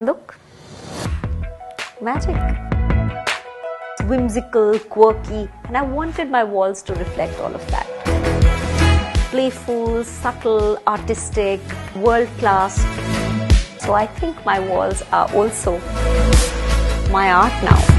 Look, magic. Whimsical, quirky, and I wanted my walls to reflect all of that. Playful, subtle, artistic, world-class. So I think my walls are also my art now.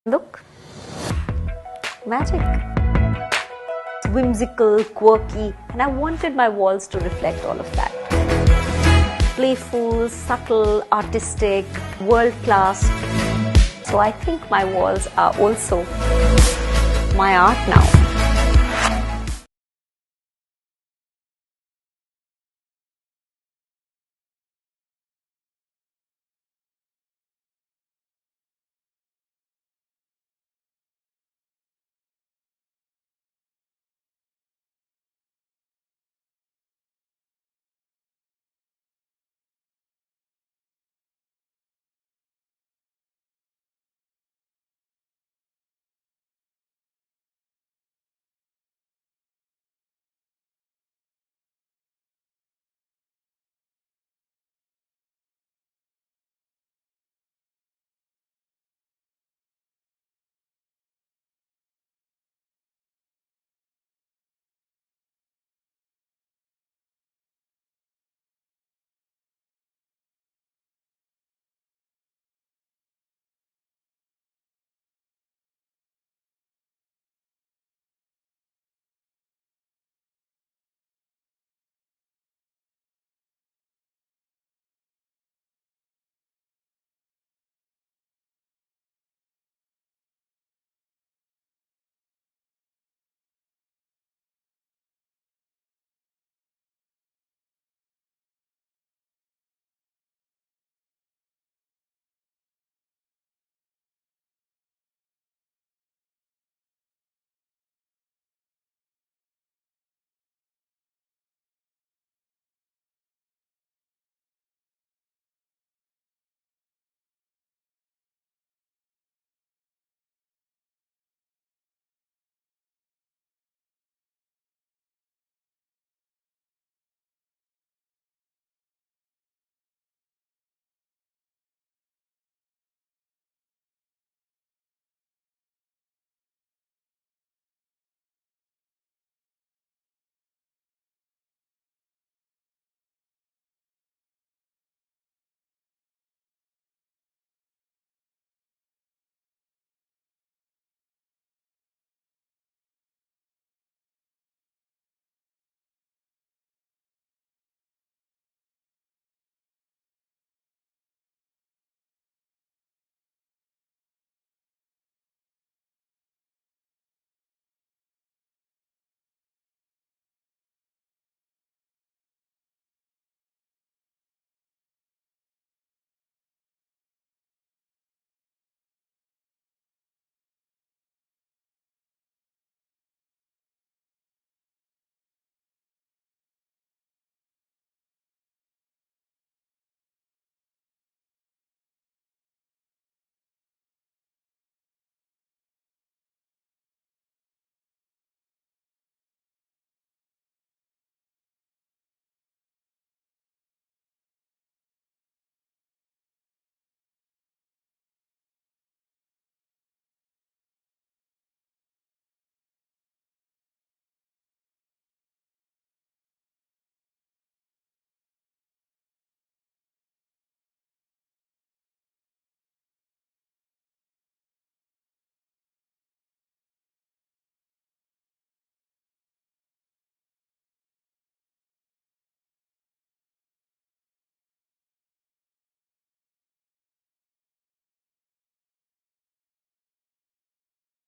Look, magic. Whimsical, quirky, and I wanted my walls to reflect all of that. Playful, subtle, artistic, world-class. So I think my walls are also my art now.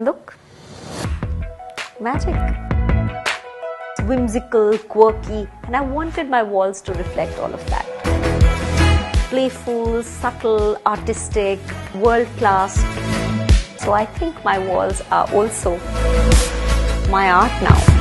Look, magic. Whimsical, quirky, and I wanted my walls to reflect all of that. Playful, subtle, artistic, world-class. So I think my walls are also my art now.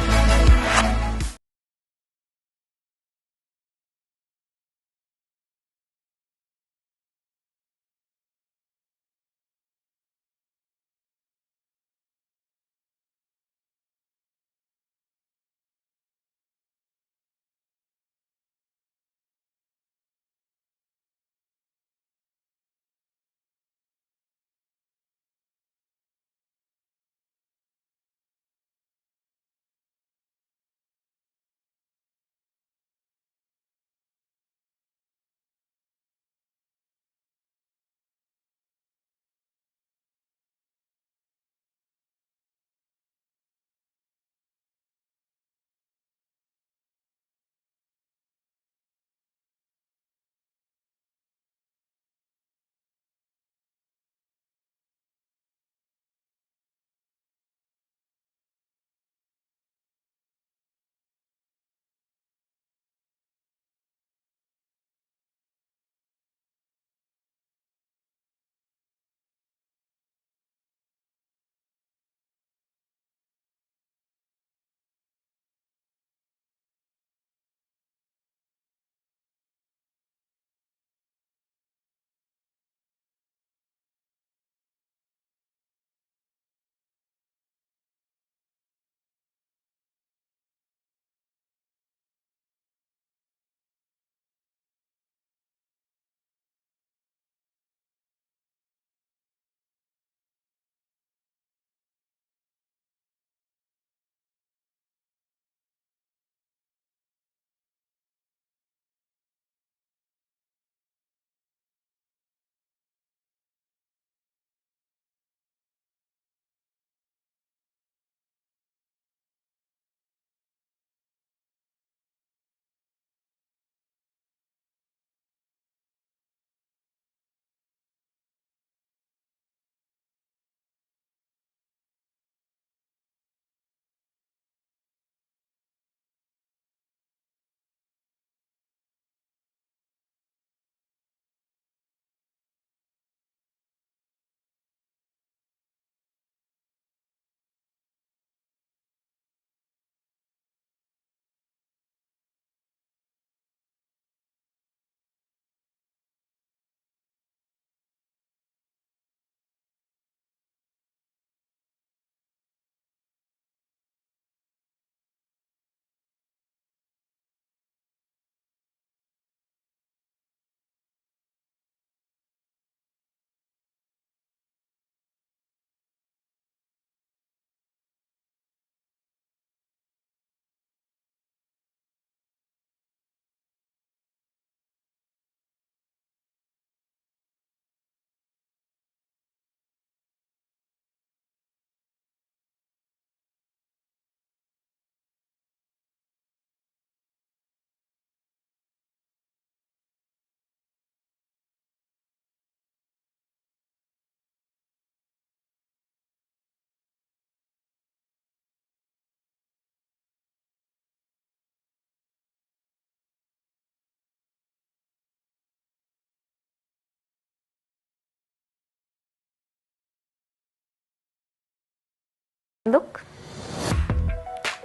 Look,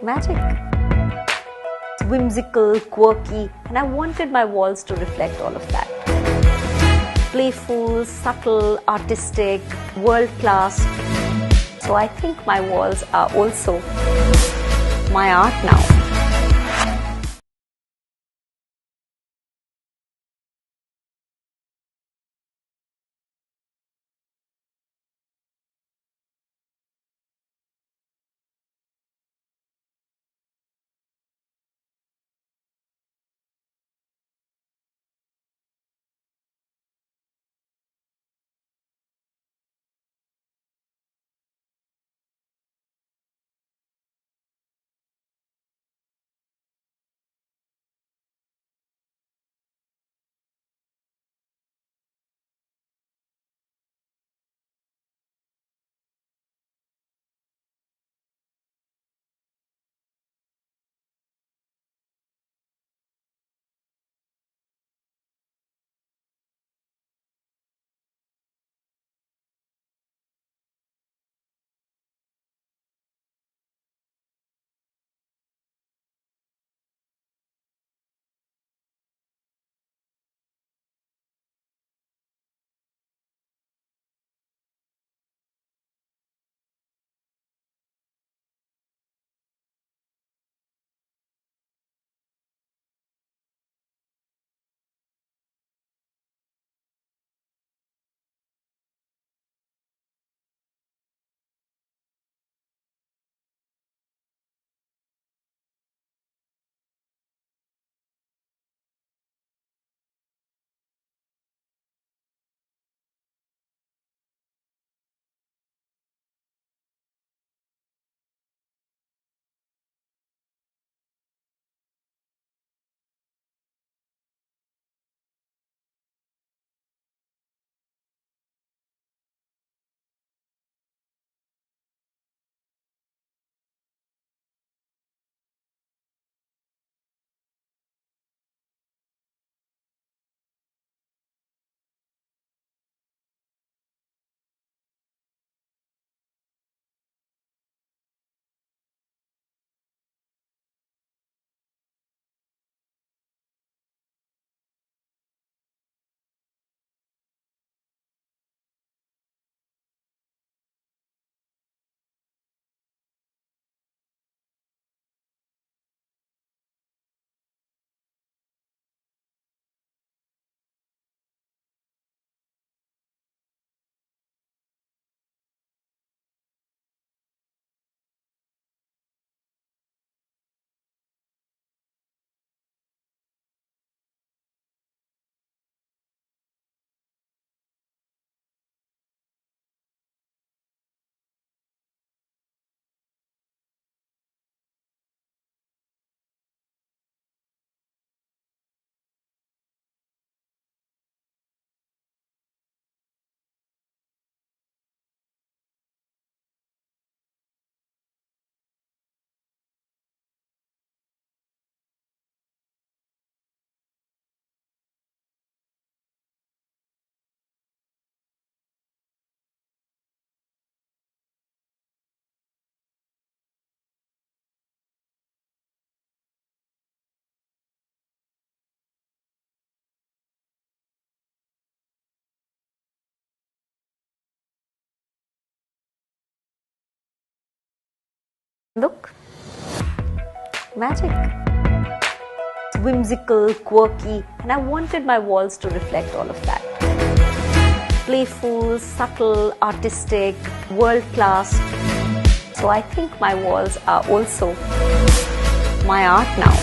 magic. Whimsical, quirky, and I wanted my walls to reflect all of that. Playful, subtle, artistic, world-class. So I think my walls are also my art now. Look, magic. Whimsical, quirky, and I wanted my walls to reflect all of that. Playful, subtle, artistic, world class. So I think my walls are also my art now.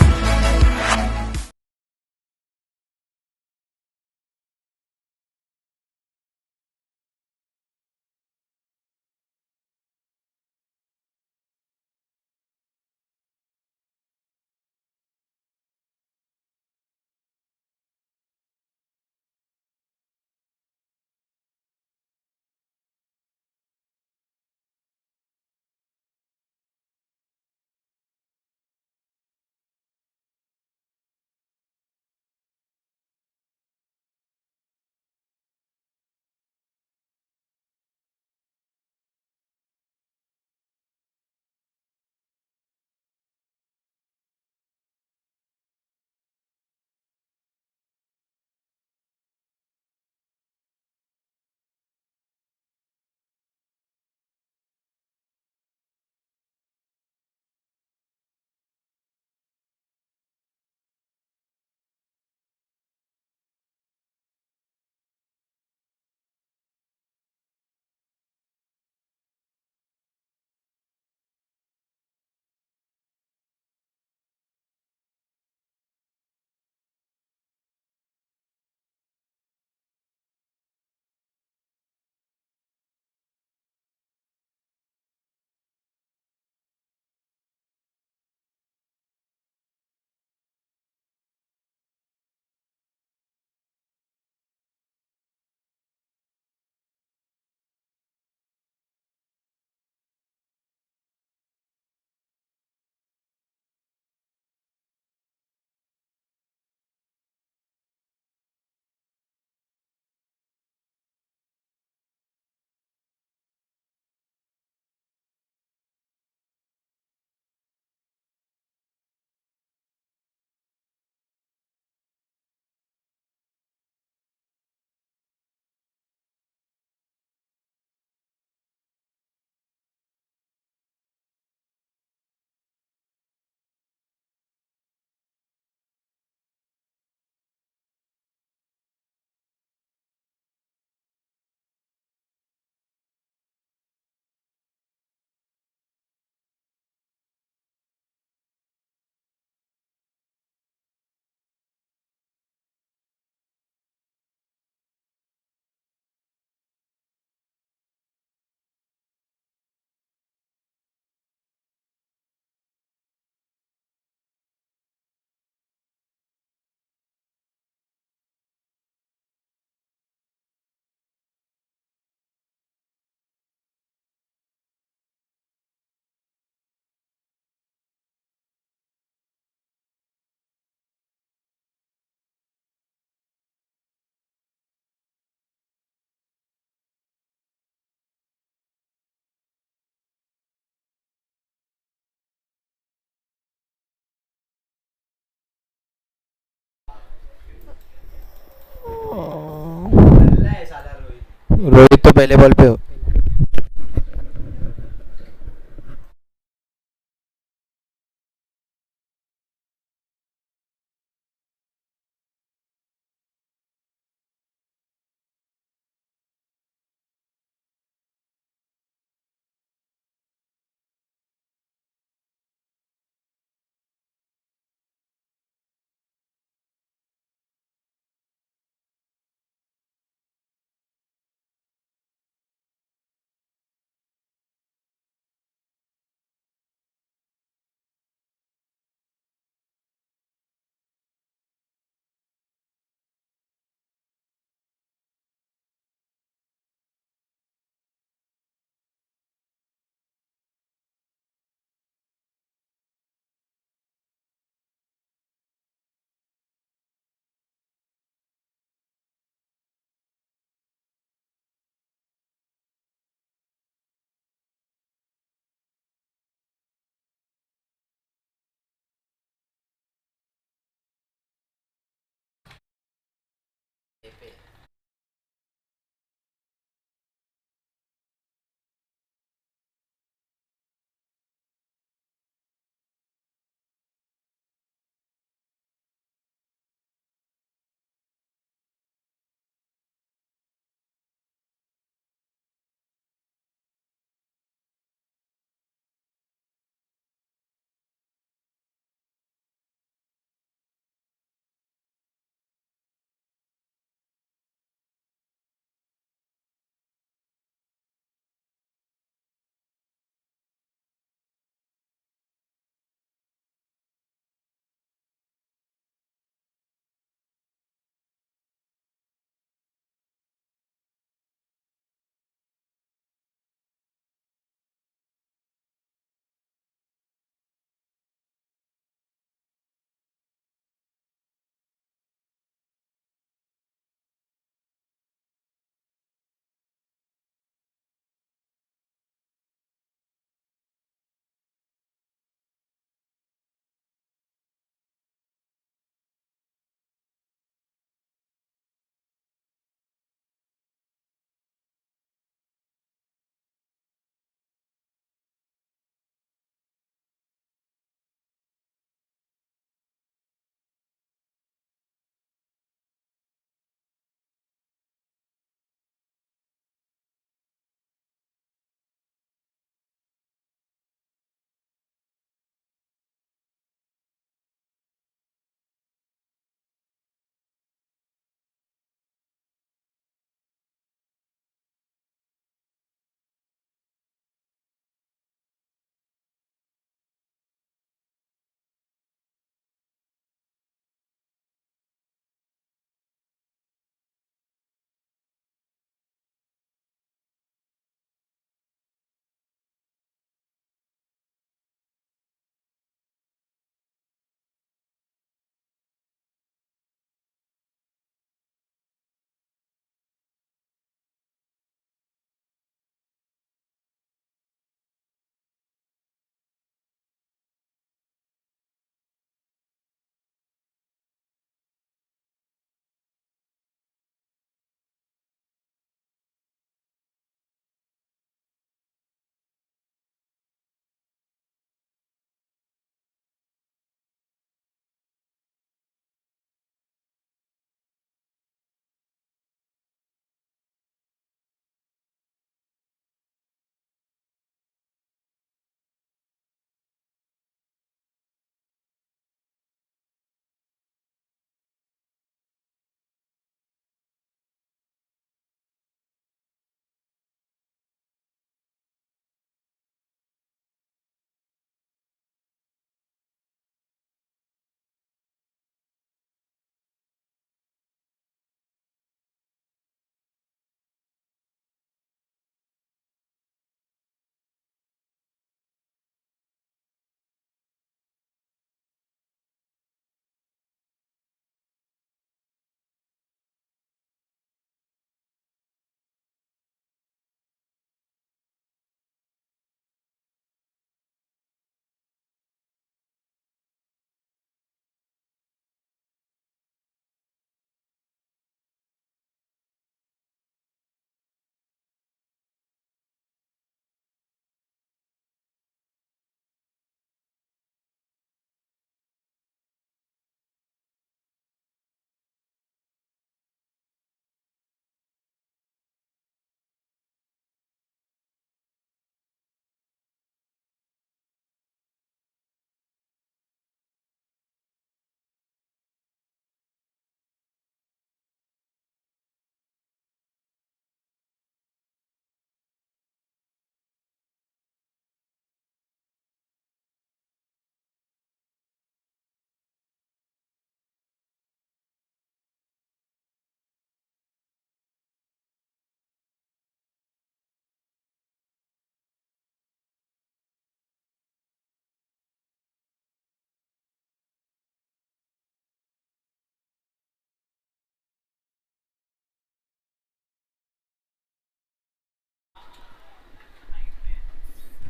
Rohit तो पहले ball पे हो।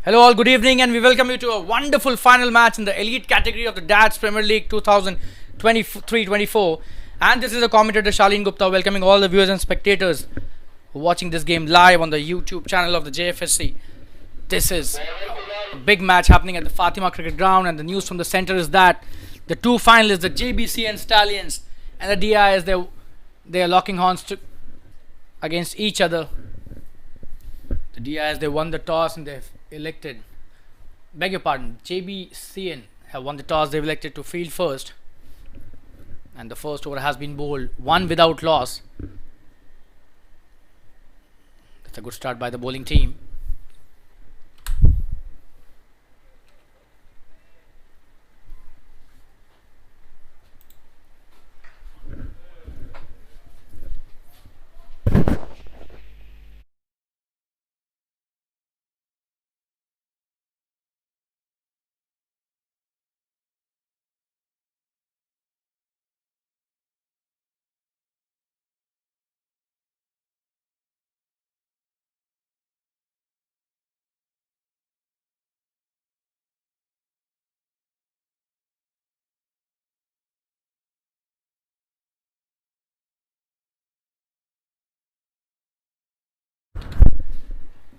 Hello, all. Good evening, and we welcome you to a wonderful final match in the elite category of the Dads Premier League 2023-24. And this is the commentator Shalin Gupta welcoming all the viewers and spectators who are watching this game live on the YouTube channel of the JFSC. This is a big match happening at the Fatima Cricket Ground, and the news from the centre is that the two finalists, the Jbcn Stallions and the DIs, they are locking horns against each other. The DIs, they won the toss and they've elected. Beg your pardon, Jbcn have won the toss. They've elected to field first, and the first over has been bowled, one without loss. That's a good start by the bowling team.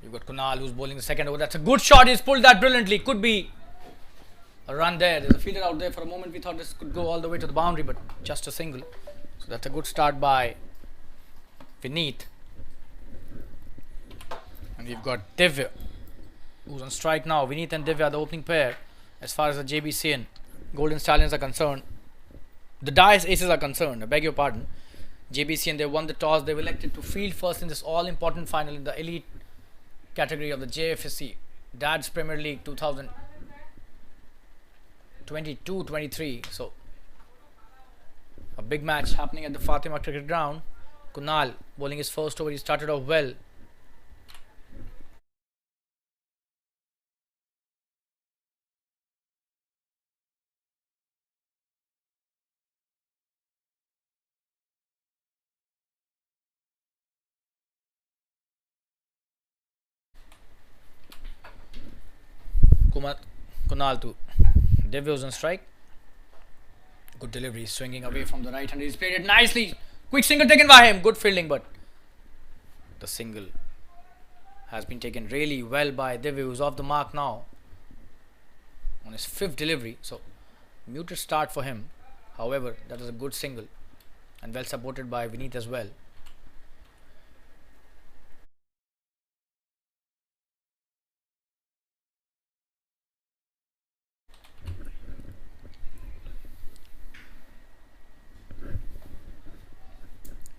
You've got Kunal who's bowling the second over. That's a good shot. He's pulled that brilliantly. Could be a run there. There's a fielder out there. For a moment we thought this could go all the way to the boundary, but just a single. So that's a good start by Vineet. And we've got Divya who's on strike now. Vineet and Divya are the opening pair as far as the Jbcn Golden Stallions are concerned. The Dice Aces are concerned. I beg your pardon. Jbcn, they won the toss. They've elected to field first in this all important final in the elite category of the JFSC Dads Premier League 2022-23. So a big match happening at the Fatima Cricket Ground. Kunal bowling his first over. He started off well. Kunal to Divya was on strike. Good delivery, swinging away from the right hand. He's played it nicely. Quick single taken by him. Good fielding, but the single has been taken really well by Divya, who's off the mark now on his fifth delivery. So muted start for him. However, that is a good single and well supported by Vineet as well.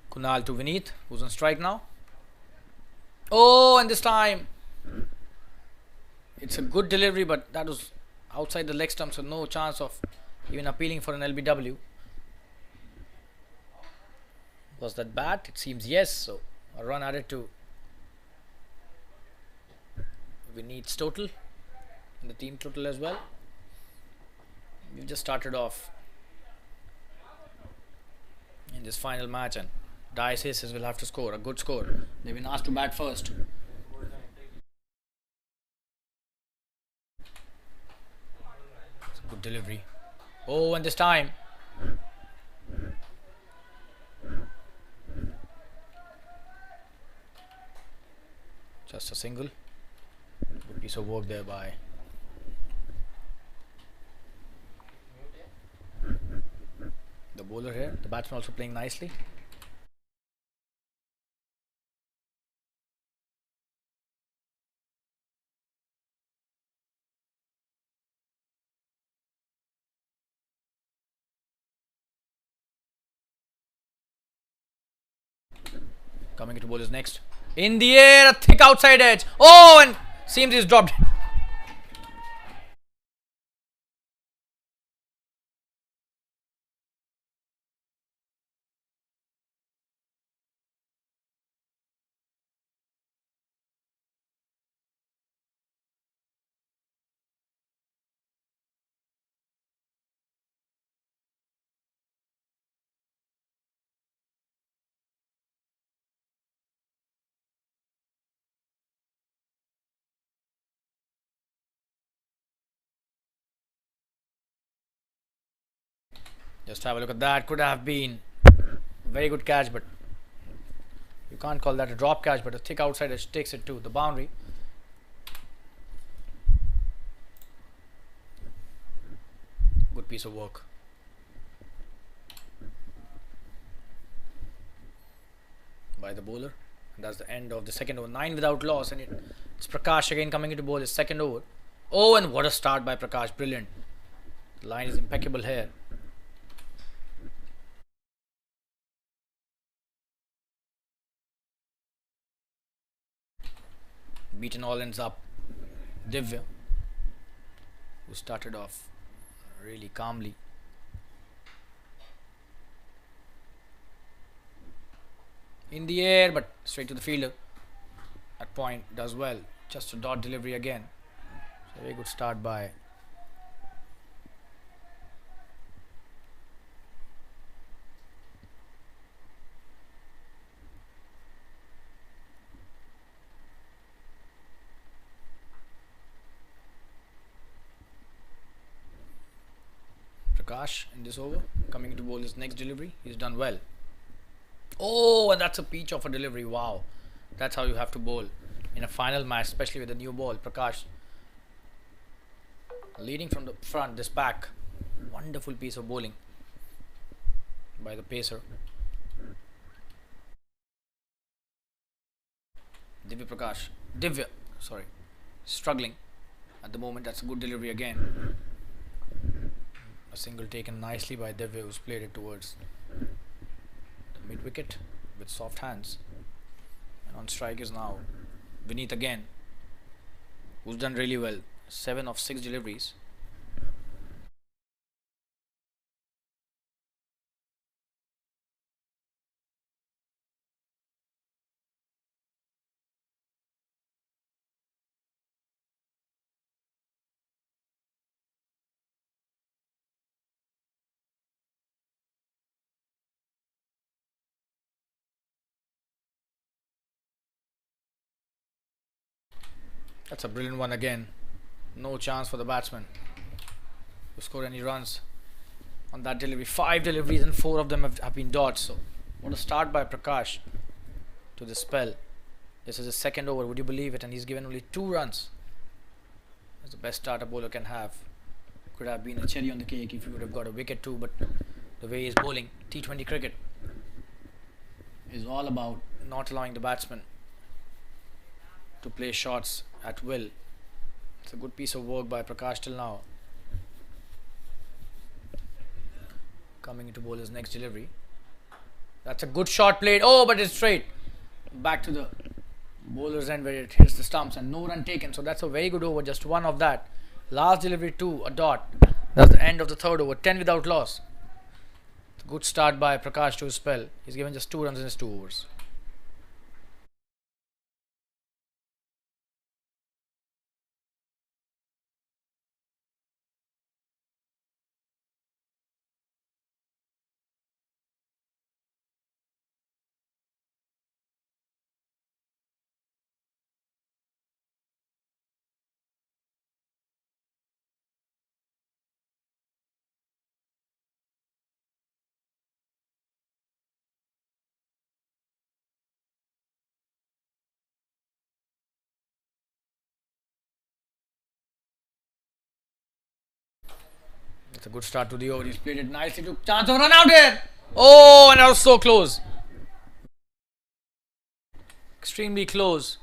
Kunal to Vineet, who's on strike now. Oh, and this time it's a good delivery, but that was outside the leg stump, so no chance of even appealing for an LBW. Was that bad? It seems yes. So a run added to Vineet's total and the team total as well. We've just started off in this final match, and Dice Aces will have to score a good score. They've been asked to bat first. It's a good delivery. Oh, and this time just a single. Good piece of work there by the bowler here. The batsman also playing nicely. Coming to bowlers next. In the air, a thick outside edge. Oh, and seems he's dropped. Just have a look at that. Could have been a very good catch, but you can't call that a drop catch, but a thick outside edge takes it to the boundary. Good piece of work. By the bowler. And that's the end of the second over. 9 without loss, and it's Prakash again coming into bowl his second over. Oh, and what a start by Prakash. Brilliant. The line is impeccable here. Beaten all ends up Divya, who started off really calmly. In the air, but straight to the fielder. That point does well. Just a dot delivery again. So very good start by Prakash in this over. Coming to bowl his next delivery. He's done well. Oh, and that's a peach of a delivery. Wow. That's how you have to bowl in a final match, especially with a new ball. Prakash leading from the front, this pack. Wonderful piece of bowling by the pacer. Divya, sorry, struggling at the moment. That's a good delivery again. A single taken nicely by Divya, who's played it towards the mid wicket with soft hands. And on strike is now Vineet again, who's done really well. 7 of 6 deliveries. That's a brilliant one again. No chance for the batsman to score any runs on that delivery. 5 deliveries and 4 of them have been dots. So what a start by Prakash to this spell. This is his second over, would you believe it? And he's given only 2 runs. That's the best start a bowler can have. Could have been a cherry on the cake if he would have got a wicket too, but the way he's bowling, T20 cricket is all about not allowing the batsman to play shots at will. It's a good piece of work by Prakash till now. Coming into bowl his next delivery. That's a good shot played. Oh, but it's straight back to the bowler's end where it hits the stumps, and no run taken. So that's a very good over. Just 1 of that. Last delivery 2, a dot. That's the end of the third over. 10 without loss. It's a good start by Prakash to his spell. He's given just 2 runs in his 2 overs. It's a good start to the over. He's played it nicely. Took chance of run out here. Oh, and that was so close. Extremely close.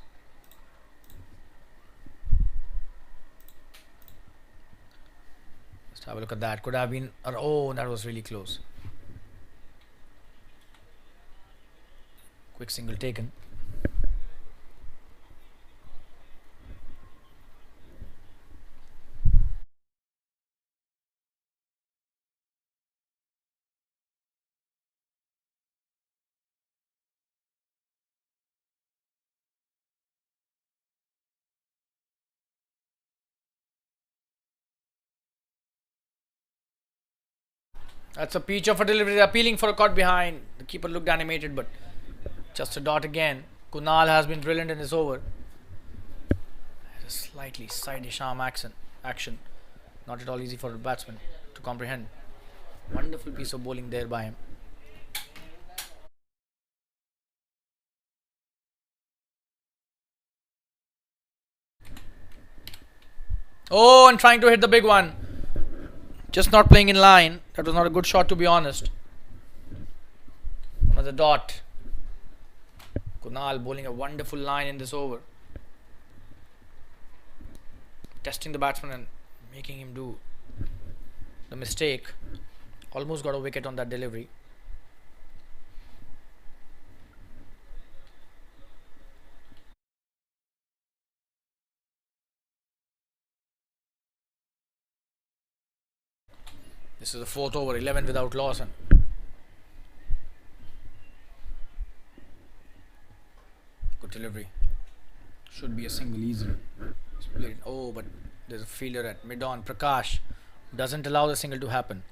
Just have a look at that. Could have been. Oh, that was really close. Quick single taken. That's a peach of a delivery. Appealing for a caught behind. The keeper looked animated, but just a dot again. Kunal has been brilliant in this over. A slightly side-ish arm action. Not at all easy for the batsman to comprehend. Wonderful piece of bowling there by him. Oh, and trying to hit the big one. Just not playing in line. That was not a good shot, to be honest. Another dot. Kunal bowling a wonderful line in this over. Testing the batsman and making him do the mistake. Almost got a wicket on that delivery. This is the fourth over, 11 without loss. And good delivery. Should be a single easily. Split. Oh, but there's a fielder at mid-on. Prakash doesn't allow the single to happen.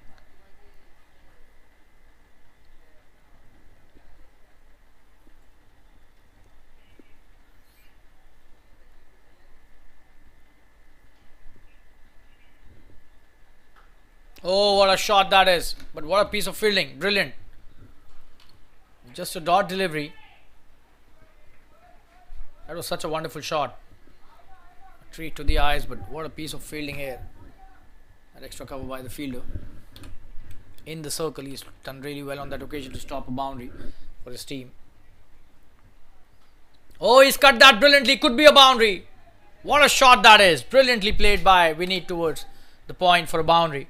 Oh, what a shot that is. But what a piece of fielding. Brilliant. Just a dot delivery. That was such a wonderful shot. A treat to the eyes, but what a piece of fielding here. That extra cover by the fielder. In the circle, he's done really well on that occasion to stop a boundary for his team. Oh, he's cut that brilliantly. Could be a boundary. What a shot that is. Brilliantly played by Vineet towards the point for a boundary.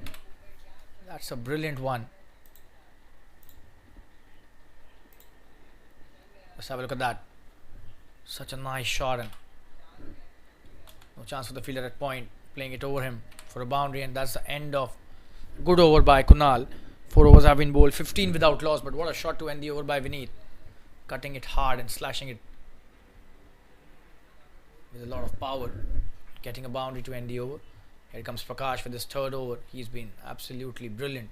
That's a brilliant one. Let's have a look at that. Such a nice shot, and no chance for the fielder at point, playing it over him for a boundary, and that's the end of good over by Kunal. 4 overs have been bowled, 15 without loss, but what a shot to end the over by Vineet. Cutting it hard and slashing it with a lot of power. Getting a boundary to end the over. Here comes Prakash with his third over. He's been absolutely brilliant.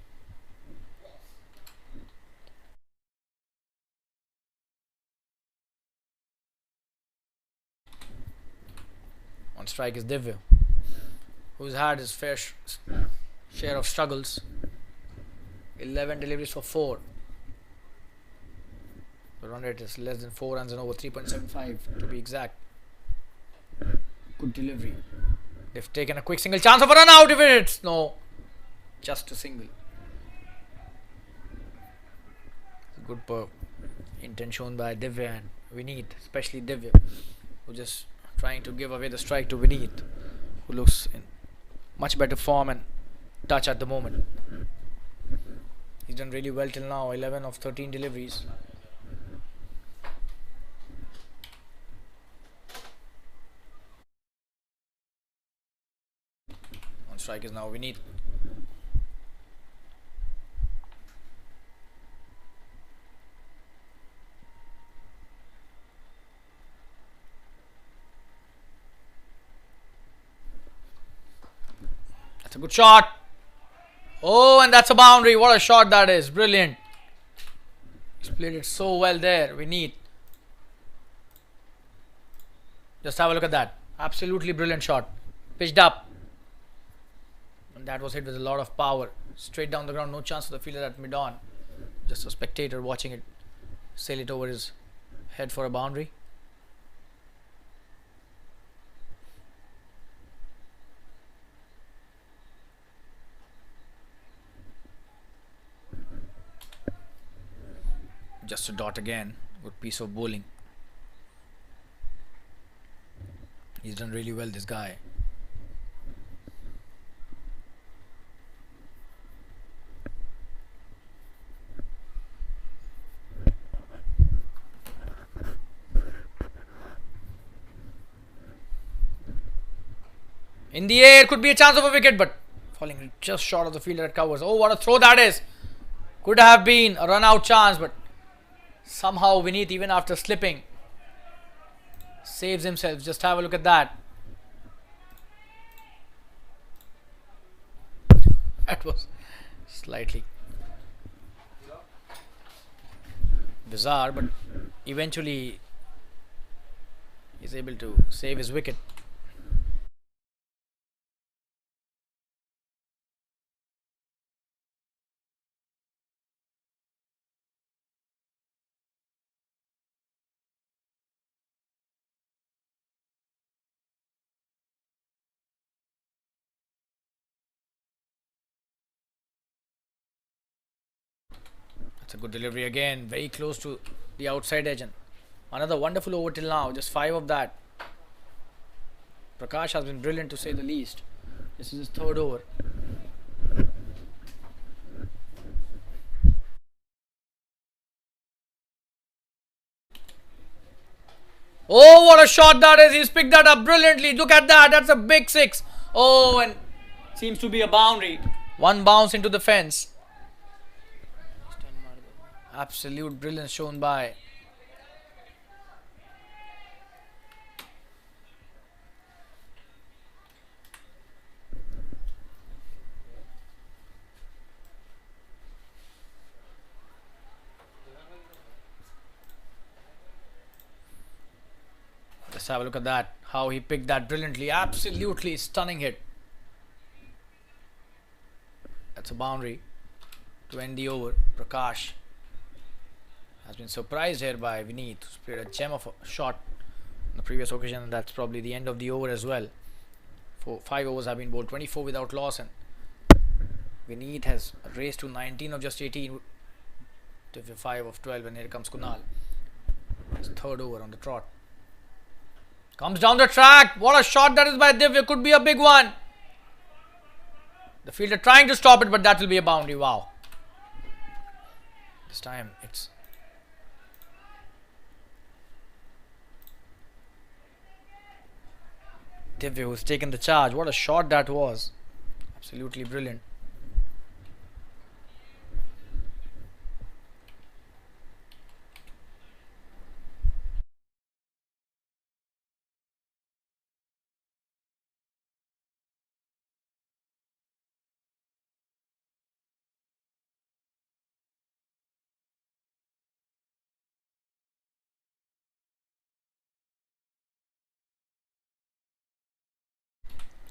On strike is Divya, who's had his fair share of struggles. 11 deliveries for 4. The run rate is less than 4 runs and over, 3.75 to be exact. Good delivery. They've taken a quick single, chance of a run out if it hits. No, just a single. Good intent shown by Divya and Vineet, especially Divya, who just trying to give away the strike to Vineet, who looks in much better form and touch at the moment. He's done really well till now, 11 of 13 deliveries. On strike is now Vineet. That's a good shot. Oh, and that's a boundary. What a shot that is. Brilliant. He's played it so well there. Vineet. Just have a look at that. Absolutely brilliant shot. Pitched up. And that was hit with a lot of power. Straight down the ground. No chance for the fielder at mid-on. Just a spectator watching it sail it over his head for a boundary. Just a dot again. Good piece of bowling. He's done really well, this guy. In the air, could be a chance of a wicket, but falling just short of the fielder at covers. Oh, what a throw that is. Could have been a run out chance, but somehow Vineet, even after slipping, saves himself. Just have a look at that. That was slightly bizarre, but eventually he's able to save his wicket. It's a good delivery again, very close to the outside edge. And another wonderful over till now, just 5 of that. Prakash has been brilliant to say the least. This is his third over. Oh, what a shot that is. He's picked that up brilliantly. Look at that. That's a big 6. Oh, and seems to be a boundary. One bounce into the fence. Absolute brilliance shown by Let's have a look at that. How he picked that brilliantly. Absolutely stunning hit. That's a boundary to end the over. Prakash has been surprised here by Vineet, who's played a gem of a shot on the previous occasion, and that's probably the end of the over as well. 5 overs have been bowled, 24 without loss, and Vineet has raced to 19 of just 18 to 5 of 12, and here comes Kunal. His third over on the trot. Comes down the track. What a shot that is by Divya. Could be a big one. The fielder trying to stop it, but that will be a boundary. Wow. This time it's Divya who's taken the charge. What a shot that was. Absolutely brilliant.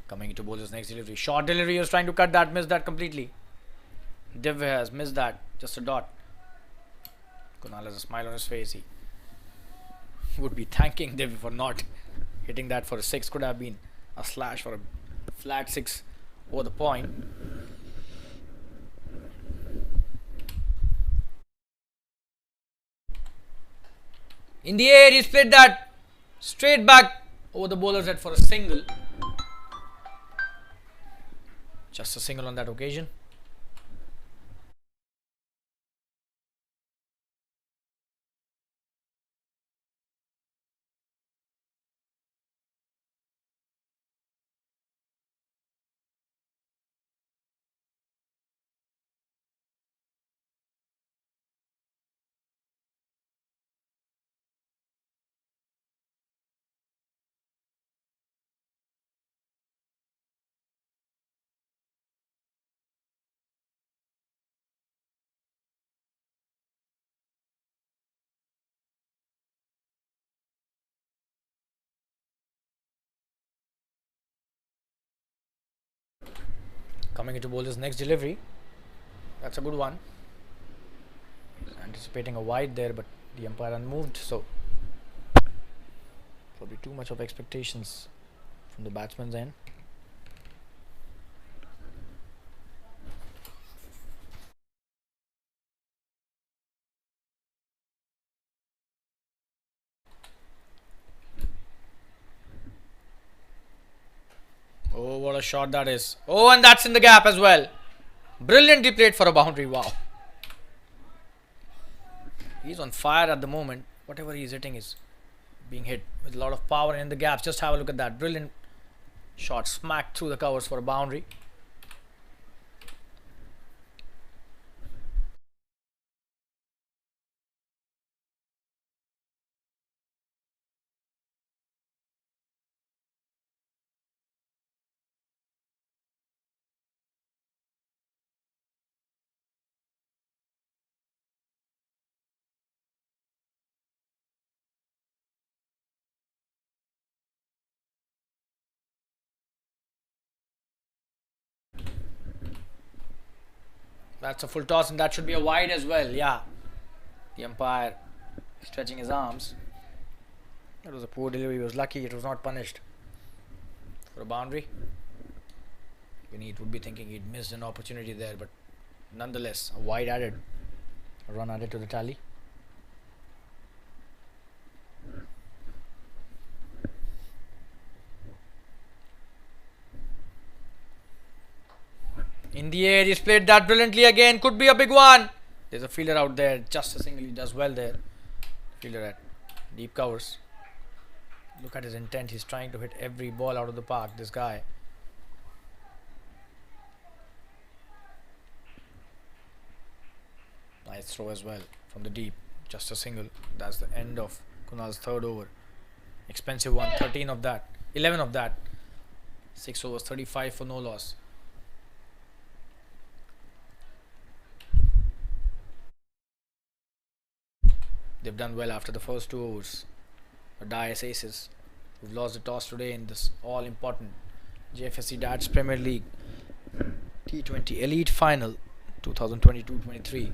Coming into bowler's next delivery. Short delivery. He was trying to cut that. Missed that completely. Divya has missed that. Just a dot. Kunal has a smile on his face. He would be thanking Divya for not hitting that for a 6. Could have been a slash for a flat 6 over the point. In the air, he split that straight back over the bowler's head for a single. Just a single on that occasion. Coming into bowler's next delivery. That's a good one. Anticipating a wide there, but the umpire unmoved, so probably too much of expectations from the batsman's end. Oh, what a shot that is. Oh, and that's in the gap as well. Brilliantly played for a boundary. Wow. He's on fire at the moment. Whatever he's hitting is being hit with a lot of power in the gaps. Just have a look at that. Brilliant shot. Smacked through the covers for a boundary. That's a full toss, and that should be a wide as well. Yeah. The umpire stretching his arms. That was a poor delivery. He was lucky it was not punished for a boundary. Vineet would be thinking he'd missed an opportunity there, but nonetheless, a wide added. A run added to the tally. In the air, he's played that brilliantly again. Could be a big one. There's a fielder out there. Just a single. He does well there. Fielder at deep covers. Look at his intent. He's trying to hit every ball out of the park. This guy. Nice throw as well from the deep. Just a single. That's the end of Kunal's third over. Expensive one. 13 of that. 11 of that. 6 overs. 35 for no loss. They've done well after the first 2 overs. The Dice Aces, who've lost the toss today in this all-important JFSC Darts Premier League T20 Elite Final 2022-23.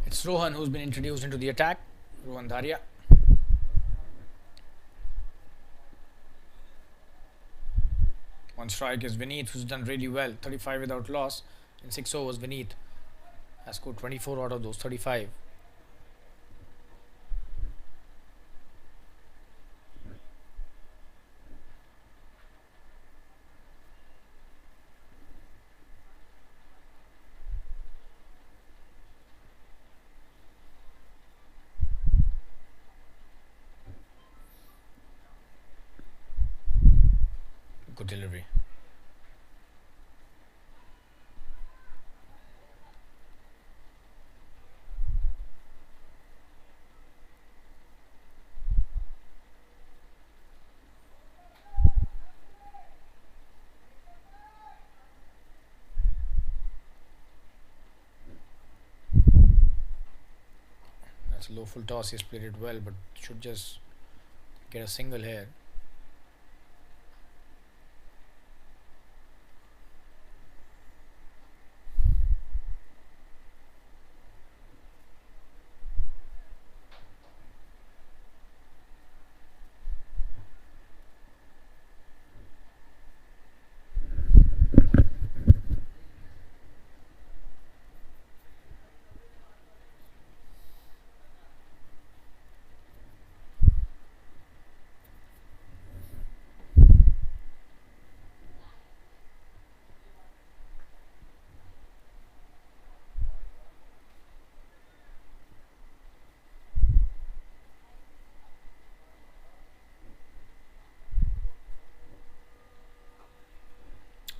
It's Rohan who's been introduced into the attack. Rohan Dharia. One strike is Vineet, who's done really well. 35 without loss in 6 overs. Vineet has scored 24 out of those 35. Good delivery. That's a low full toss. He's played it well, but should just get a single here.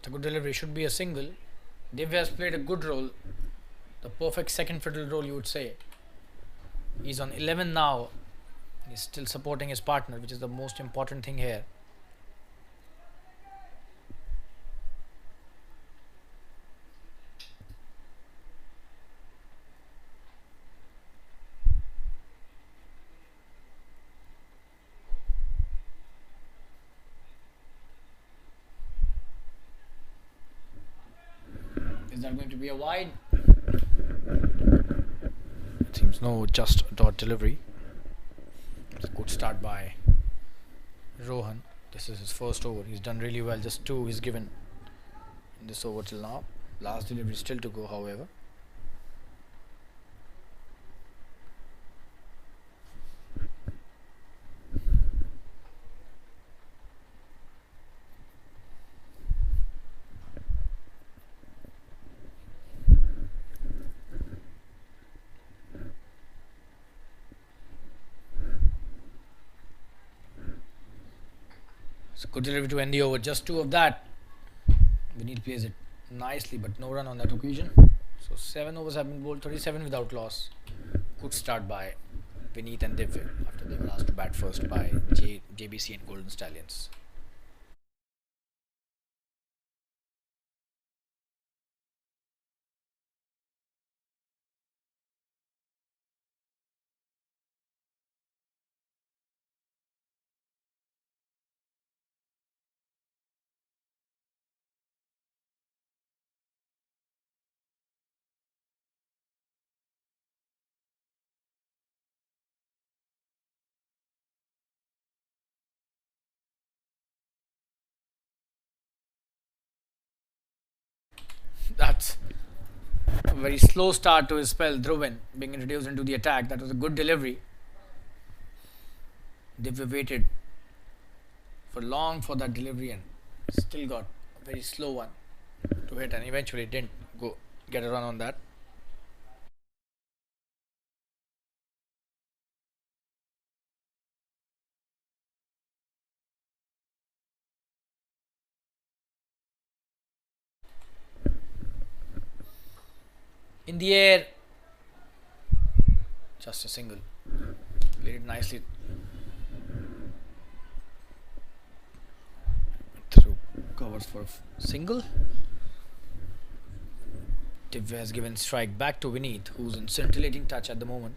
It's a good delivery. Should be a single. Divya has played a good role. The perfect second fiddle role, you would say. He's on 11 now. He's still supporting his partner, which is the most important thing here. Is that going to be a wide? It seems no, just a dot delivery. It's a good start by Rohan. This is his first over. He's done really well. Just 2 he's given in this over till now. Last delivery still to go, however. It's a good delivery to end the over. Just 2 of that. Vineet plays it nicely, but no run on that occasion. So 7 overs have been bowled, 37 without loss. Good start by Vineet and Divya after they were asked to bat first by Jbcn and Golden Stallions. That's a very slow start to his spell. Dhruvan being introduced into the attack. That was a good delivery. Divya waited for long for that delivery and still got a very slow one to hit, and eventually didn't go get a run on that. In the air, just a single. Played it nicely through covers for a single. Divya has given strike back to Vineet, who's in scintillating touch at the moment.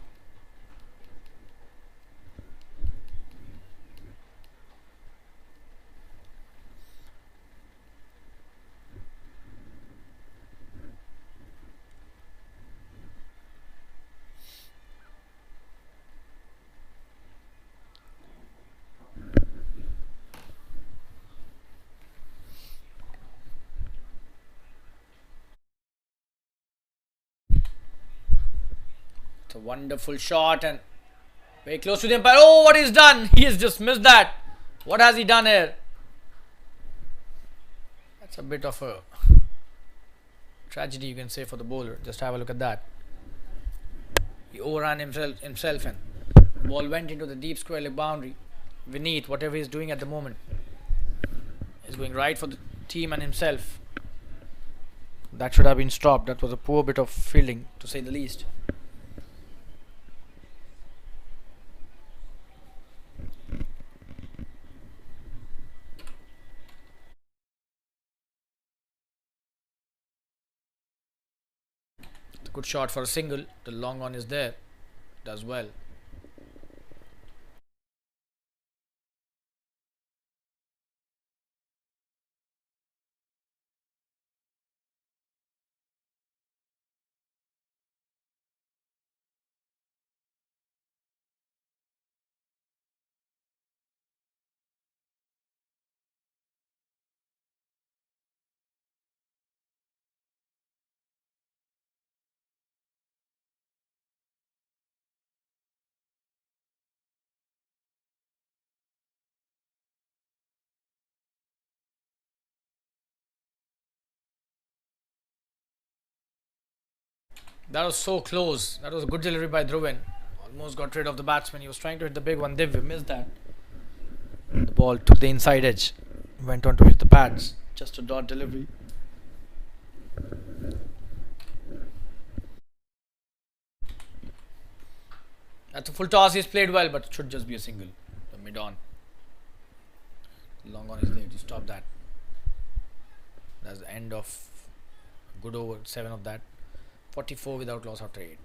It's a wonderful shot and very close to the umpire. Oh, what he's done! He has just missed that. What has he done here? That's a bit of a tragedy, you can say, for the bowler. Just have a look at that. He overran himself and ball went into the deep square leg boundary. Vineet, whatever he's doing at the moment, is going right for the team and himself. That should have been stopped. That was a poor bit of fielding, to say the least. Good shot for a single. The long on is there. Does well. That was so close. That was a good delivery by Dhruvan. Almost got rid of the batsman. He was trying to hit the big one. Divya missed that. The ball took the inside edge. Went on to hit the pads. Just a dot delivery. That's a full toss. He's played well, but it should just be a single. The mid on. Long on is there to stop that. That's the end of good over. 7 of that. 44 without loss after 8.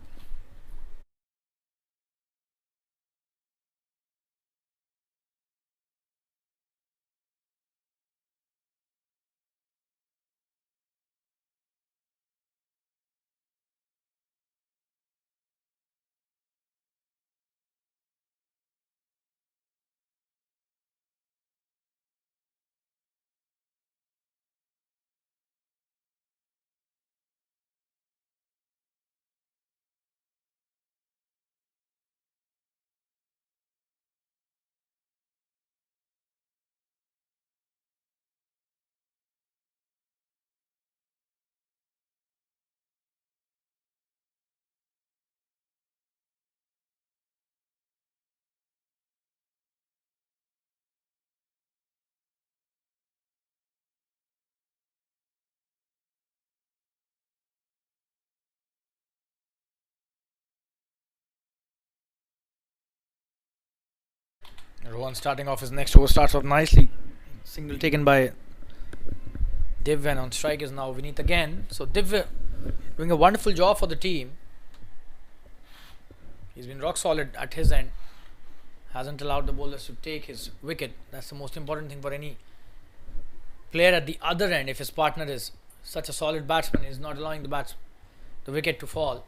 Rohan starting off his next over starts off nicely. Single taken by Divya, and on strike is now Vineet again. So Divya doing a wonderful job for the team. He's been rock solid at his end. Hasn't allowed the bowlers to take his wicket. That's the most important thing for any player at the other end. If his partner is such a solid batsman, is not allowing the wicket to fall.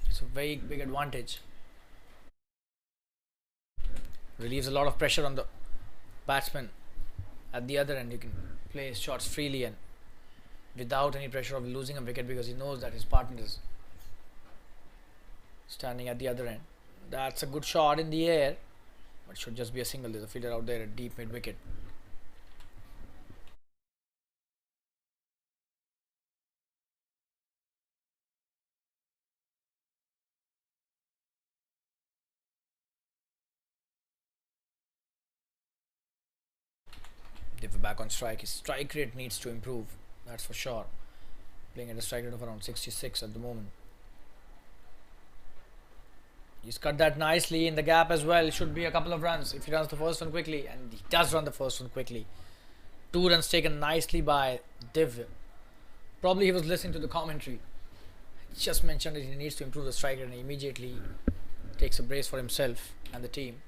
It's a very big advantage. Relieves a lot of pressure on the batsman at the other end. You can play his shots freely and without any pressure of losing a wicket, because he knows that his partner is standing at the other end. That's a good shot in the air, but should just be a single. There's a fielder out there at deep mid wicket. If back on strike, his strike rate needs to improve, that's for sure. Playing at a strike rate of around 66 at the moment. He's cut that nicely in the gap as well. Should be a couple of runs if he runs the first one quickly, and he does run the first one quickly. 2 runs taken nicely by Div. Probably he was listening to the commentary. He just mentioned that he needs to improve the strike rate, and he immediately takes a brace for himself and the team.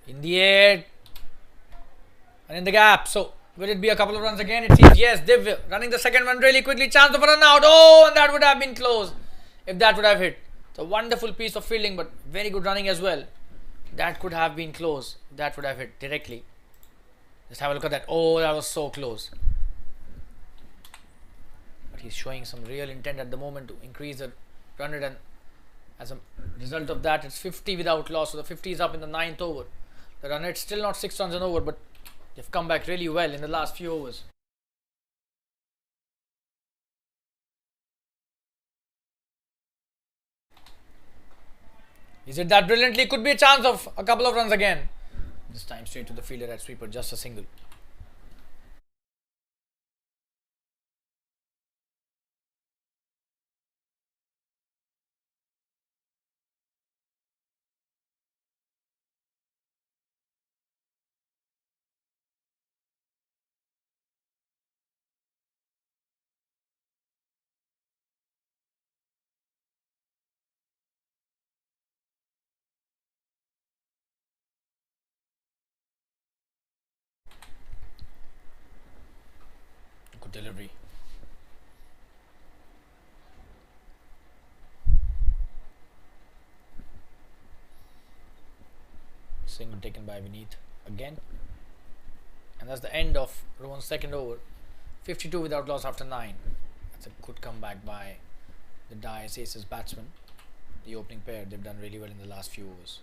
In the air and in the gap. So will it be a couple of runs again? It seems yes. Div running the second one really quickly. Chance of a run out. Oh, and that would have been close if that would have hit. It's a wonderful piece of fielding, but very good running as well. That could have been close. That would have hit directly. Just have a look at that. Oh, that was so close. But he's showing some real intent at the moment to increase the run rate, and as a result of that, it's 50 without loss. So the 50 is up in the 9th over. The run rate still not 6 runs and over, but they've come back really well in the last few overs. Is it that brilliantly? Could be a chance of a couple of runs again. This time straight to the fielder at sweeper, just a single. Good delivery. Single taken by Vineet again. And that's the end of Rohan's second over. 52 without loss after 9. That's a good comeback by the Dice Aces batsmen. The opening pair, they've done really well in the last few overs.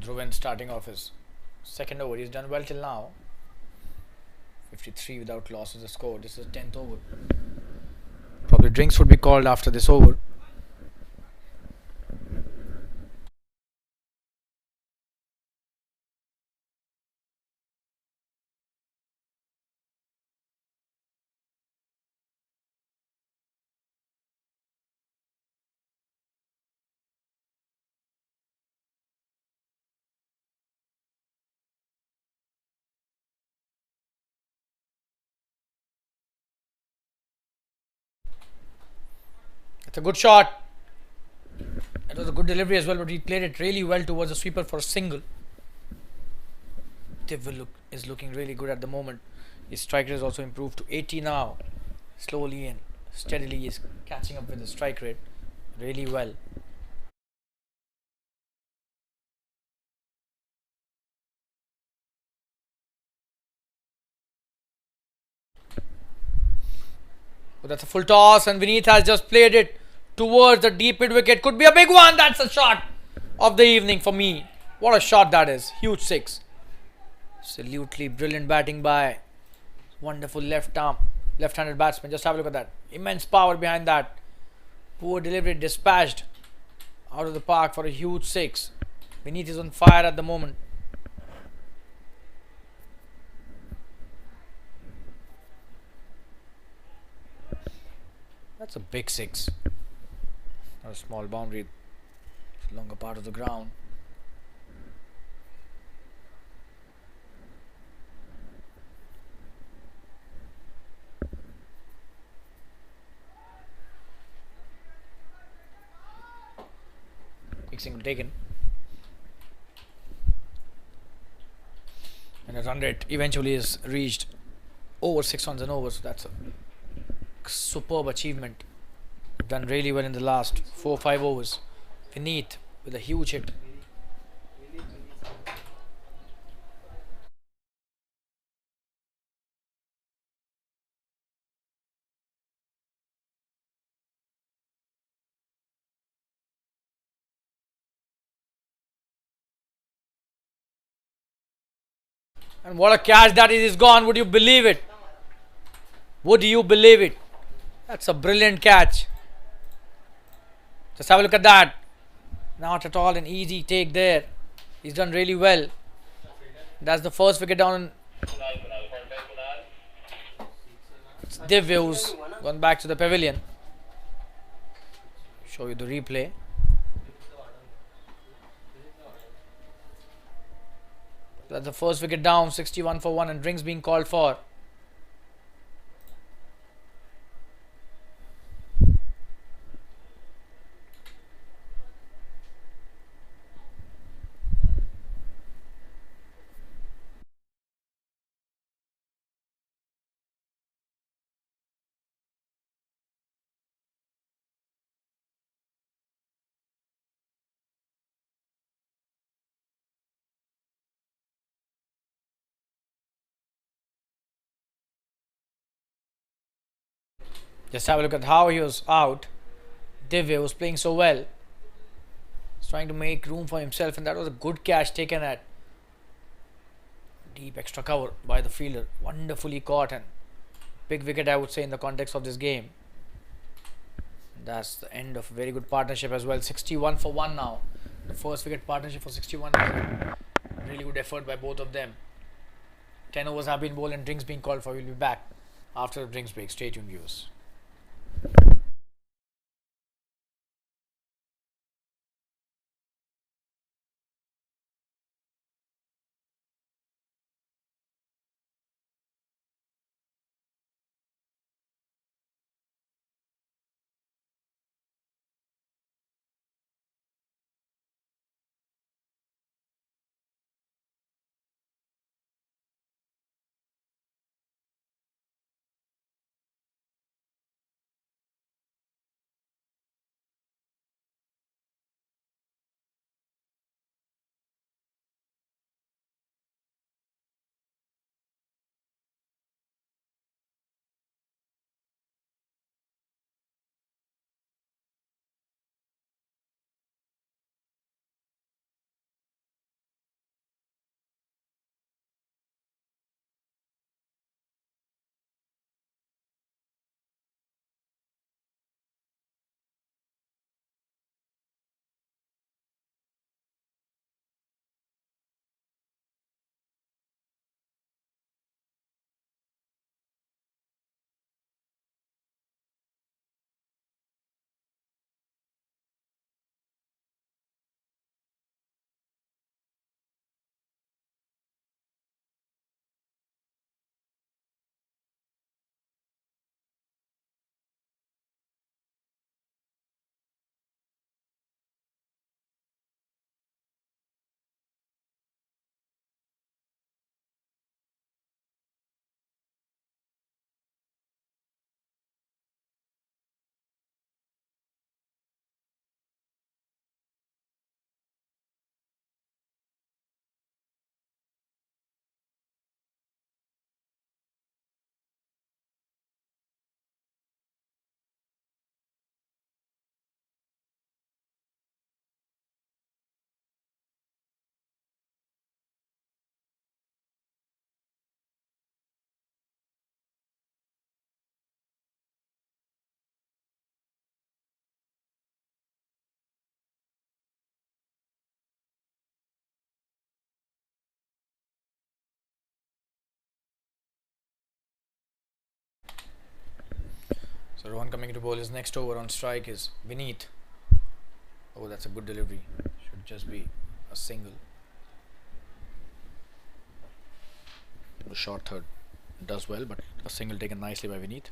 Dhruvan starting off his second over. He's done well till now. 53 without loss is the score. This is 10th over. Probably drinks would be called after this over. It's a good shot. It was a good delivery as well, but he played it really well towards the sweeper for a single. Div is looking really good at the moment. His strike rate has also improved to 80 now. Slowly and steadily he's catching up with the strike rate really well. But that's a full toss and Vineet has just played it towards the deep mid wicket. Could be a big one. That's a shot of the evening for me. What a shot that is. Huge six. Absolutely brilliant batting by wonderful left-handed batsman. Just have a look at that. Immense power behind that. Poor delivery, dispatched out of the park for a huge six. Vineet is on fire at the moment. That's a big six. Not a small boundary. It's a longer part of the ground. Big single taken. And the run rate eventually is reached over 6 runs and over. So that's a superb achievement. Done really well in the last 4-5 overs. Vineet with a huge hit. And what a catch that is gone. Would you believe it? Would you believe it? That's a brilliant catch. Just have a look at that. Not at all an easy take there. He's done really well. That's the first wicket down. It's Div who's gone back to the pavilion. Show you the replay. That's the first wicket down. 61 for 1 and drinks being called for. Just have a look at how he was out. Divya was playing so well. He's trying to make room for himself, and that was a good catch taken at deep extra cover by the fielder. Wonderfully caught and big wicket, I would say, in the context of this game. That's the end of a very good partnership as well. 61 for 1 now. The first wicket partnership for 61. Really good effort by both of them. 10 overs have been bowled and drinks being called for. We'll be back after the drinks break. Stay tuned, viewers. So Rohan coming to bowl his next over. On strike is Vineet. Oh, that's a good delivery. Should just be a single. The short third does well, but a single taken nicely by Vineet.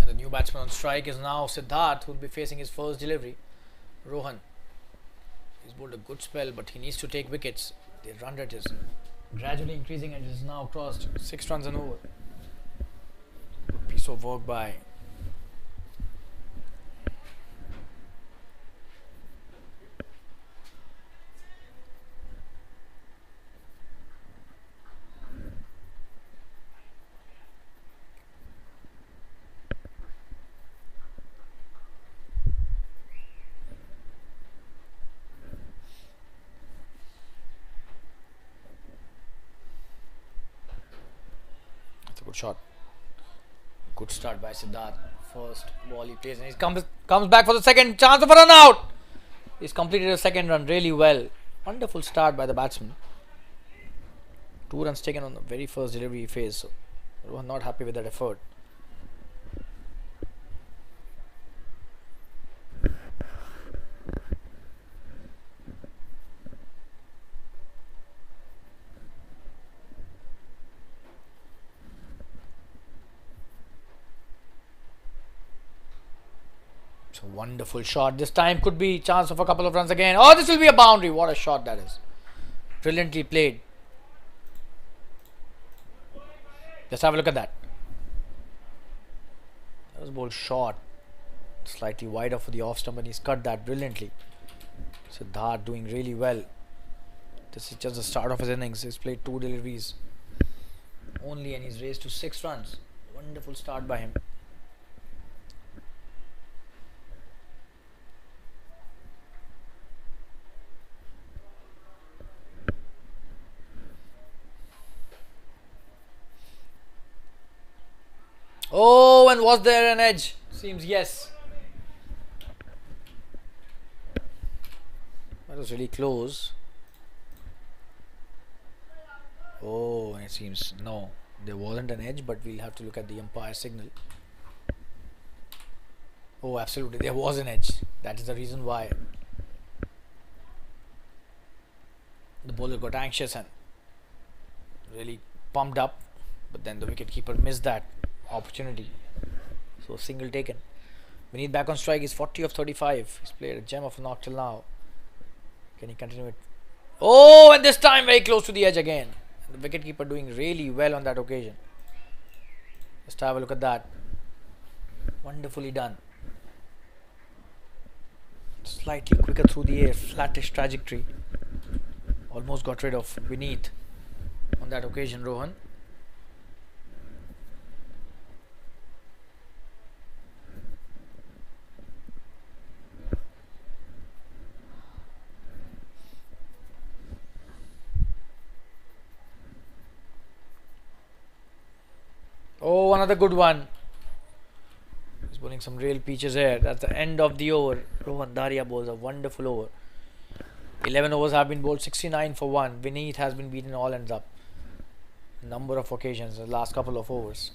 And the new batsman on strike is now Siddharth, who will be facing his first delivery. Rohan. He's bowled a good spell, but he needs to take wickets. The run rate is gradually increasing and it is now crossed 6 runs and over. Good piece of work by that's a good shot. Good start by Siddharth. First ball he plays and he comes back for the second chance of a run out. He's completed a second run really well. Wonderful start by the batsman. 2 runs taken on the very first delivery he faced. So Rohan not happy with that effort. So wonderful shot. This time could be chance of a couple of runs again. Oh, this will be a boundary. What a shot that is. Brilliantly played. Just have a look at that. That was ball short. Slightly wide off for the off stump and he's cut that brilliantly. Siddharth doing really well. This is just the start of his innings. He's played 2 deliveries only and he's raised to 6 runs. Wonderful start by him. Oh, and was there an edge? Seems yes. That was really close. Oh, it seems no, there wasn't an edge, but we'll have to look at the umpire signal. Oh, absolutely, there was an edge. That is the reason why the bowler got anxious and really pumped up, but then the wicketkeeper missed that opportunity. So single taken. Vineet back on strike is 40 of 35. He's played a gem of a knock till now. Can he continue it? Oh, and this time very close to the edge again. The wicketkeeper doing really well on that occasion. Just have a look at that. Wonderfully done. Slightly quicker through the air, flattish trajectory. Almost got rid of Vineet on that occasion, Rohan. Oh, another good one. He's bowling some real peaches here. That's the end of the over. Rohan Dharia bowls a wonderful over. 11 overs have been bowled, 69 for 1. Vineet has been beaten all ends up. Number of occasions in the last couple of overs.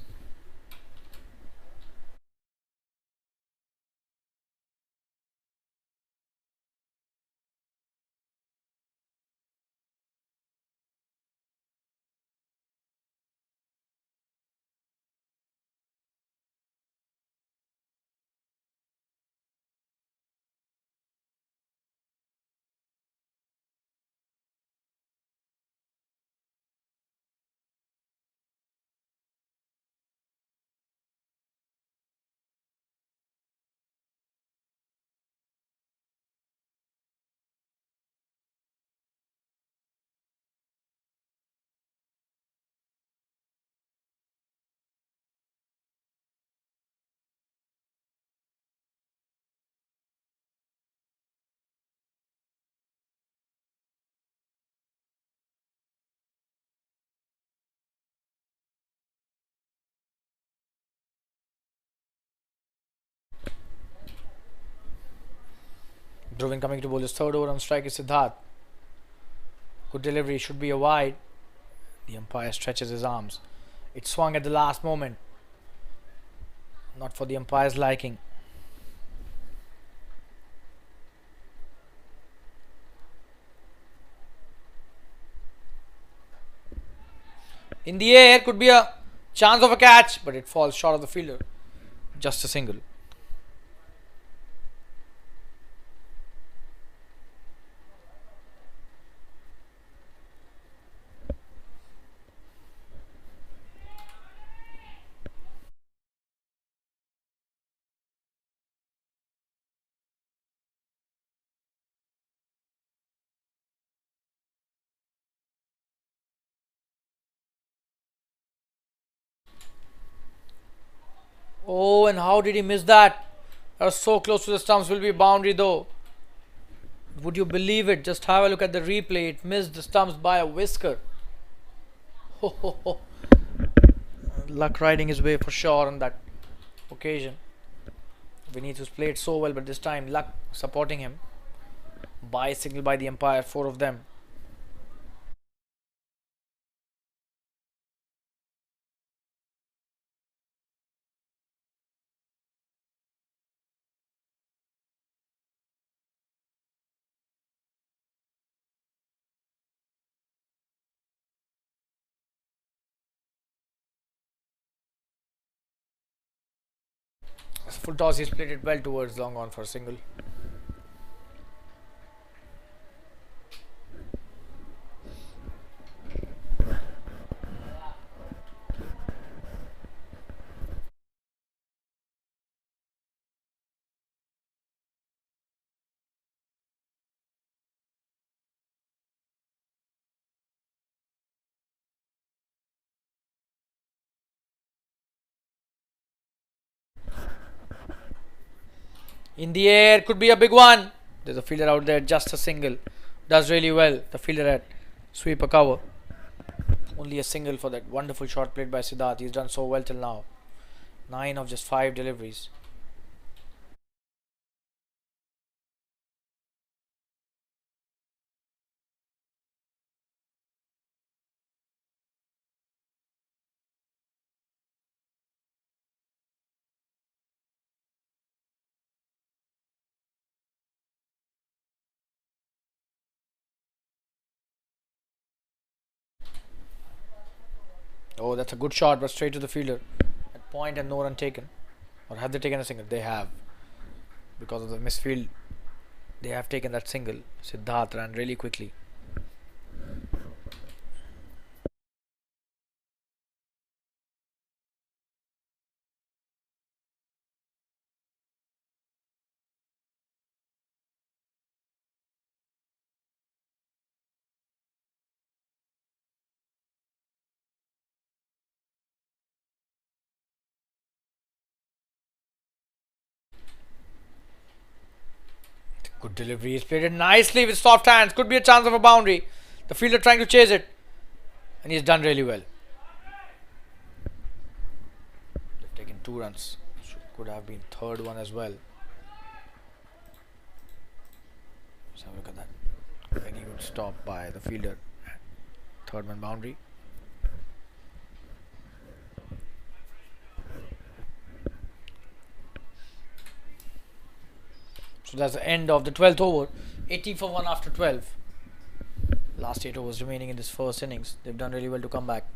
Dhruvin coming to bowl his third over. On strike is Siddharth. Good delivery, should be a wide. The umpire stretches his arms. It swung at the last moment. Not for the umpire's liking. In the air, could be a chance of a catch, but it falls short of the fielder. Just a single. Oh, and how did he miss that? That was so close to the stumps. Will be boundary though. Would you believe it? Just have a look at the replay. It missed the stumps by a whisker. Ho, ho, ho. Luck riding his way for sure on that occasion. Vinicius played so well, but this time luck supporting him. By signal by the umpire, 4 of them. As a full toss, he's played it well towards long on for a single. In the air, could be a big one. There's a fielder out there, just a single. Does really well. The fielder at sweep a cover. Only a single for that wonderful shot played by Siddharth. He's done so well till now. 9 of just 5 deliveries. Oh, that's a good shot, but straight to the fielder. At point and no run taken. Or have they taken a single? They have. Because of the misfield, they have taken that single. Siddharth ran really quickly. Good delivery. He's played it nicely with soft hands. Could be a chance of a boundary. The fielder trying to chase it. And he's done really well. They've taken 2 runs. Could have been third one as well. Let's have a look at that. Very good stop by the fielder. Third man boundary. So that's the end of the 12th over. 80 for 1 after 12. Last 8 overs remaining in this first innings. They've done really well to come back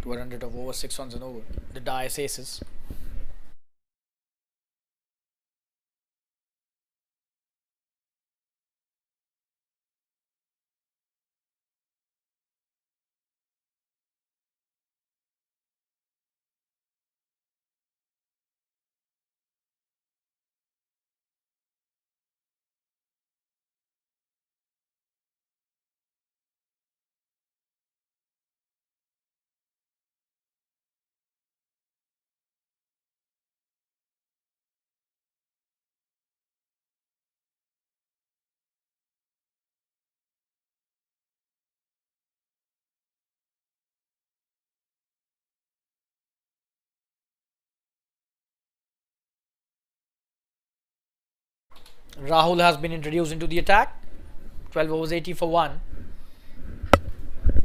to a run rate of over 6 runs an over. The Dice Aces. Rahul has been introduced into the attack. 12 overs, 80 for 1.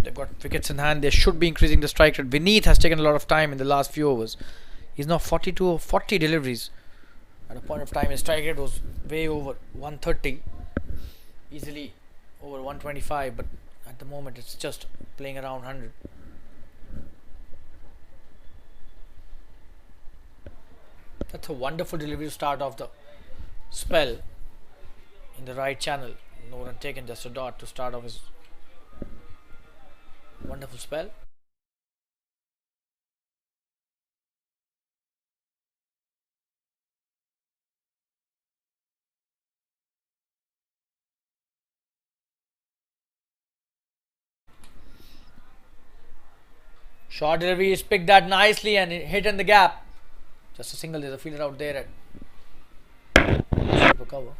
They've got wickets in hand. They should be increasing the strike rate. Vineet has taken a lot of time in the last few overs. He's now 42 or 40 deliveries. At a point of time, his strike rate was way over 130, easily over 125. But at the moment, it's just playing around 100. That's a wonderful delivery to start off the spell in the right channel. No run taken, just a dot to start off his wonderful spell. Short delivery is picked that nicely and hit in the gap. Just a single. There's a fielder out there at super cover.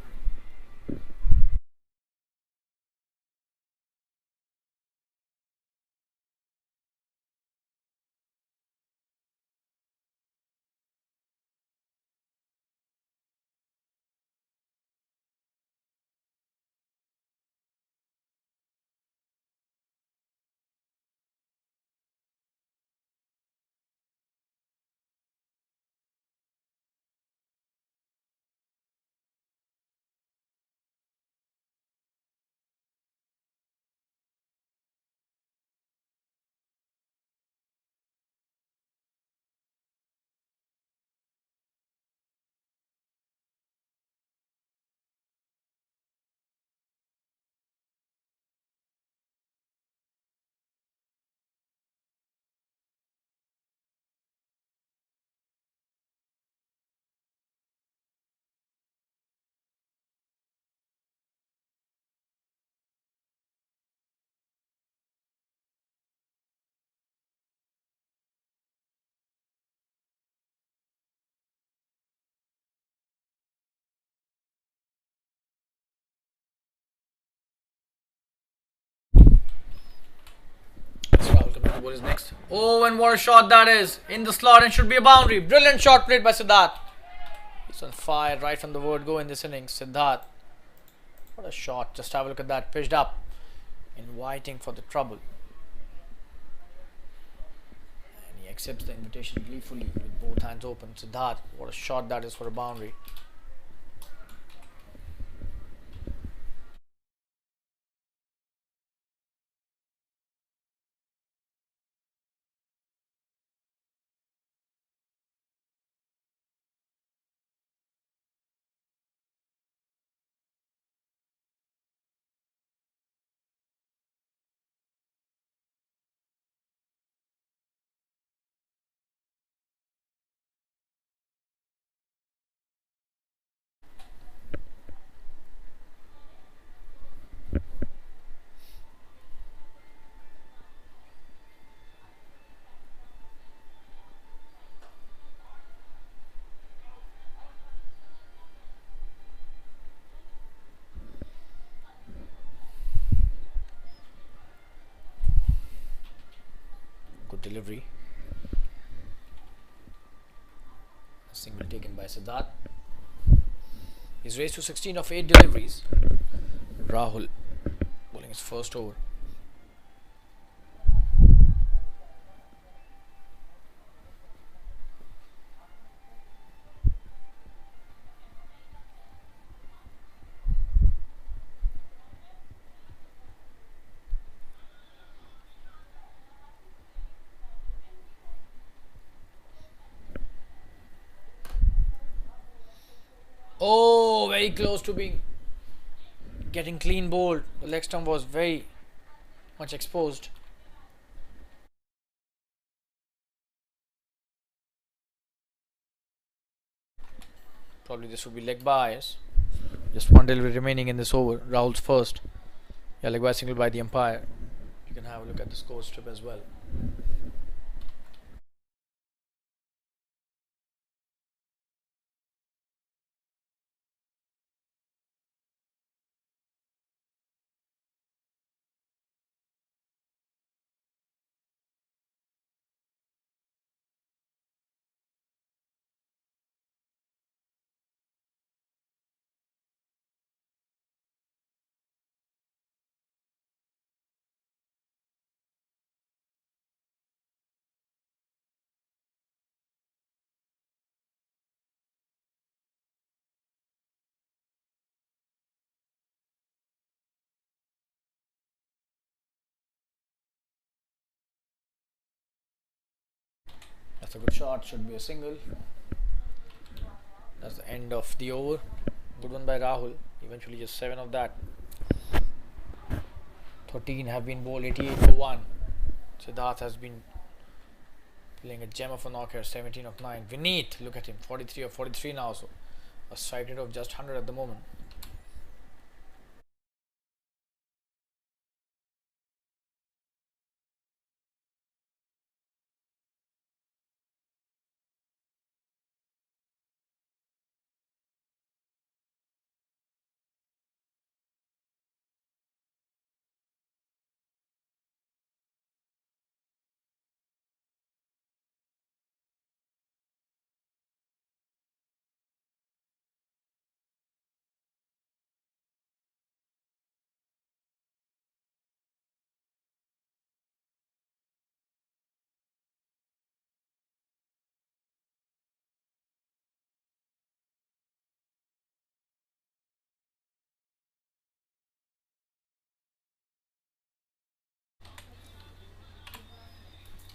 So Rahul coming to bowl is next. Oh, and what a shot that is! In the slot and should be a boundary. Brilliant shot played by Siddharth. He's on fire right from the word go in this innings. Siddharth. What a shot. Just have a look at that. Pitched up. Inviting for the trouble. And he accepts the invitation gleefully with both hands open. Siddharth. What a shot that is for a boundary. Good delivery. A single taken by Siddharth. He's raised to 16 of 8 deliveries. Rahul bowling his first over. Oh, very close to being getting clean bowled. The leg stump was very much exposed. Probably this would be leg bias. Just one delivery remaining in this over. Rahul's first. Yeah, leg bias single by the umpire. You can have a look at the score strip as well. a good shot, should be a single. That's the end of the over. Good one by Rahul. Eventually just 7 of that. 13 have been bowled, 88 for 1. Siddharth has been playing a gem of a knock here, 17 of 9. Vineet, look at him, 43 of 43 now, so a strike rate of just 100 at the moment.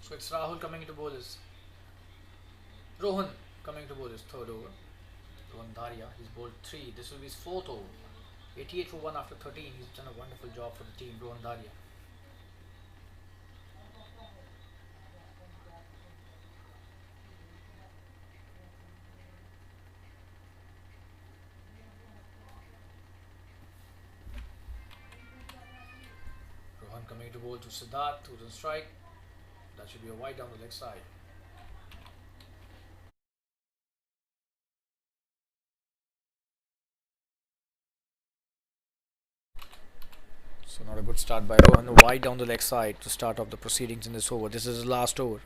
So it's Rahul coming to bowl his Rohan coming to bowl his third over. Rohan Dharia, he's bowled 3. This will be his fourth over. 88 for 1 after 13. He's done a wonderful job for the team, Rohan Dharia. Rohan coming to bowl to Siddharth, who's on strike. That should be a wide down the leg side. So not a good start by Rohan. Wide down the leg side to start off the proceedings in this over. This is his last over.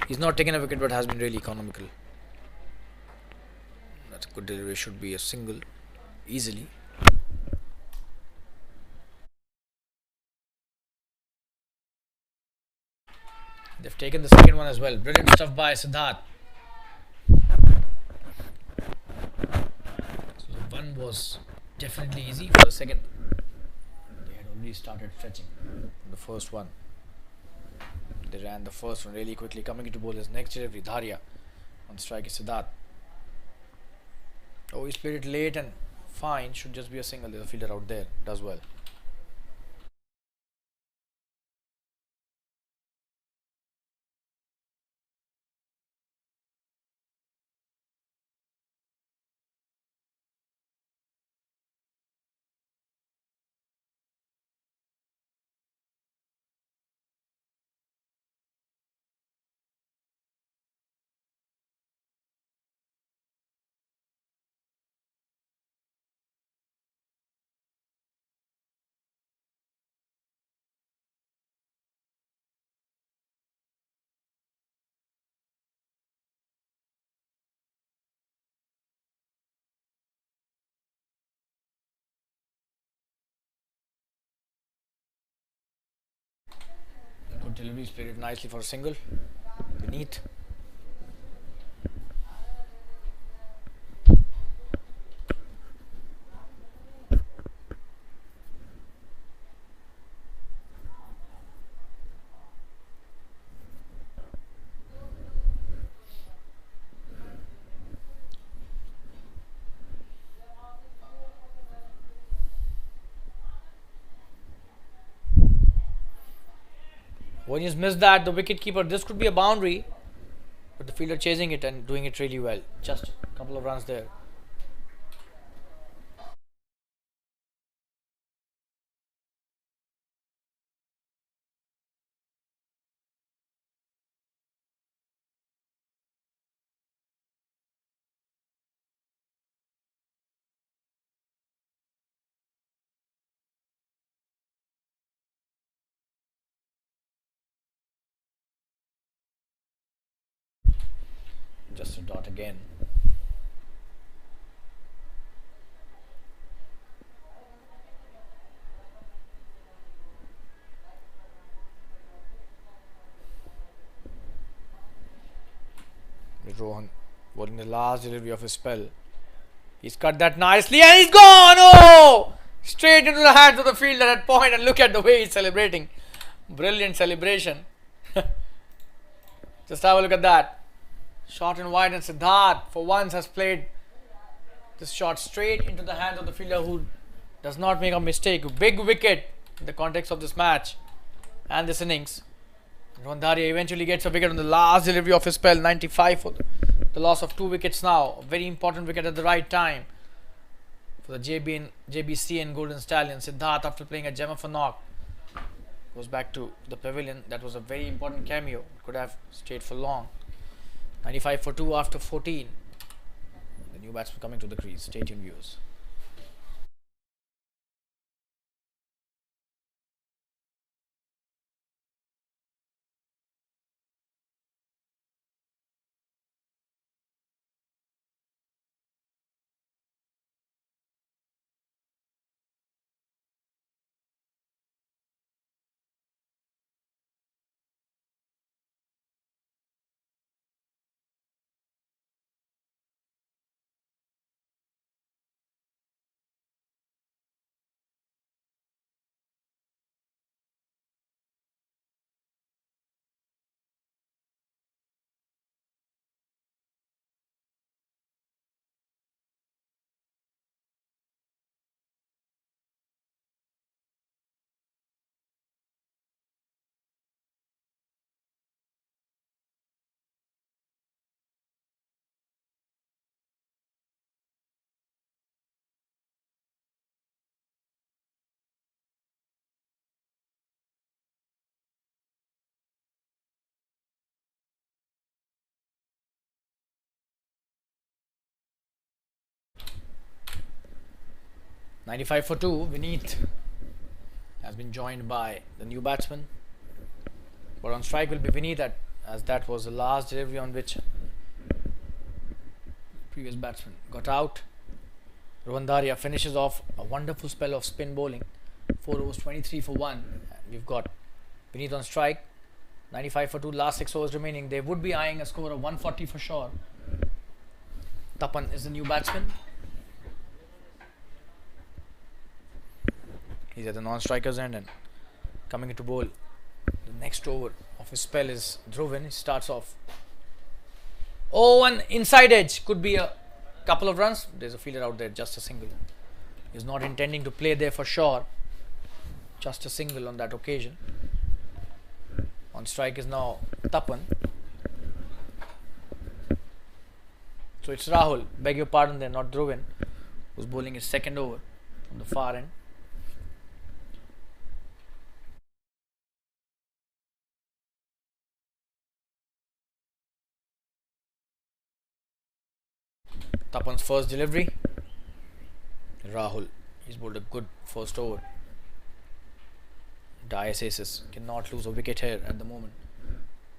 He's not taken a wicket but has been really economical. That's a good delivery. Should be a single easily. They've taken the second one as well. Brilliant stuff by Siddharth. So the one was definitely easy. For the second, they had already started stretching. The first one, they ran the first one really quickly. Coming into bowl is next delivery, Dharia. On strike is Siddharth. Oh, he's played it late and fine. Should just be a single. There's a fielder out there. Does well. Good delivery, played it nicely for a single. Beneath. When he's missed that, the wicket keeper, this could be a boundary, but the fielder chasing it and doing it really well. Just a couple of runs there. Just a dot again. Rohan bowling the last delivery of his spell. He's cut that nicely and he's gone! Oh! Straight into the hands of the fielder at point, and look at the way he's celebrating. Brilliant celebration. Just have a look at that. Short and wide, and Siddharth for once has played this shot straight into the hands of the fielder who does not make a mistake. Big wicket in the context of this match and this innings. Rwandaria eventually gets a wicket on the last delivery of his spell. 95 for the loss of 2 wickets now. A very important wicket at the right time for the Jbcn Golden Stallions. Siddharth, after playing a gemmer for knock, goes back to the pavilion. That was a very important cameo. Could have stayed for long. 95 for 2 after 14. The new batsman coming to the crease. Stay tuned, viewers. .95 for 2. Vineet has been joined by the new batsman, but on strike will be Vineet, as that was the last delivery on which previous batsman got out. Rwandaria finishes off a wonderful spell of spin bowling. 4 overs, 23 for 1. And we've got Vineet on strike. 95 for 2. Last 6 overs remaining. They would be eyeing a score of 140 for sure. Tapan is the new batsman. He's at the non-striker's end and coming into bowl. The next over of his spell is Dhruvin. He starts off. Oh, an inside edge. Could be a couple of runs. There's a fielder out there, just a single. He's not intending to play there for sure. Just a single on that occasion. On strike is now Tapan. So it's Rahul, beg your pardon there, not Dhruvin, who's bowling his second over from the far end. Tapan's first delivery. Rahul, he's bowled a good first over. Dice Aces cannot lose a wicket here at the moment.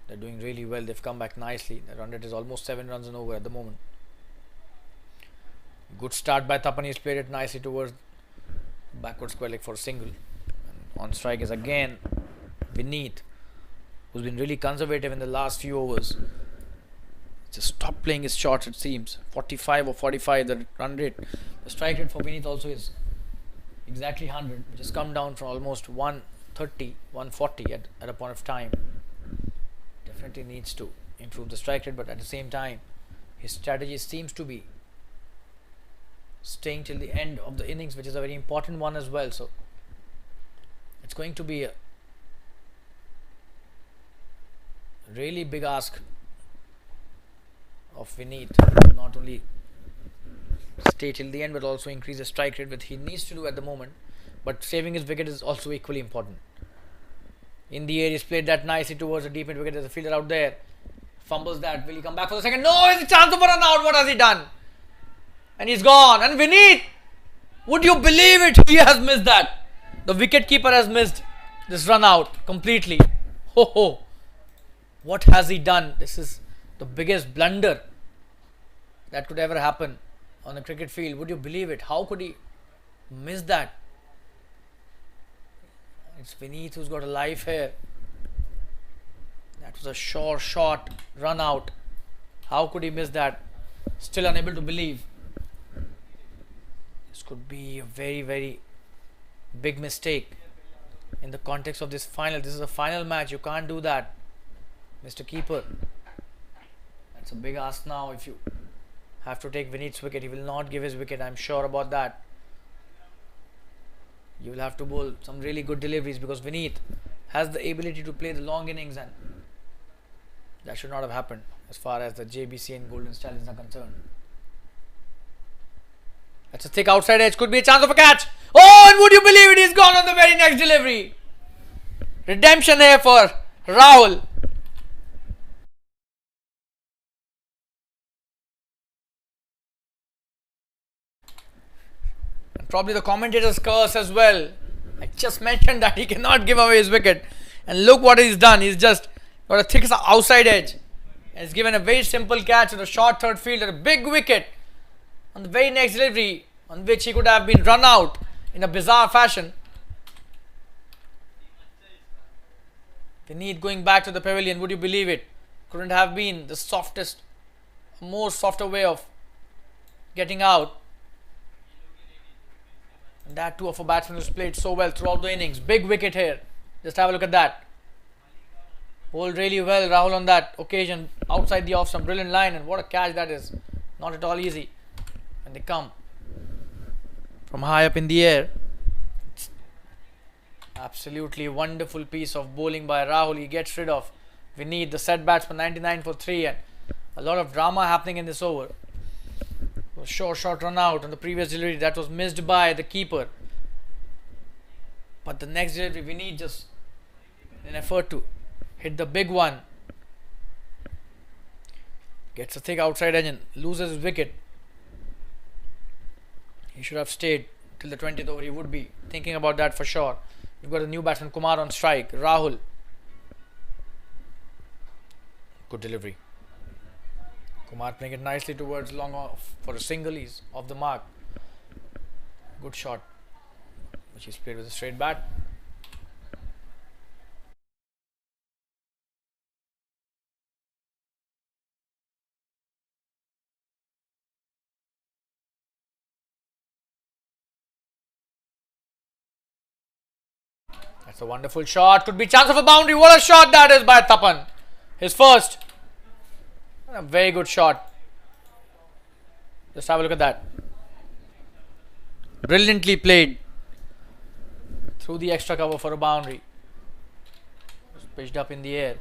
They're doing really well. They've come back nicely. The run rate is almost 7 runs an over at the moment. Good start by Tapan. He's played it nicely towards backward square leg for a single. And on strike is again Vineet, who's been really conservative in the last few overs. Just stop playing his shots, it seems. 45 or 45 the run rate. The strike rate for Vineet also is exactly 100, which has come down from almost 130, 140 at a point of time. Definitely needs to improve the strike rate, but at the same time his strategy seems to be staying till the end of the innings, which is a very important one as well. So it's going to be a really big ask of Vineet, not only stay till the end but also increase the strike rate, which he needs to do at the moment. But saving his wicket is also equally important. In the air, he's played that nicely towards the deep mid wicket. There's a fielder out there. Fumbles that. Will he come back for the second? No, it's a chance of a run out. What has he done? And he's gone. And Vineet, would you believe it? He has missed that. The wicket keeper has missed this run out completely. Ho ho. What has he done? This is the biggest blunder that could ever happen on a cricket field. Would you believe it? How could he miss that? It's Vineet who's got a life here. That was a sure shot run out. How could he miss that? Still unable to believe. This could be a very, very big mistake in the context of this final. This is a final match. You can't do that, Mr. Keeper. It's a big ask now. If you have to take Vineet's wicket, he will not give his wicket. I'm sure about that. You will have to bowl some really good deliveries because Vineet has the ability to play the long innings, and that should not have happened as far as the Jbcn Golden Stallions are concerned. That's a thick outside edge. Could be a chance of a catch. Oh, and would you believe it? He's gone on the very next delivery. Redemption here for Rahul. And probably the commentator's curse as well. I just mentioned that he cannot give away his wicket. And look what he's done. He's just got a thick outside edge. And he's given a very simple catch with a short third fielder. A big wicket on the very next delivery, on which he could have been run out in a bizarre fashion. Vineet going back to the pavilion, would you believe it? Couldn't have been the softest, more softer way of getting out. And that too of a batsman who's played so well throughout the innings. Big wicket here. Just have a look at that. Bowled really well Rahul on that occasion. Outside the off, some brilliant line, and what a catch that is. Not at all easy. And they come from high up in the air. Absolutely wonderful piece of bowling by Rahul. He gets rid of Vineet, the set batsman, 99 for 3, and a lot of drama happening in this over. A short run out on the previous delivery that was missed by the keeper. But the next delivery, Vineet just an effort to hit the big one. Gets a thick outside edge and loses his wicket. He should have stayed till the 20th over. He would be thinking about that for sure. We've got a new batsman, Kumar, on strike. Rahul. Good delivery. Kumar playing it nicely towards long off for a single. He's off the mark. Good shot, which he's played with a straight bat. That's a wonderful shot. Could be chance of a boundary. What a shot that is by Tapan. His first. And a very good shot. Just have a look at that. Brilliantly played through the extra cover for a boundary. Just pitched up in the air.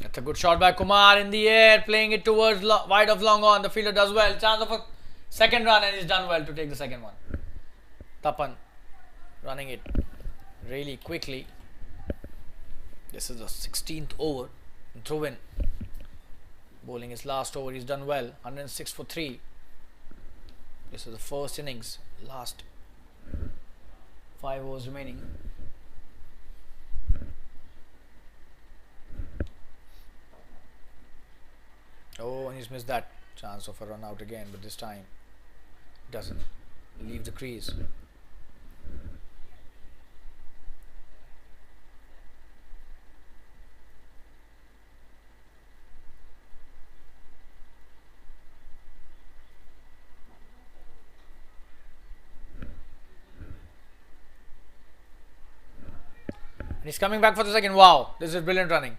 That's a good shot by Kumar in the air, playing it towards wide of long on. The fielder does well. Chance of a second run, and he's done well to take the second one. Tapan running it really quickly. This is the 16th over. Dhruvan bowling his last over. He's done well. 106 for 3. This is the first innings. Last 5 overs remaining. Oh, and he's missed that chance of a run out again, but this time doesn't leave the crease. And he's coming back for the second. Wow, this is brilliant running.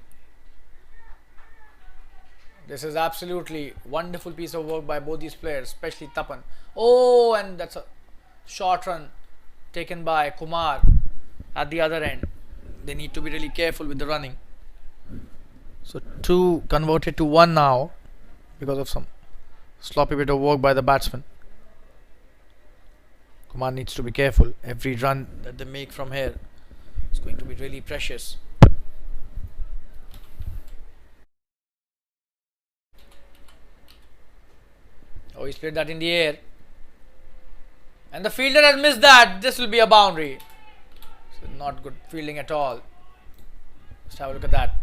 This is absolutely wonderful piece of work by both these players, especially Tapan. Oh, and that's a short run taken by Kumar at the other end. They need to be really careful with the running. So 2 converted to 1 now because of some sloppy bit of work by the batsman. Kumar needs to be careful. Every run that they make from here is going to be really precious. Oh, he's played that in the air. And the fielder has missed that. This will be a boundary. So Not good fielding at all. Just have a look at that.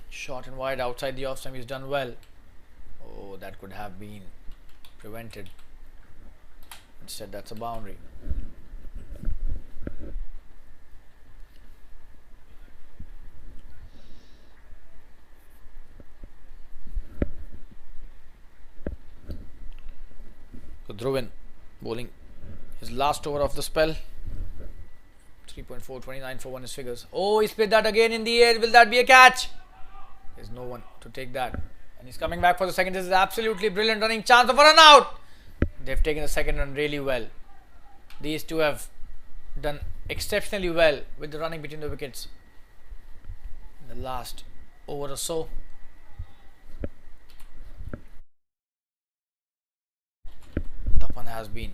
Short and wide outside the off stump. He's done well. Oh, that could have been prevented. Instead, that's a boundary. So Dhruvin bowling his last over of the spell. 3.4, 29 for one his figures. Oh, he's played that again in the air. Will that be a catch? There's no one to take that. And he's coming back for the second. This is absolutely brilliant running chance of a run out. They've taken the second run really well. These two have done exceptionally well with the running between the wickets in the last over or so. Tapan has been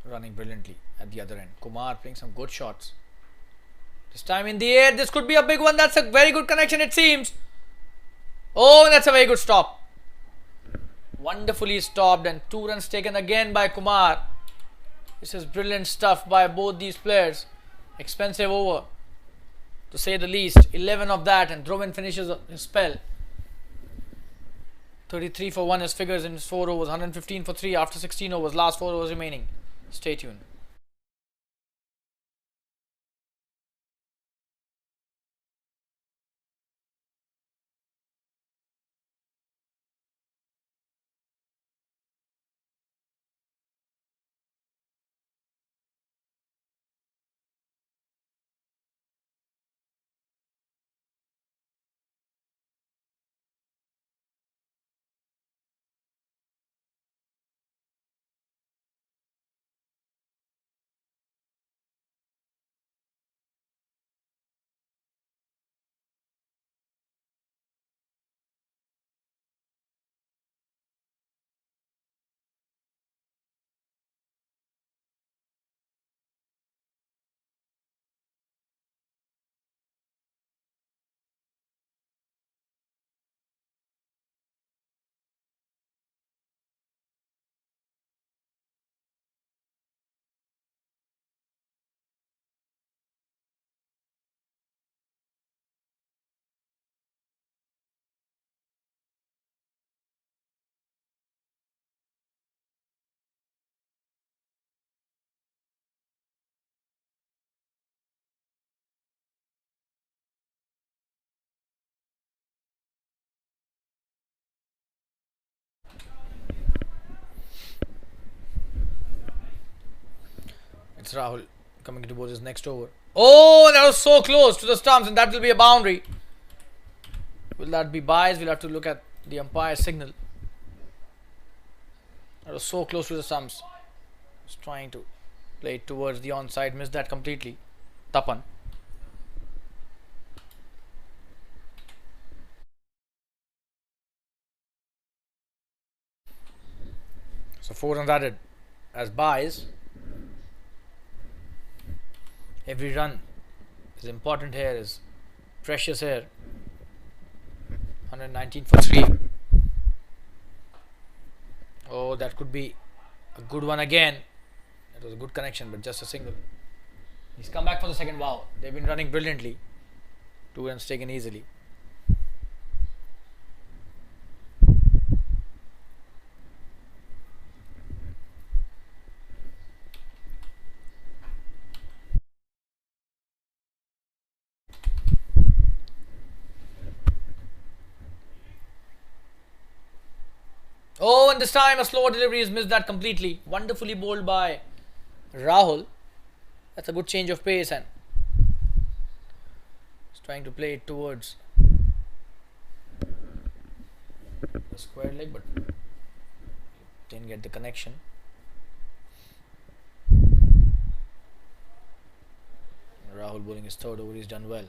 running brilliantly at the other end. Kumar playing some good shots. This time in the air, this could be a big one. That's a very good connection, it seems. Oh, that's a very good stop. Wonderfully stopped, and 2 runs taken again by Kumar. This is brilliant stuff by both these players. Expensive over, to say the least. 11 of that, and Dhruvin finishes his spell. 33 for 1 his figures in his 4 overs. 115 for 3 after 16 overs. Last 4 overs remaining. Stay tuned. It's Rahul coming to bowl his next over. Oh, that was so close to the stumps, and that will be a boundary. Will that be biased? We'll have to look at the umpire's signal. That was so close to the stumps. Just trying to play it towards the onside. Missed that completely. Tapan. So 4 runs added as buys. Every run is important here, is precious here. 119 for 3. Oh, that could be a good one again. That was a good connection, but just a single. He's come back for the second. Wow, they've been running brilliantly. 2 runs taken easily. Oh, and this time a slower delivery is missed that completely. Wonderfully bowled by Rahul. That's a good change of pace, and he's trying to play it towards the square leg, but didn't get the connection. Rahul bowling his third over. He's done well,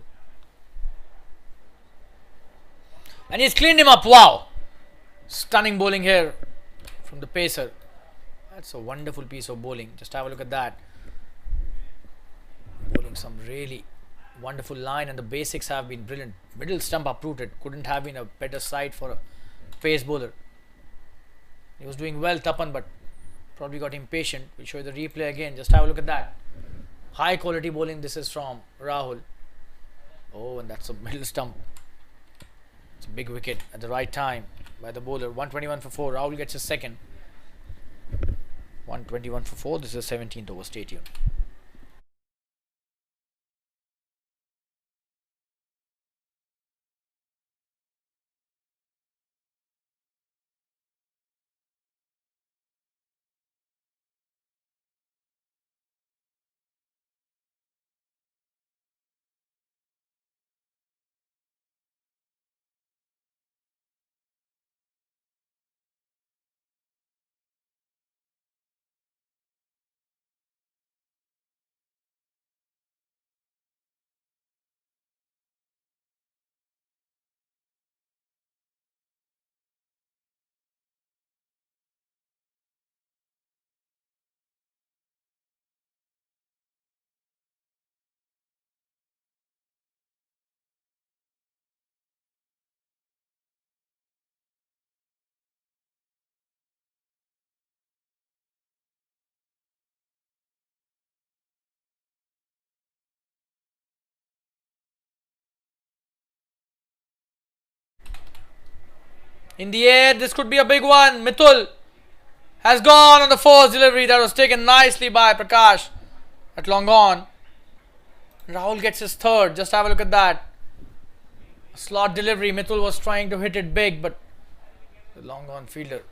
and he's cleaned him up. Wow! Stunning bowling here from the pacer. That's a wonderful piece of bowling. Just have a look at that. Bowling some really wonderful line, and the basics have been brilliant. Middle stump uprooted. Couldn't have been a better sight for a pace bowler. He was doing well, Tapan, but Probably got impatient. We'll show you the replay again. Just have a look at that. High quality bowling this is from Rahul. Oh, and that's a middle stump. It's a big wicket at the right time by the bowler. 121 for 4. Rahul gets his second. 121 for 4. This is 17th over. Stay tuned. In the air, this could be a big one. Mithul has gone on the force delivery that was taken nicely by Prakash at long on. Rahul gets his third. Just have a look at that. A slot delivery. Mithul was trying to hit it big, but the long on fielder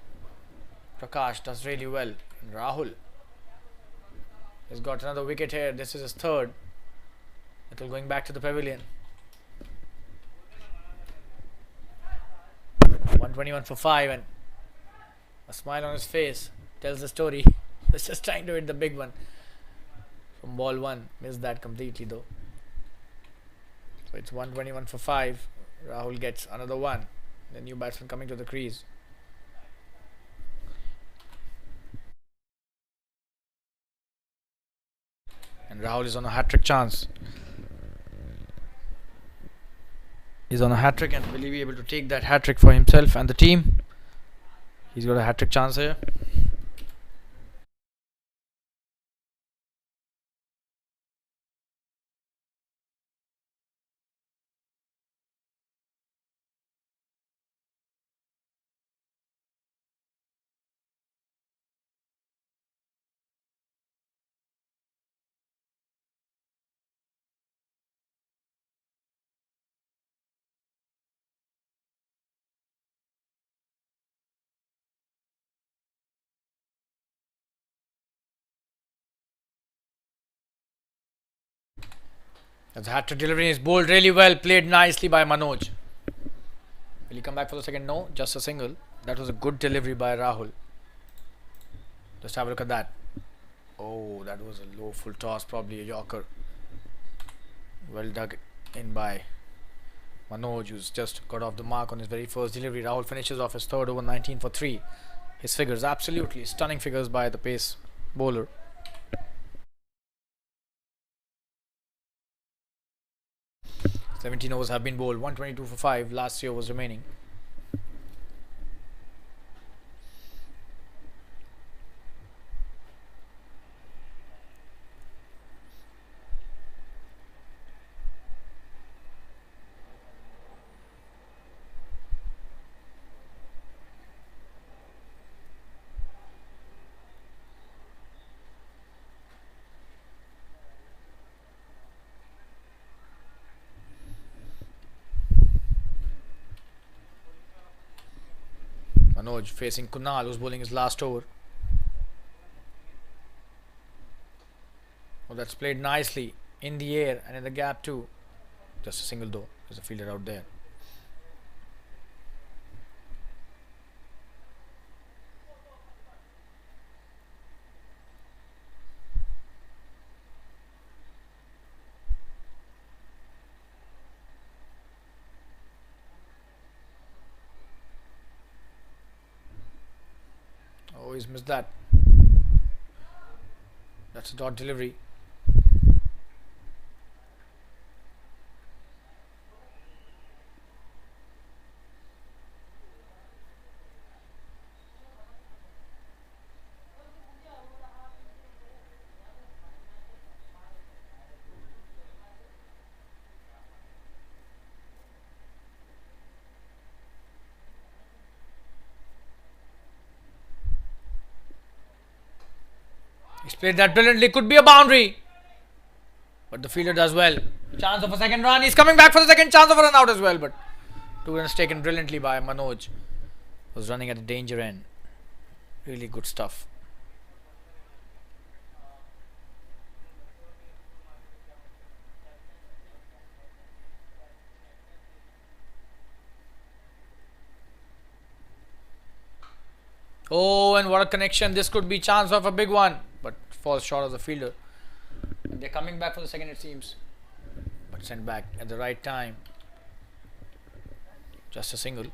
Prakash does really well. And Rahul has got another wicket here. This is his third. Mithul going back to the pavilion. 121 for 5, and a smile on his face tells the story. He's just trying to hit the big one from ball 1. Missed that completely though. So it's 121 for 5. Rahul gets another one. The new batsman coming to the crease. And Rahul is on a hat-trick chance. He's on a hat-trick, and will he be able to take that hat-trick for himself and the team? He's got a hat-trick chance here. That's a hat-trick delivery. Is bowled really well. Played nicely by Manoj. Will he come back for the second? No, just a single. That was a good delivery by Rahul. Just have a look at that. Oh, that was a low full toss. Probably a Yorker. Well dug in by Manoj, who's just got off the mark on his very first delivery. Rahul finishes off his third over. 19 for 3. His figures, absolutely stunning figures by the pace bowler. Seventeen overs have been bowled. 122 for 5. Last 3 overs remaining. Manoj facing Kunal, who's bowling his last over. Oh, that's played nicely in the air and in the gap too. Just a single though. There's a fielder out there. Oh, he's missed that. That's a dot delivery. He's played that brilliantly. Could be a boundary. But the fielder does well. Chance of a second run. He's coming back for the second chance of a run out as well. But 2 runs taken brilliantly by Manoj, who's running at the danger end. Really good stuff. Oh, and what a connection. This could be chance of a big one. But falls short of the fielder. And they're coming back for the second, it seems. But sent back at the right time. Just a single.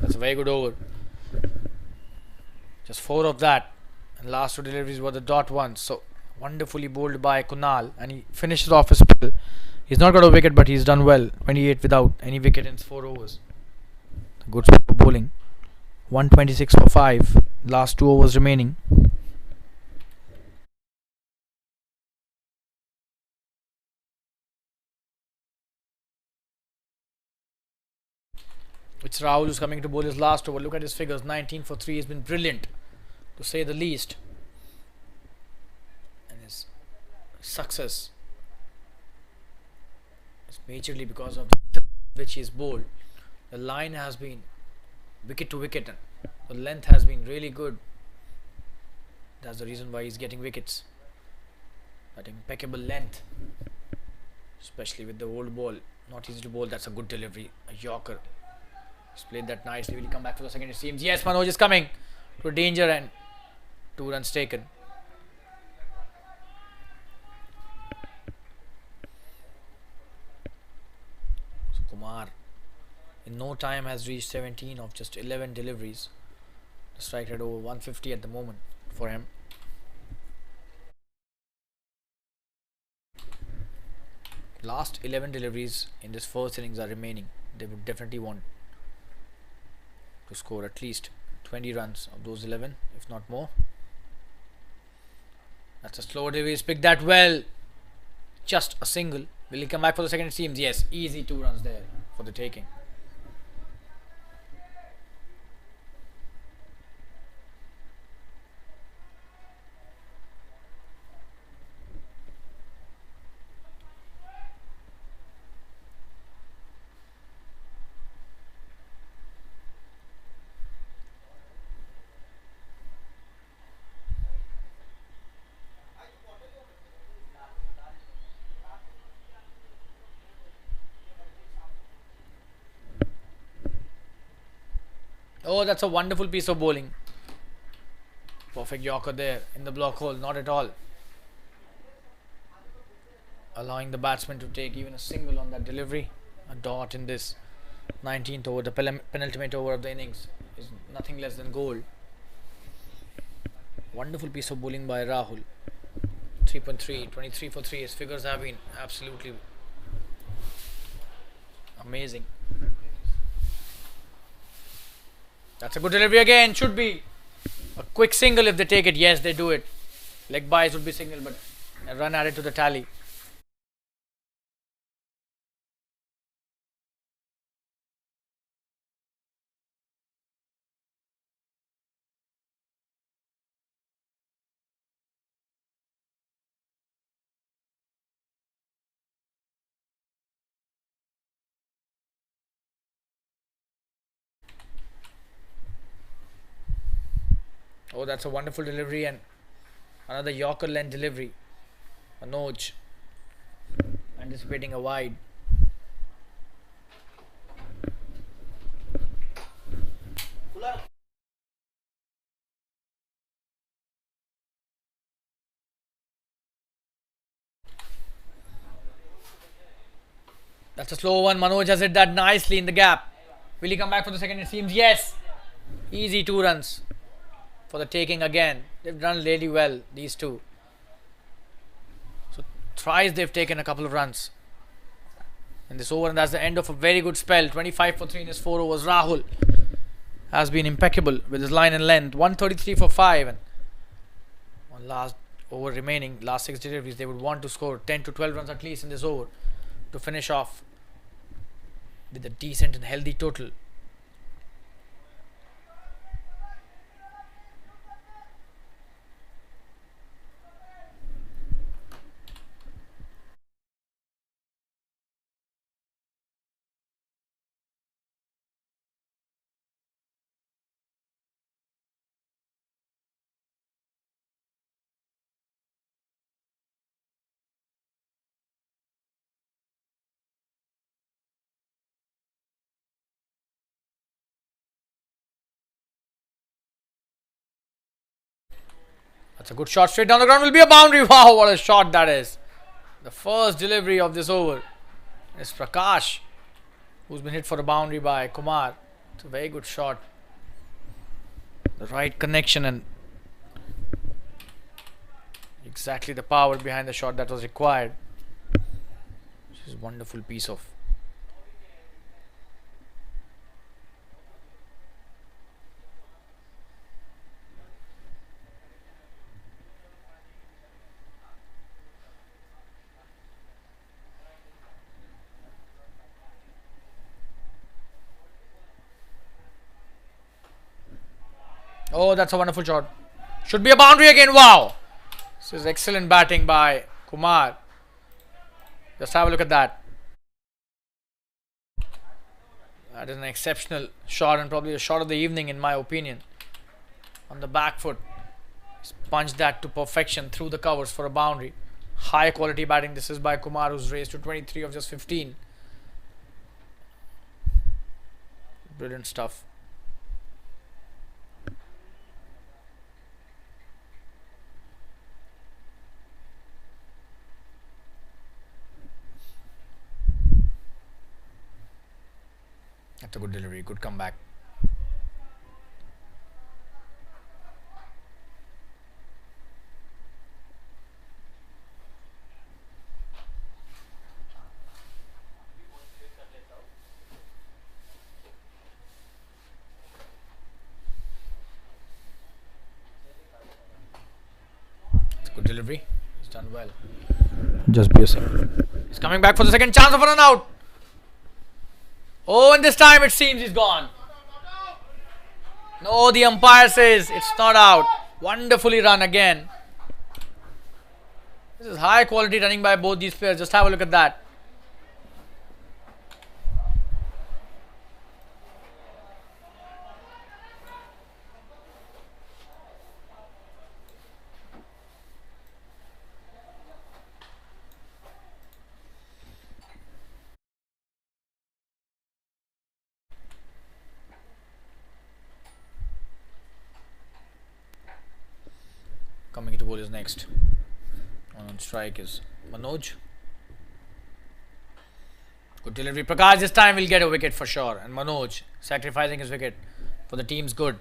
That's a very good over. Just 4 of that. And last 2 deliveries were the dot ones. So wonderfully bowled by Kunal. And he finishes off his spell. He's not got a wicket, but he's done well. 28 without any wicket in 4 overs. Good spot for bowling. 126 for 5. Last 2 overs remaining. It's Rahul who's coming to bowl his last over. Look at his figures. 19 for 3 has been brilliant, to say the least. And his success is majorly because of the which he is bowled. The line has been wicket to wicket, and the length has been really good. That's the reason why he's getting wickets. That impeccable length, especially with the old ball. Not easy to bowl. That's a good delivery. A Yorker. He's played that nicely. Will he come back for the second? It seems. Yes, Manoj is coming to danger and 2 runs taken. So Kumar in no time has reached 17 of just 11 deliveries. The strike rate over 150 at the moment for him. Last 11 deliveries in this first innings are remaining. They would definitely want to score at least 20 runs of those 11, if not more. That's a slow delivery. He's picked that well. Just a single. Will he come back for the second? It seems. Yes, easy 2 runs there for the taking. Oh, that's a wonderful piece of bowling. Perfect Yorker there in the block hole. Not at all. Allowing the batsman to take even a single on that delivery. A dot in this 19th over, the penultimate over of the innings, is nothing less than gold. Wonderful piece of bowling by Rahul. 3.3, 23 for 3. His figures have been absolutely amazing. That's a good delivery again. Should be a quick single if they take it. Yes, they do it. Leg buys would be single, but a run added to the tally. Oh, that's a wonderful delivery and another Yorker length delivery. Manoj anticipating a wide. That's a slow one. Manoj has hit that nicely in the gap. Will he come back for the second? It seems yes. Easy 2 runs for the taking again. They've done really well, these two. So thrice they've taken a couple of runs in this over, and that's the end of a very good spell. 25 for 3 in his 4 overs. Rahul has been impeccable with his line and length. 133 for 5, and one last over remaining. Last 6 deliveries, they would want to score 10 to 12 runs at least in this over to finish off with a decent and healthy total. That's a good shot straight down the ground. Will be a boundary. Wow, what a shot that is. The first delivery of this over is Prakash, who's been hit for a boundary by Kumar. It's a very good shot. The right connection and exactly the power behind the shot that was required. This is a wonderful piece of oh, that's a wonderful shot. Should be a boundary again. Wow. This is excellent batting by Kumar. Just have a look at that. That is an exceptional shot and probably a shot of the evening in my opinion. On the back foot. He's punched that to perfection through the covers for a boundary. High quality batting. This is by Kumar, who's raised to 23 of just 15. Brilliant stuff. That's a good delivery, good comeback. It's a good delivery. He's done well. Just be a second. He's coming back for the second chance of a run out. Oh, and this time it seems he's gone. No, the umpire says it's not out. Wonderfully run again. This is high quality running by both these players. Just have a look at that. Coming into bowl is next. On strike is Manoj. Good delivery. Prakash this time will get a wicket for sure. And Manoj sacrificing his wicket for the team's good.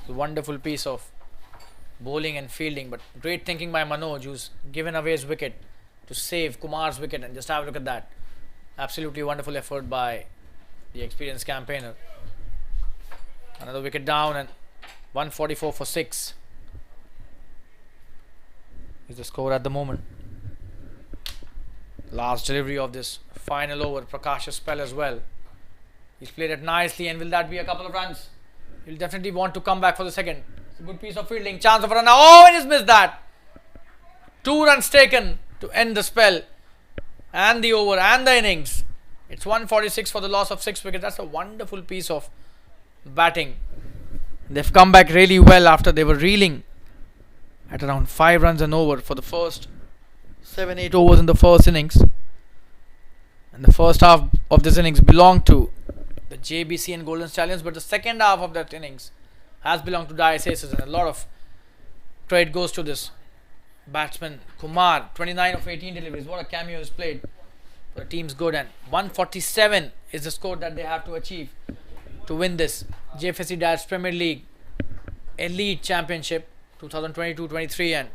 It's a wonderful piece of bowling and fielding, but great thinking by Manoj, who's given away his wicket to save Kumar's wicket. And just have a look at that. Absolutely wonderful effort by the experienced campaigner. Another wicket down and 144 for 6. Is the score at the moment. Last delivery of this final over. Prakash's spell as well. He's played it nicely, and will that be a couple of runs? He'll definitely want to come back for the second. It's a good piece of fielding. Chance of a run now. Oh, and he's missed that. 2 runs taken to end the spell and the over and the innings. It's 146 for the loss of 6 wickets. That's a wonderful piece of batting. They've come back really well after they were reeling at around 5 runs and over for the first 7-8 overs in the first innings. And the first half of this innings belonged to the Jbcn Golden Stallions, but the second half of that innings has belonged to dire aces, and a lot of credit goes to this batsman Kumar. 29 of 18 deliveries. What a cameo he's played for the team's good, and 147 is the score that they have to achieve to win this JFSC Dads Premier League Elite Championship 2022-23, and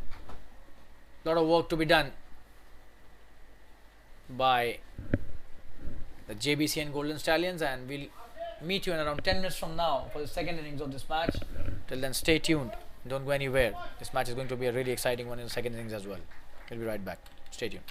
a lot of work to be done by the Jbcn Golden Stallions, and we'll meet you in around 10 minutes from now for the second innings of this match. Till then, stay tuned. Don't go anywhere. This match is going to be a really exciting one in the second innings as well. We'll be right back. Stay tuned.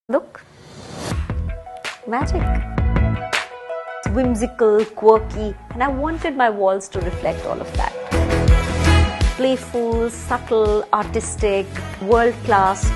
Look, magic. Whimsical, quirky, and I wanted my walls to reflect all of that. Playful, subtle, artistic, world class.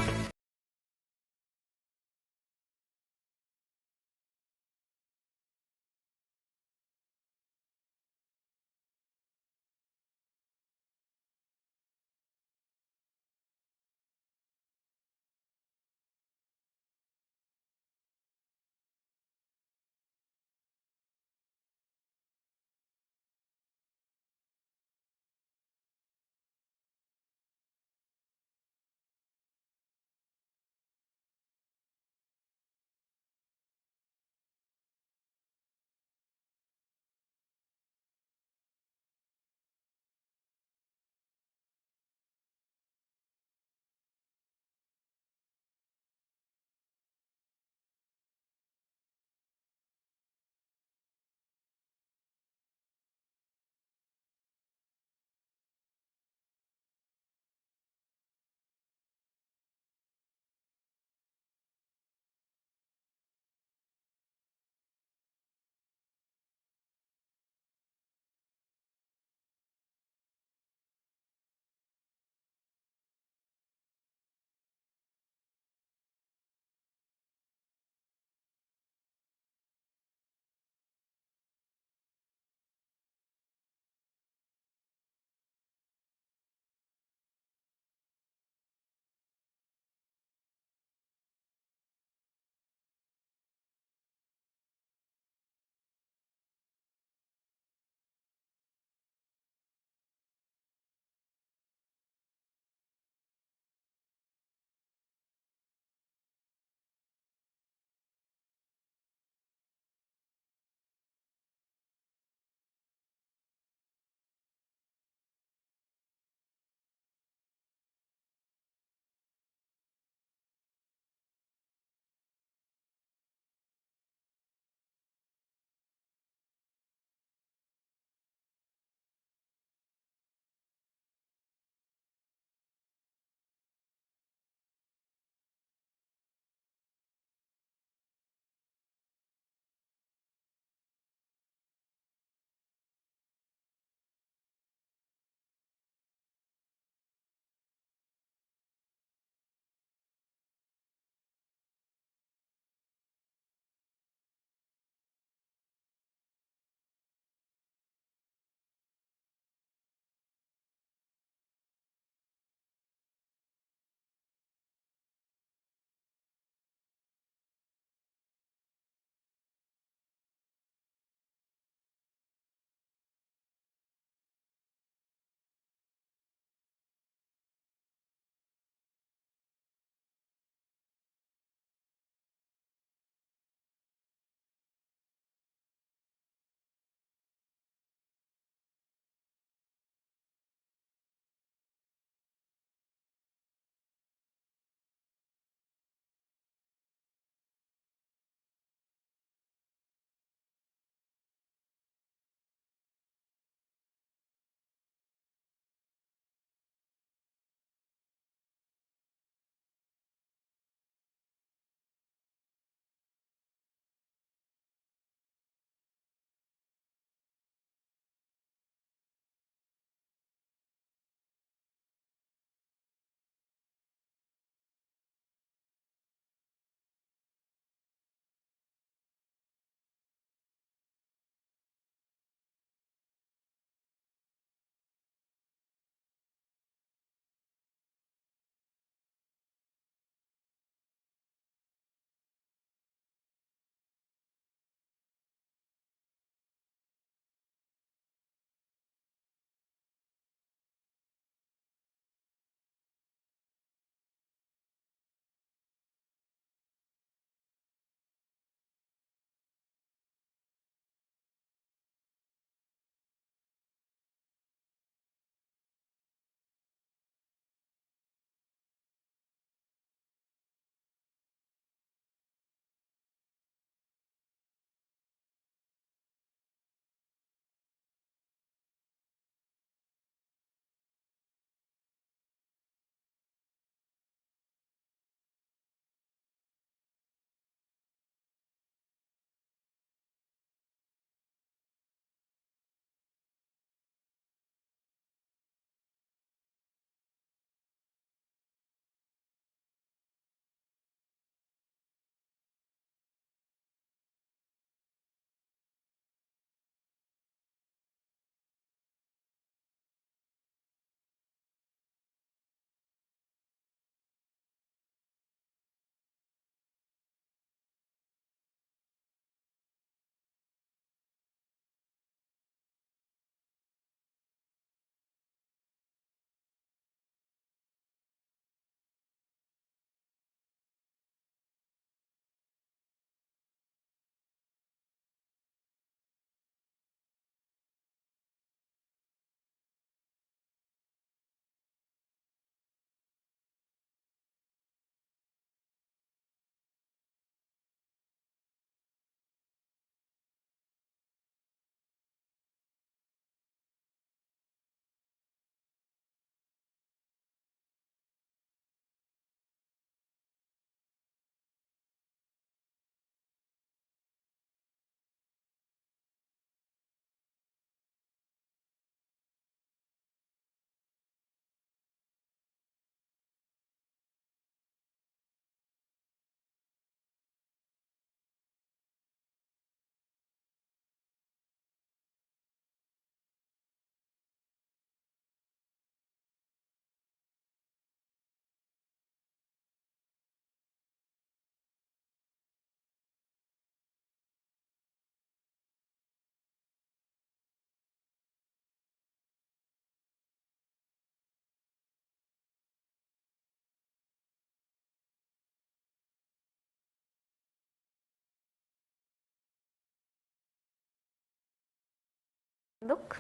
Look,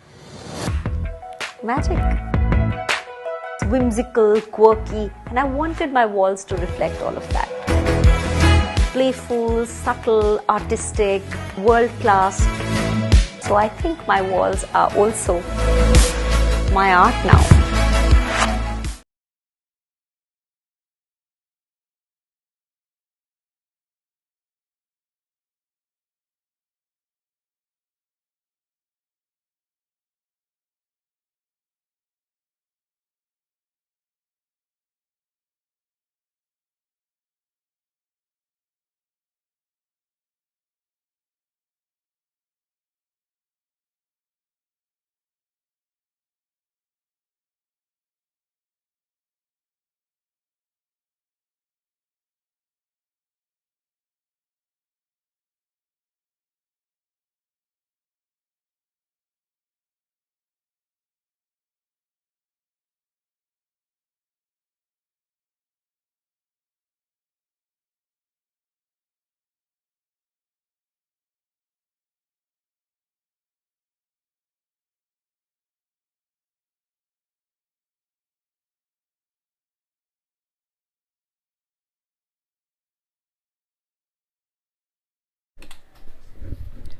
magic. Whimsical, quirky, and I wanted my walls to reflect all of that. Playful, subtle, artistic, world class. So I think my walls are also my art now.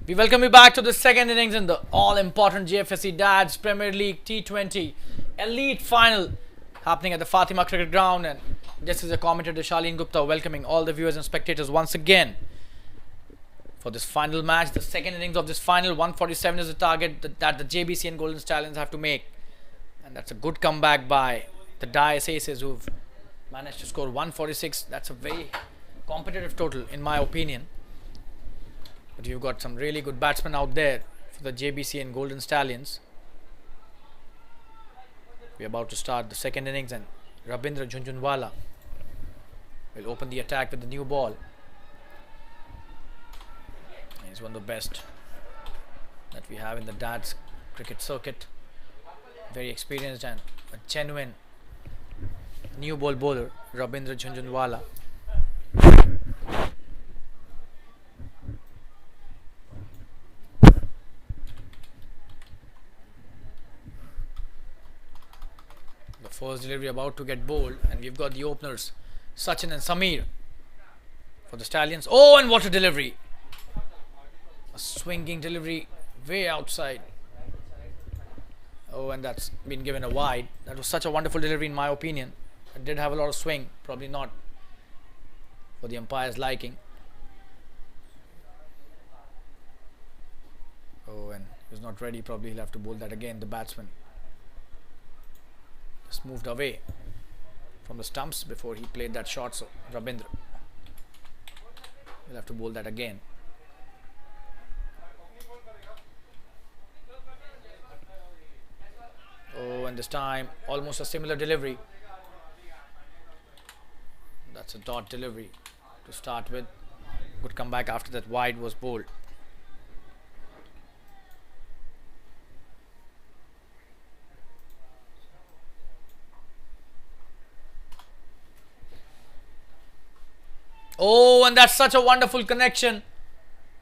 We welcome you back to the second innings in the all-important JFSC Dads Premier League T20 Elite Final happening at the Fatima Cricket Ground, and this is a commentator Stallions Gupta welcoming all the viewers and spectators once again for this final match, the second innings of this final. 147 is the target that the Jbcn Golden Stallions have to make, and that's a good comeback by the Dice Aces who've managed to score 146. That's a very competitive total in my opinion. But you've got some really good batsmen out there for the Jbcn Golden Stallions. We're about to start the second innings, and Rabindra Jhunjhunwala will open the attack with the new ball. He's one of the best that we have in the Dads cricket circuit. Very experienced and a genuine new ball bowler, Rabindra Jhunjhunwala. First delivery about to get bowled, and we've got the openers Sachin and Samir for the Stallions. Oh, and what a delivery! A swinging delivery way outside. Oh, and that's been given a wide. That was such a wonderful delivery in my opinion. It did have a lot of swing, probably not for the umpire's liking. Oh, and he was not ready. Probably he'll have to bowl that again, the batsman. Just moved away from the stumps before he played that shot, so Rabindra will have to bowl that again. Oh, and this time almost a similar delivery. That's a dot delivery to start with. Good comeback after that wide was bowled. Oh, and that's such a wonderful connection.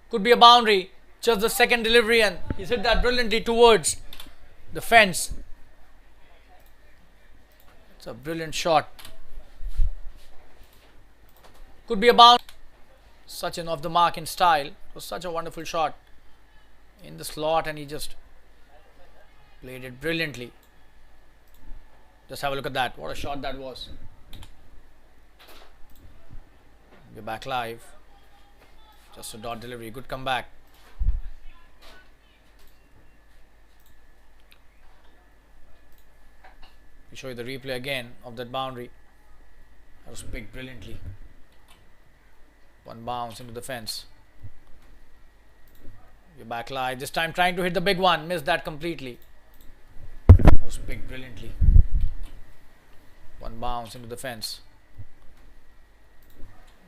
Could be a boundary. Just the second delivery, and he's hit that brilliantly towards the fence. It's a brilliant shot. Could be a boundary. Such an off the mark in style. It was such a wonderful shot in the slot, and he just played it brilliantly. Just have a look at that. What a shot that was. We're back live. Just a dot delivery. Good comeback. We show you the replay again of that boundary. That was picked brilliantly. One bounce into the fence. We're back live. This time trying to hit the big one. Missed that completely. That was picked brilliantly. One bounce into the fence.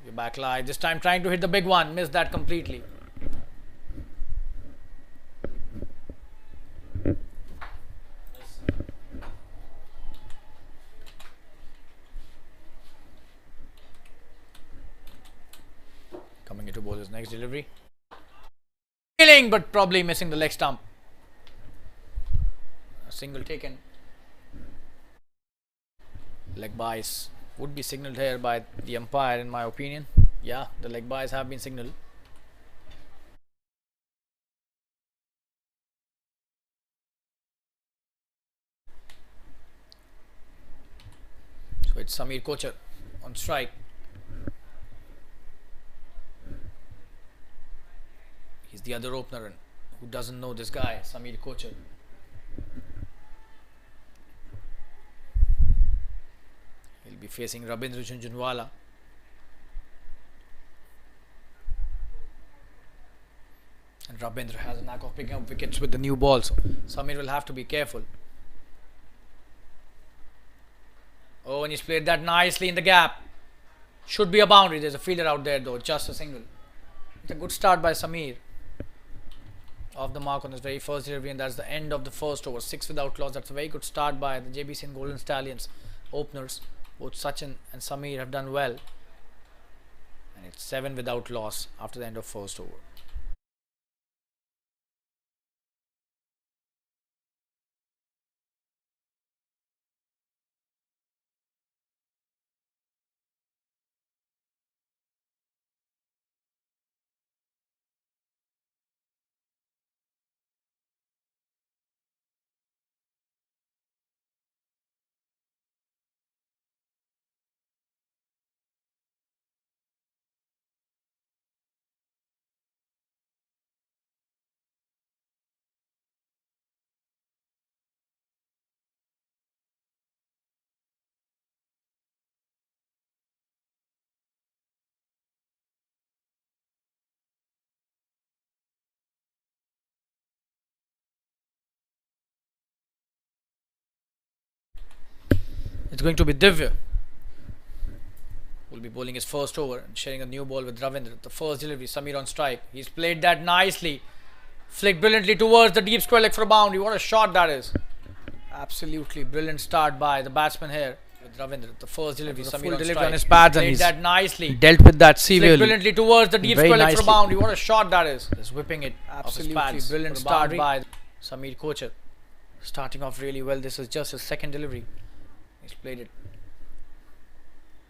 We're back live. This time trying to hit the big one. Missed that completely. Coming into bowler's next delivery. Feeling, but probably missing the leg stump. single taken. Leg byes would be signalled here by the umpire, in my opinion. Yeah, the leg byes have been signalled. So it's Samir Kochar on strike. He's the other opener, and who doesn't know this guy, Samir Kochar? He'll be facing Rabindra Jhunjhunwala. And Rabindra has a knack of picking up wickets with the new ball, so Samir will have to be careful. Oh, and he's played that nicely in the gap. Should be a boundary. There's a fielder out there though, just a single. It's a good start by Samir. Off the mark on his very first delivery, and that's the end of the first over. 6 without loss. That's a very good start by the Jbcn Golden Stallions openers. Both Sachin and Samir have done well. And it's 7 without loss after the end of first over. It's going to be Divya, will be bowling his first over and sharing a new ball with Ravindra. The first delivery, Samir on strike. He's played that nicely. Flicked brilliantly towards the deep square leg for a boundary. What a shot that is. Absolutely brilliant start by the batsman here with Ravindra. The first delivery, Samir on delivery on his pads, and he's that nicely. Dealt with that severely. Brilliantly towards the deep square leg for a boundary. What a shot that is. Just whipping it. Absolutely brilliant start by Samir Kochar. Starting off really well. This is just his second delivery. He's played it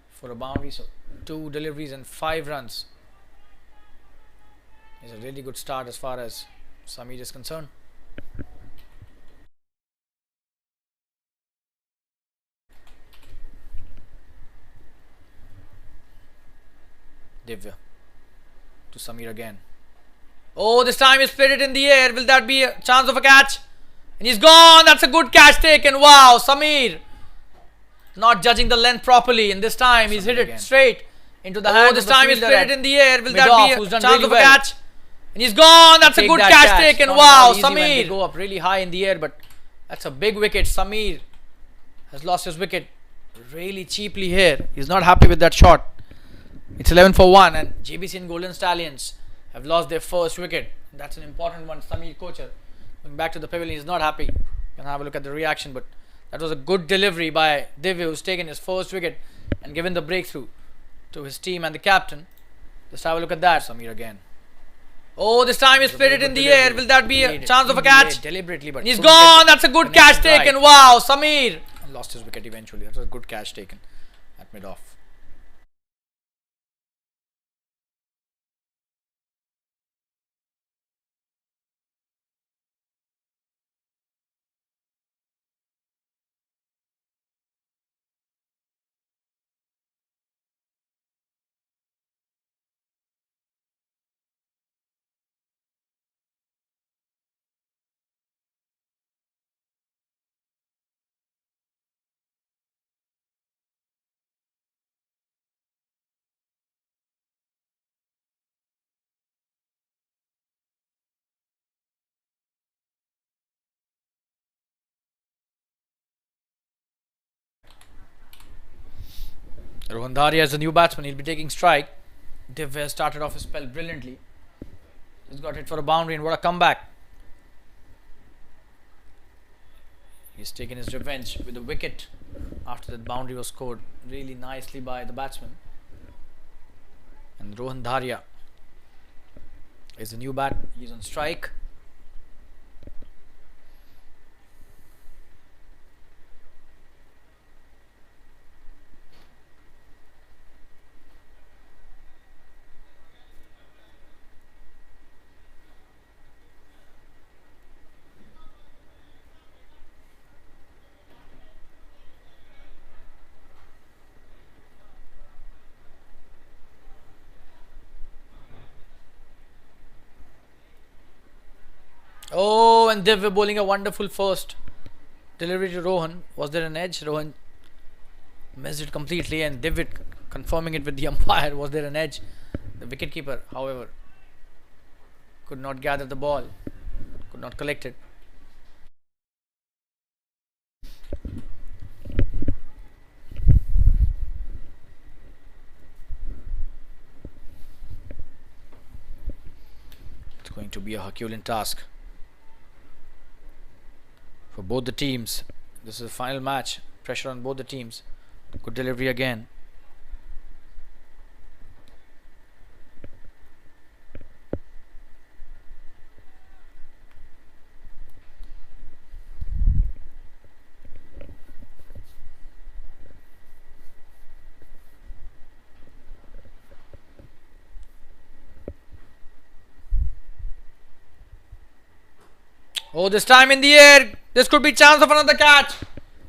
for a boundary, so 2 deliveries and 5 runs. It's a really good start as far as Samir is concerned. Divya to Samir again. Oh, this time he's played it in the air. Will that be a chance of a catch? And he's gone. That's a good catch taken. Wow, Samir not judging the length properly, and this time he's hit it straight into the hand. Oh, this time he's played it in the air. Will that be a chance of a catch? And he's gone. That's a good catch taken. Wow, Samir go up really high in the air, but that's a big wicket. Samir has lost his wicket really cheaply here. He's not happy with that shot. It's 11 for 1, and Jbcn Golden Stallions have lost their first wicket. That's an important one. Samir Kochar going back to the pavilion. He's not happy. You can have a look at the reaction, but that was a good delivery by Divya, who's taken his first wicket and given the breakthrough to his team and the captain. Just have a look at that. Samir again. Oh, this time he's played it in the air. Will that be a chance of a catch? Deliberately, but he's gone. That's a good catch taken. Wow, Samir lost his wicket eventually. That was a good catch taken at mid-off. Rohan Dharia is the new batsman. He'll be taking strike. Divya started off his spell brilliantly. He's got hit for a boundary, and what a comeback. He's taken his revenge with a wicket after that boundary was scored really nicely by the batsman. And Rohan Dharia is the new bat. He's on strike. Oh, and Div were bowling a wonderful first delivery to Rohan. Was there an edge? Rohan missed it completely, and Div confirming it with the umpire. Was there an edge? The wicketkeeper, however, could not gather the ball, could not collect it. It's going to be a Herculean task for both the teams. This is the final match. Pressure on both the teams. Good delivery again. Oh, this time in the air. This could be chance of another catch.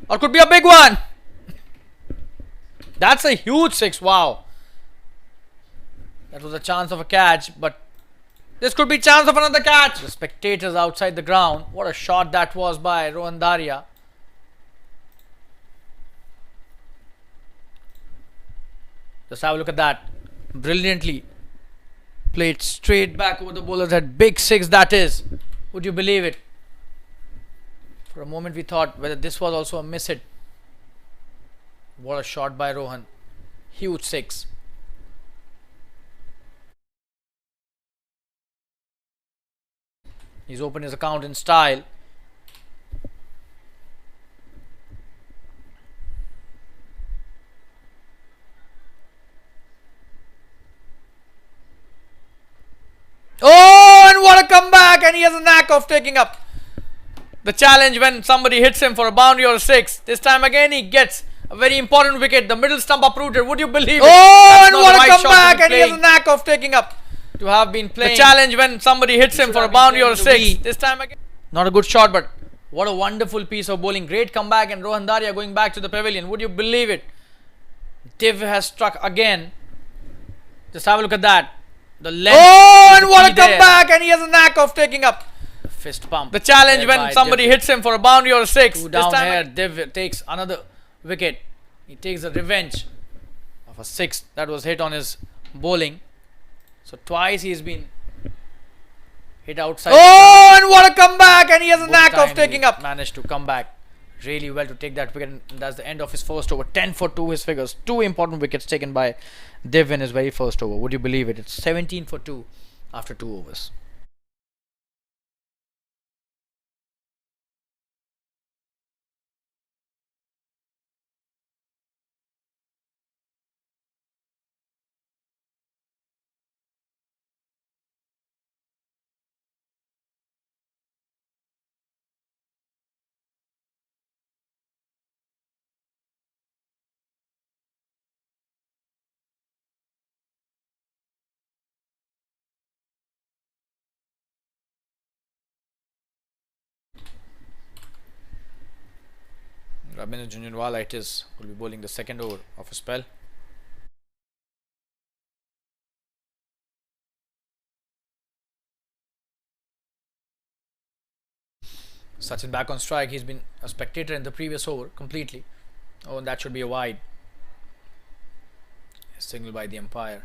Or could be a big one. That's a huge six. Wow. That was a chance of a catch, but this could be chance of another catch. The spectators outside the ground. What a shot that was by Rohan Daria. Just have a look at that. Brilliantly played straight back over the bowler's head. Big six that is. Would you believe it? For a moment we thought whether this was also a miss hit. What a shot by Rohan. Huge six. He's opened his account in style. Oh, and what a comeback! And he has a knack of taking up the challenge when somebody hits him for a boundary or a six. This time again he gets a very important wicket. The middle stump uprooted. Would you believe it? Oh, and what a comeback! And he has a knack of taking up to have been playing the challenge when somebody hits him for a boundary or a six. This time again, not a good shot, but what a wonderful piece of bowling. Great comeback, and Rohan Daria going back to the pavilion. Would you believe it? Div has struck again. Just have a look at that. The length. Oh, and what a comeback! And he has a knack of taking up fist pump. The challenge when somebody hits him for a boundary or a six. Two down here. Div takes another wicket. He takes the revenge of a six that was hit on his bowling. So twice he's been hit outside. Oh, and what a comeback! And he has a knack of taking up. Managed to come back really well to take that wicket. And that's the end of his first over. 10 for 2 his figures. Two important wickets taken by Div in his very first over. Would you believe it? It's 17 for 2 after 2 overs. Rabindra Jhunjhunwala it is, will be bowling the second over of a spell. Sachin back on strike. He's been a spectator in the previous over completely. Oh, and that should be a wide. A signal by the umpire.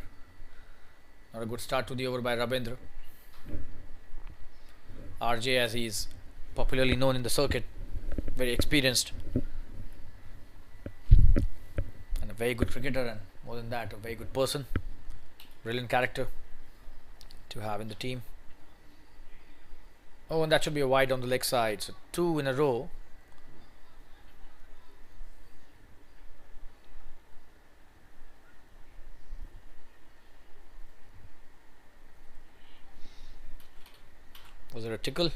Not a good start to the over by Rabindra. RJ, as he's popularly known in the circuit, very experienced. A very good cricketer, and more than that, a very good person. Brilliant character to have in the team. Oh, and that should be a wide on the leg side. So 2 in a row. Was there a tickle?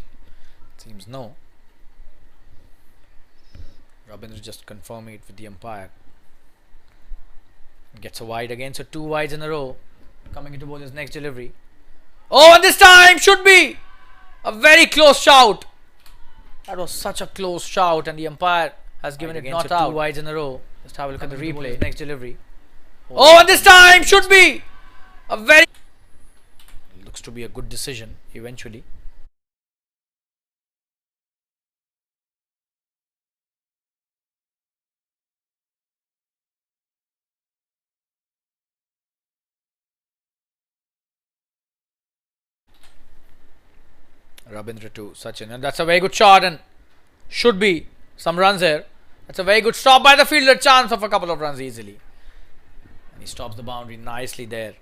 Seems no. Rabindra just confirming it with the umpire. Gets a wide again, so 2 wides in a row. Coming into bowler's next delivery. Oh, and this time should be a very close shout. That was such a close shout, and the umpire has given it not out. 2 wides in a row. Just have a look at the replay. Next delivery. Oh, and this time should be a very. Looks to be a good decision eventually. Rabindra to Sachin, and that's a very good shot and should be some runs here. That's a very good stop by the fielder, chance of a couple of runs easily. And he stops the boundary nicely there.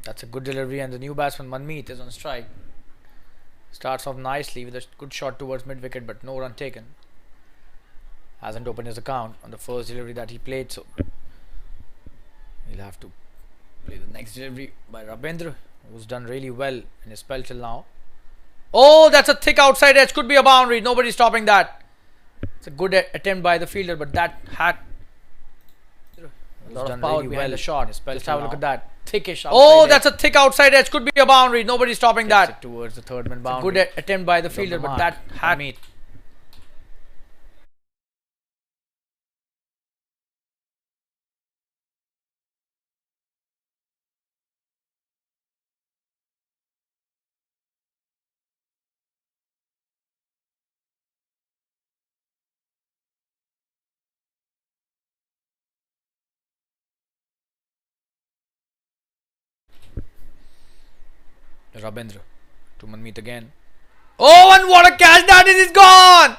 That's a good delivery, and the new batsman Manmeet is on strike. Starts off nicely with a good shot towards mid wicket, but no run taken. Hasn't opened his account on the first delivery that he played, so he'll have to play the next delivery by Rabindra, who's done really well in his spell till now. Oh, that's a thick outside edge, could be a boundary. Nobody's stopping that. It's a good attempt by the fielder, but that had a lot of power behind the shot. Just have a look at that. Thickish outside edge. That's a thick outside edge, could be a boundary. Nobody's stopping that. Towards the third man boundary. Good attempt by the fielder, but that had Rabindra to Manmeet again. Oh, and what a catch that is! He's gone!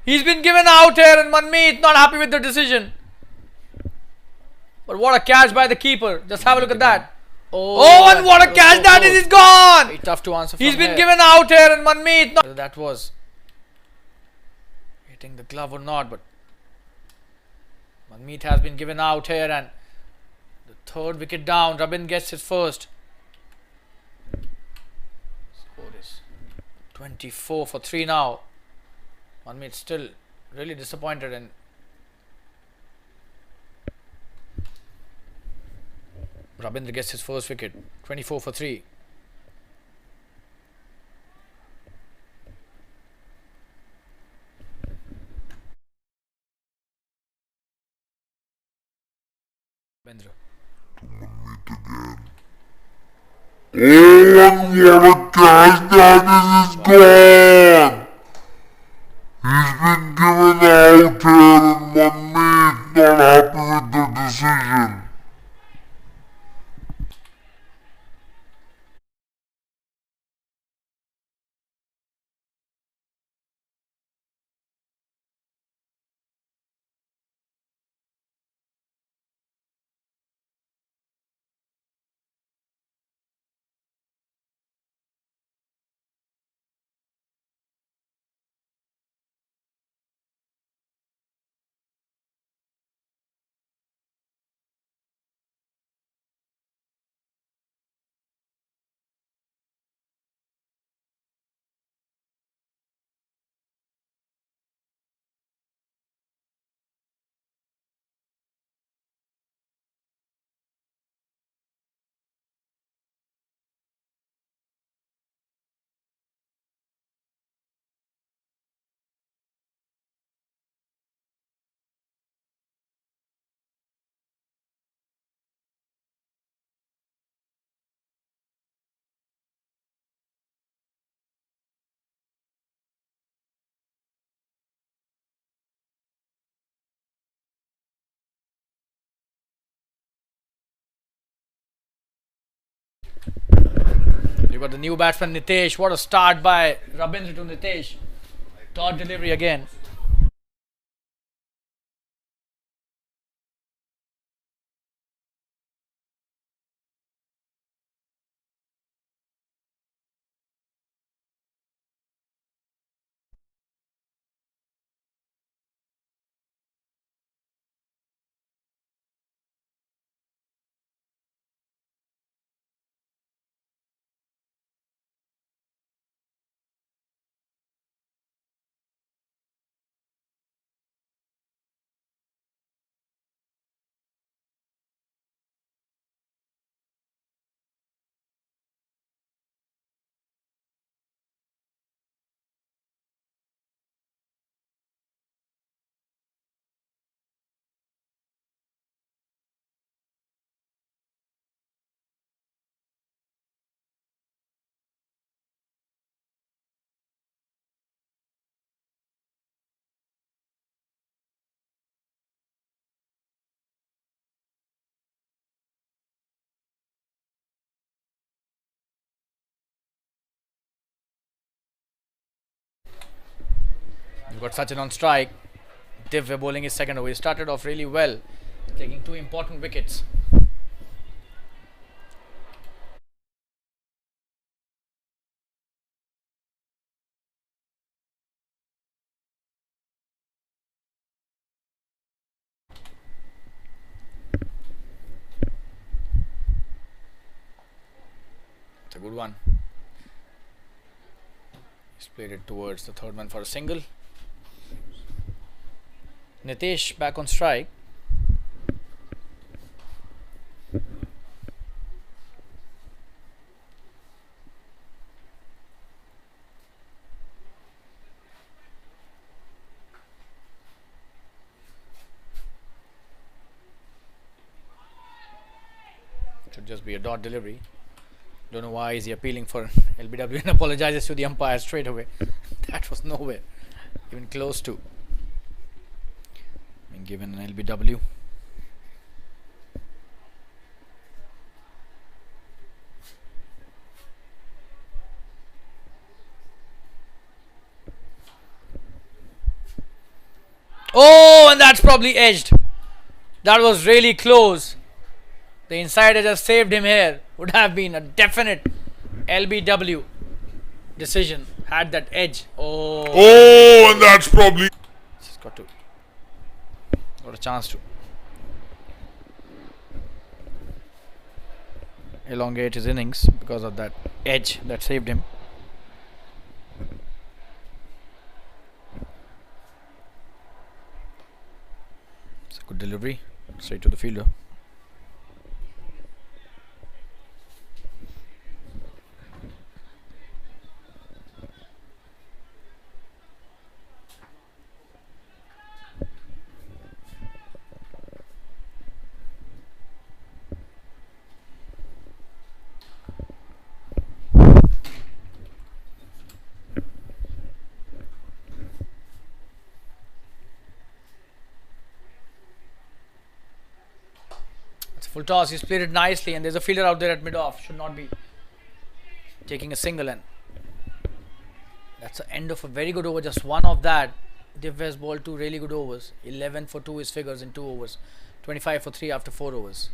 He's been given out here, and Manmeet not happy with the decision. But what a catch by the keeper. Just have a look at that. Oh, and what a catch that is! He's gone! Very tough to answer. He's been given out here, and Manmeet not. Whether that was hitting the glove or not, but Manmeet has been given out here, and the third wicket down. Rabin gets his first. 24 for 3 now. Manmeet still really disappointed, and Rabindra gets his first wicket. 24 for 3. Rabindra. Oh, and what a catch that is! He's gone! He's been given out here, and Manmeet not happy with the decision. You got the new batsman Nitesh. What a start by Rabindra to Nitesh. Dot delivery again. We've got Sachin on strike. Divya bowling his second over. He started off really well, taking 2 important wickets. It's a good one. He's played it towards the third man for a single. Nitesh back on strike. Should just be a dot delivery. Don't know why is he appealing for LBW and apologizes to the umpire straight away. That was nowhere even close to being given an LBW. Oh, and that's probably edged. That was really close. The insider just saved him here. Would have been a definite LBW decision had that edge. Oh, and that's probably. Just got a chance to elongate his innings because of that edge that saved him. It's a good delivery straight to the fielder. Full toss, he's played it nicely, and there's a fielder out there at mid-off. Should not be taking a single, and that's the end of a very good over. Just one of that. Divya has bowled 2 really good overs. 11 for 2 his figures in 2 overs. 25 for 3 after 4 overs.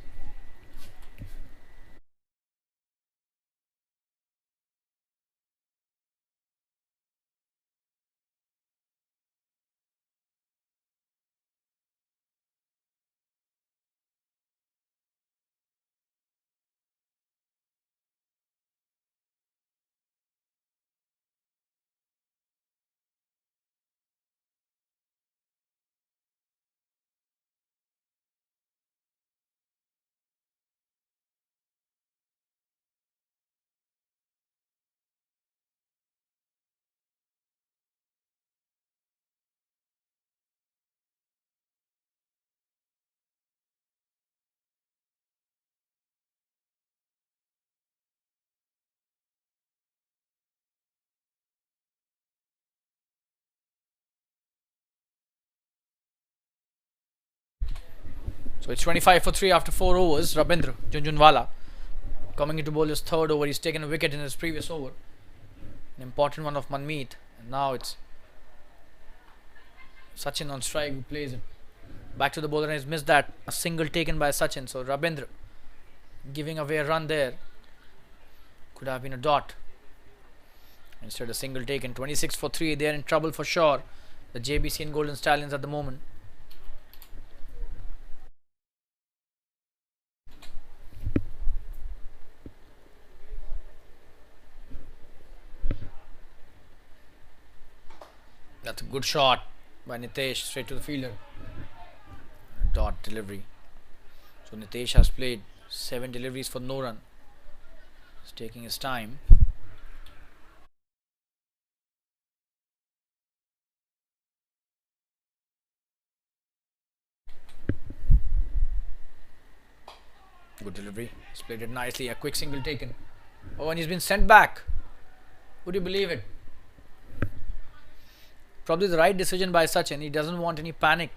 So it's 25 for 3 after 4 overs. Rabindra Junjunwala coming into bowl his third over. He's taken a wicket in his previous over. An important one of Manmeet. And now it's Sachin on strike who plays it back to the bowler, and he's missed that. A single taken by Sachin. So Rabindra giving away a run there. Could have been a dot. Instead a single taken. 26 for 3. They're in trouble for sure. The Jbcn Golden Stallions at the moment. That's a good shot by Nitesh straight to the fielder. Dot delivery. So Nitesh has played 7 deliveries for no run. He's taking his time. Good delivery. He's played it nicely. A quick single taken. Oh, and he's been sent back. Would you believe it? Probably the right decision by Sachin. He doesn't want any panic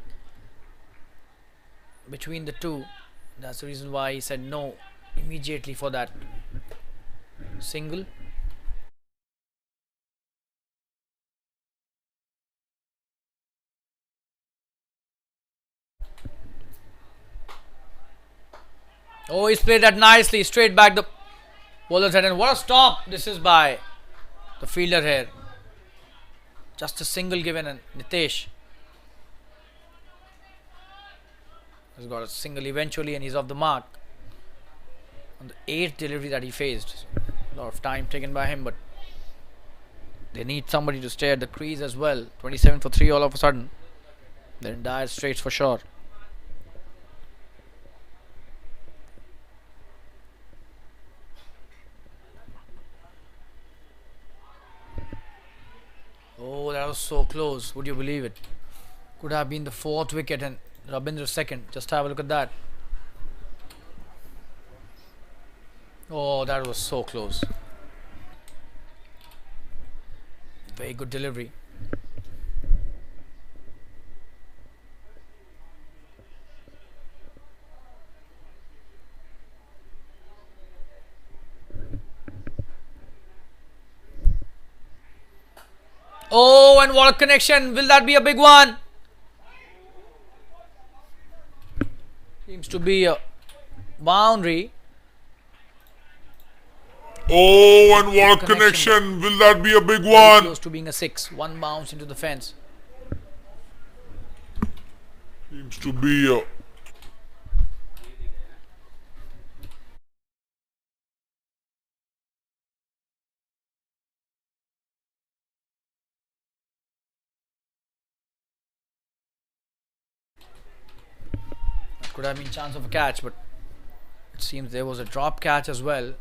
between the two. That's the reason why he said no immediately for that single. Oh, he's played that nicely. Straight back the bowler's head. And what a stop this is by the fielder here. Just a single given, and Nitesh has got a single eventually, and he's off the mark on the 8th delivery that he faced. A lot of time taken by him, but they need somebody to stay at the crease as well. 27 for 3 all of a sudden. They're in dire straits for sure. Oh, that was so close. Would you believe it? Could have been the 4th wicket and Ravindra's 2nd. Just have a look at that. Oh, that was so close. Very good delivery. Oh, and what a connection. Will that be a big one? Seems to be a boundary. Oh, and what a connection. Will that be a big one? Close to being a 6. One bounce into the fence. Seems to be a... Could have been chance of a catch, but it seems there was a drop catch as well,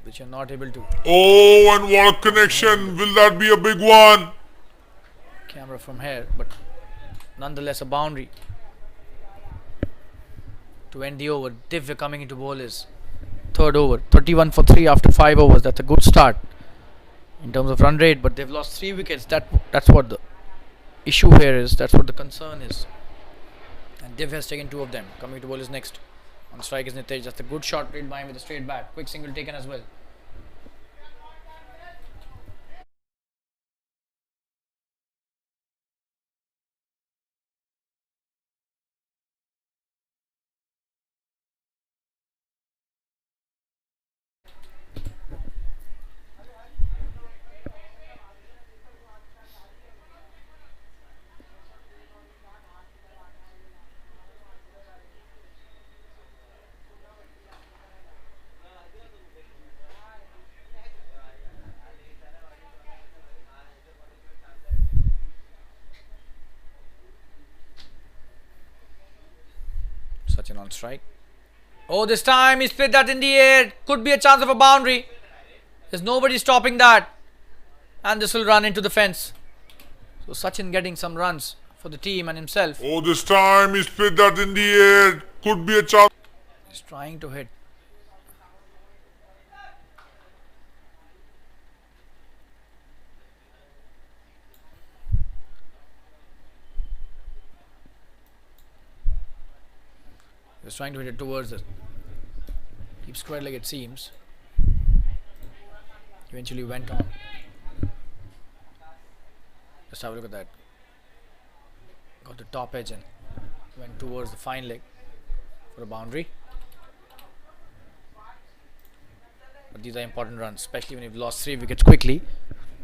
which you're not able to. Oh, and what a connection. Will that be a big one? Camera from here, but nonetheless a boundary to end the over. Divya coming into bowl is 3rd over. 31 for 3 after 5 overs. That's a good start in terms of run rate, but they've lost 3 wickets. That's what the issue here is. That's what the concern is. And Div has taken 2 of them. Coming to bowl is next. On strike is Nitesh. That's a good shot played by him with a straight bat. Quick single taken as well. Sachin on strike. Oh, this time he split that in the air. Could be a chance of a boundary. There's nobody stopping that. And this will run into the fence. So Sachin getting some runs for the team and himself. Oh, this time he split that in the air. Could be a chance. He's trying to hit. He was trying to hit it towards it. Keep square like it seems. Eventually went on. Just have a look at that. Got the top edge and went towards the fine leg for a boundary. But these are important runs, especially when you've lost 3 wickets quickly.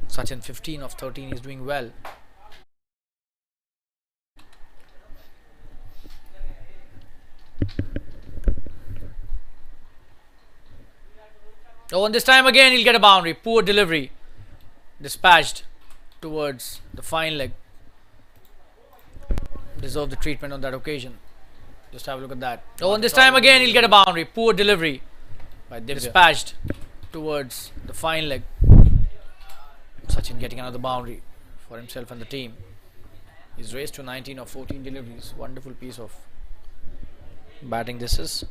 Sachin 15 of 13 is doing well. Oh, and this time again he'll get a boundary. Poor delivery. Dispatched towards the fine leg. Deserved the treatment on that occasion. Just have a look at that. Oh, and this time again he'll get a boundary. Poor delivery. By Divya. Dispatched towards the fine leg. Sachin getting another boundary for himself and the team. He's raced to 19 of 14 deliveries. Wonderful piece of batting this is.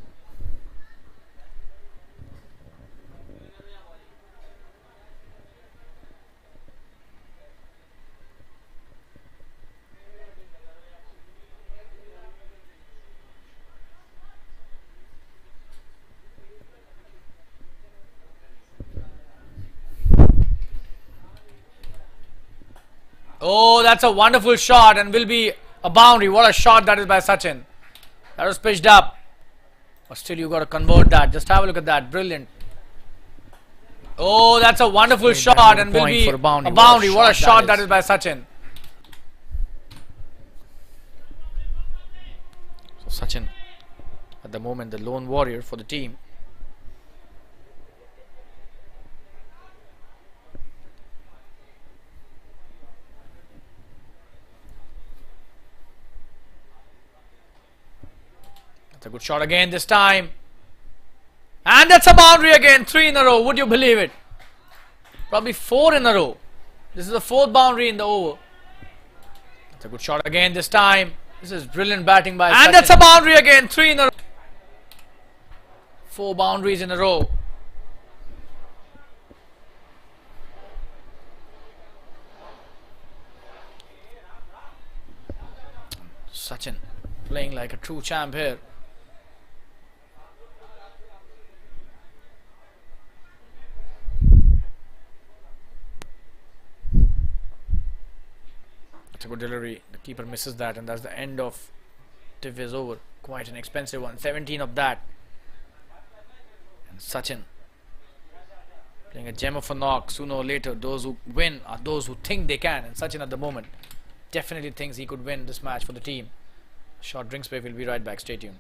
Oh, that's a wonderful shot and will be a boundary. What a shot that is by Sachin. That was pitched up. But still, you got to convert that. Just have a look at that. Brilliant. Oh, that's a wonderful shot and will be for a boundary. a boundary. What a shot that is by Sachin. So Sachin, at the moment, the lone warrior for the team. That's a good shot again this time. And that's a boundary again. 3 in a row. Would you believe it? Probably 4 in a row. This is the 4th boundary in the over. That's a good shot again this time. This is brilliant batting by Sachin. And that's a boundary again. 3 in a row. 4 boundaries in a row. Sachin playing like a true champ here. That's a good delivery. The keeper misses that, and that's the end of Divy's over. Quite an expensive one. 17 of that. And Sachin playing a gem of a knock. Sooner or later, those who win are those who think they can. And Sachin at the moment definitely thinks he could win this match for the team. Short drinks break. We'll be right back. Stay tuned.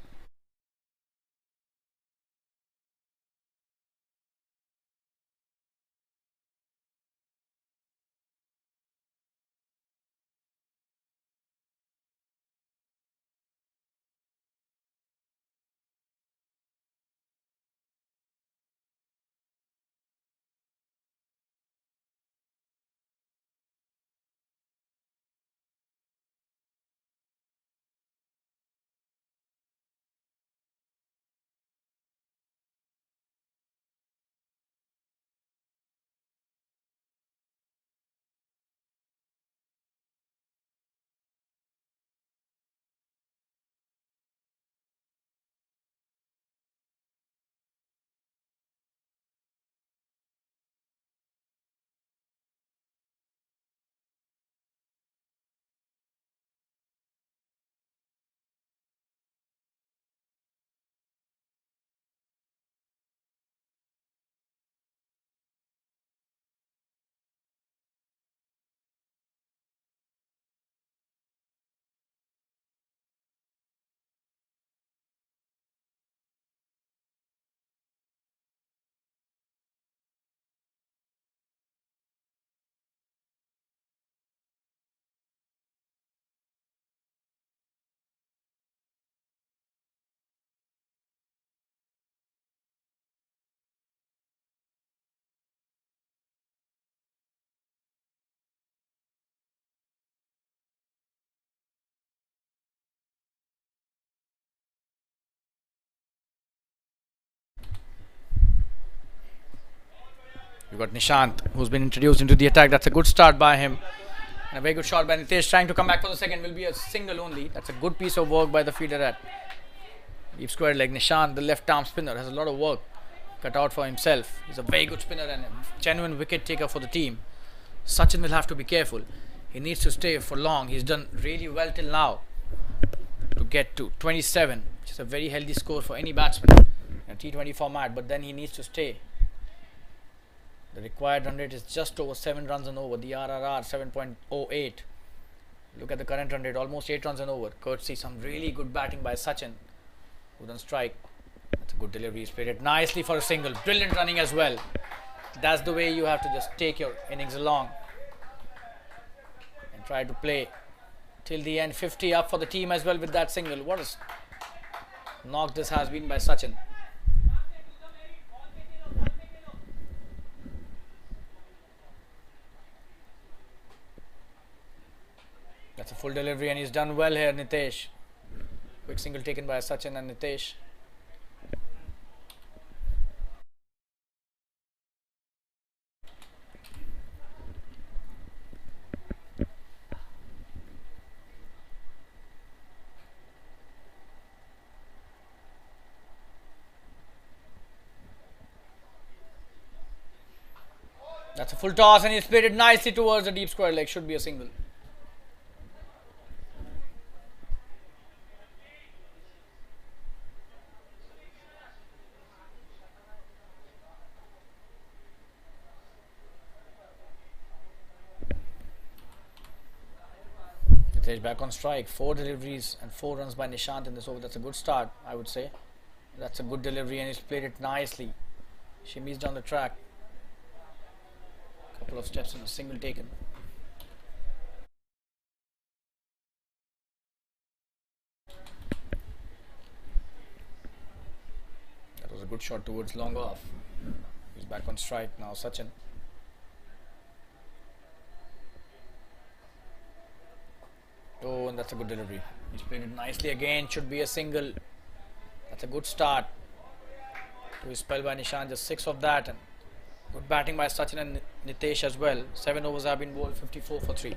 We've got Nishant, who's been introduced into the attack. That's a good start by him. And a very good shot by Nitesh, trying to come back for the second. Will be a single only. That's a good piece of work by the fielder at deep square leg. Nishant, the left arm spinner, has a lot of work cut out for himself. He's a very good spinner and a genuine wicket taker for the team. Sachin will have to be careful. He needs to stay for long. He's done really well till now to get to 27, which is a very healthy score for any batsman in a T20 format. But then he needs to stay. The required run rate is just over 7 runs and over. The RRR 7.08. Look at the current run rate, almost 8 runs and over. Courtesy some really good batting by Sachin, who then strike. That's a good delivery. He's played it nicely for a single. Brilliant running as well. That's the way you have to just take your innings along and try to play till the end. 50 up for the team as well with that single. What a knock this has been by Sachin. That's a full delivery and he's done well here, Nitesh. Quick single taken by Sachin and Nitesh. That's a full toss and he's played it nicely towards the deep square leg. Should be a single. Nitesh back on strike. 4 deliveries and 4 runs by Nishant in this over. That's a good start, I would say. That's a good delivery and he's played it nicely. Shimmies down the track. Couple of steps and a single taken. That was a good shot towards long off. He's back on strike now. Sachin. Oh, and that's a good delivery. He's played it nicely again. Should be a single. That's a good start to his spell by Nishant. Just 6 of that. And good batting by Sachin and Nitesh as well. 7 overs have been bowled. 54 for 3.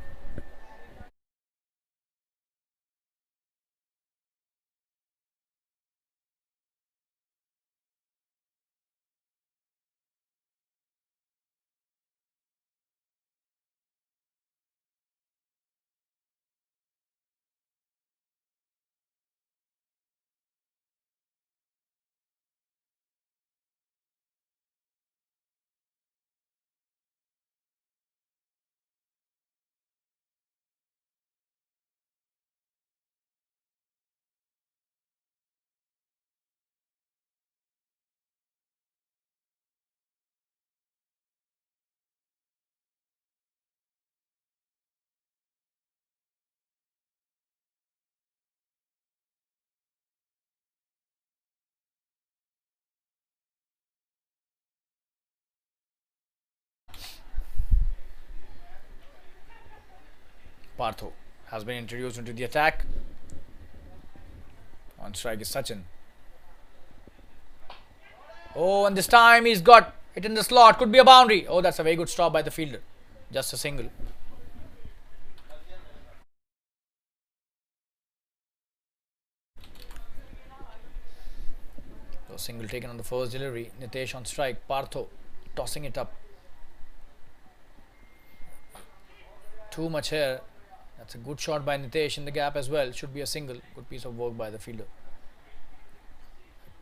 Partho has been introduced into the attack. On strike is Sachin. Oh, and this time he's got it in the slot. Could be a boundary. Oh, that's a very good stop by the fielder. Just a single. So single taken on the first delivery. Nitesh on strike. Partho tossing it up. Too much here. That's a good shot by Nitesh in the gap as well. Should be a single. Good piece of work by the fielder.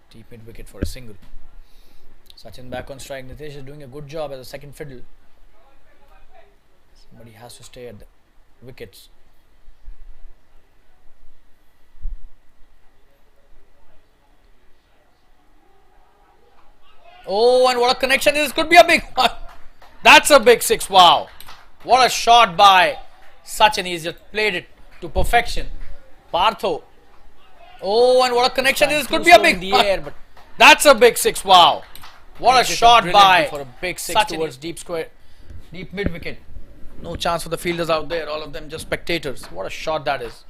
Deep mid wicket for a single. Sachin back on strike. Nitesh is doing a good job as a second fiddle. Somebody has to stay at the wickets. Oh, and what a connection this could be a big one. That's a big 6. Wow. What a shot by Sachin. He's just played it to perfection. Partho. Oh, and what a connection this could be a big in the air, but that's a big 6. Wow. What a shot by for a big 6 Sachin towards deep square, deep mid wicket. No chance for the fielders out there. All of them just spectators. What a shot that is.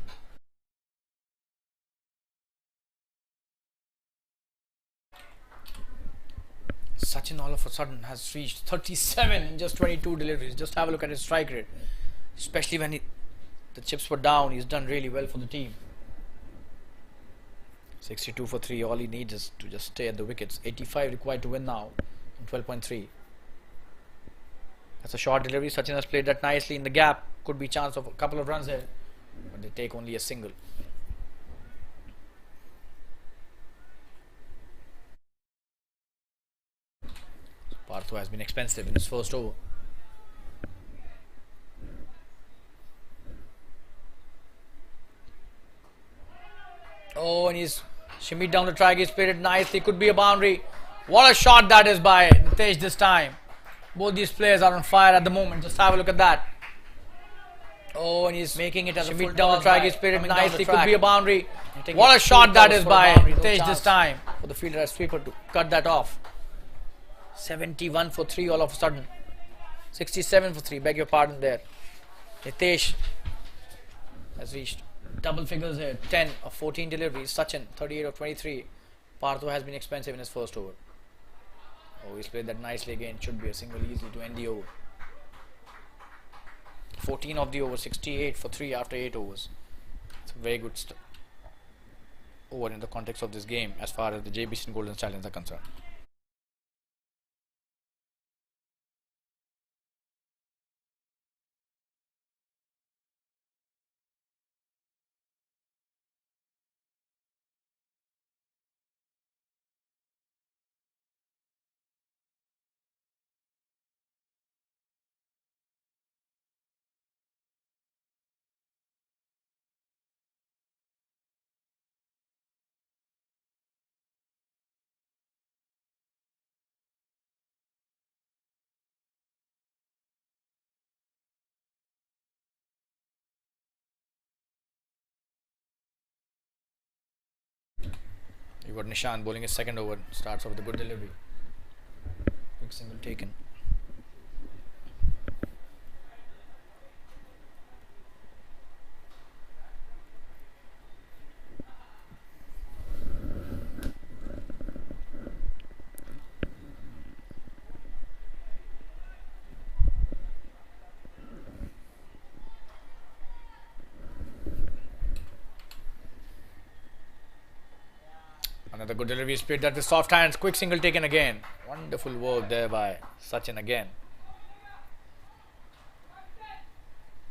Sachin all of a sudden has reached 37 in just 22 deliveries. Just have a look at his strike rate. Especially when the chips were down, he's done really well for the team. 62 for 3. All he needs is to just stay at the wickets. 85 required to win now in 12.3. That's a short delivery. Sachin has played that nicely in the gap. Could be chance of a couple of runs there, but they take only a single. Partho has been expensive in his first over. Oh, and he's shimmied down the track. He's played it nicely. Could be a boundary. What a shot that is by Nitesh this time. Both these players are on fire at the moment. Just have a look at that. Oh, and he's making it as a full down the track. He's played it nicely. Could be a boundary. What a shot that is by Nitesh this time. For the fielder as sweeper to cut that off. 71 for 3 all of a sudden. 67 for 3. Beg your pardon there. Nitesh has reached double figures here. 10 of 14 deliveries. Sachin 38 of 23. Partho has been expensive in his first over. Oh, he's played that nicely again. Should be a single easily to end the over. 14 of the over. 68 for 3 after 8 overs. It's a very good over in the context of this game as far as the Jbcn Golden Stallions are concerned. You got Nishant bowling his second over. Starts off with a good delivery. Quick single taken. Another good delivery, split that with soft hands. Quick single taken again. Wonderful work there by Sachin again.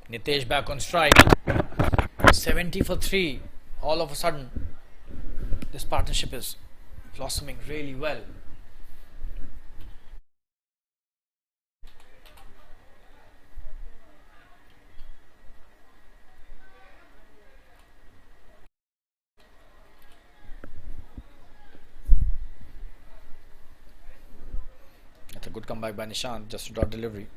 Nitesh back on strike. 70 for 3. All of a sudden, this partnership is blossoming really well. That's a good comeback by Nishant, just a dot delivery.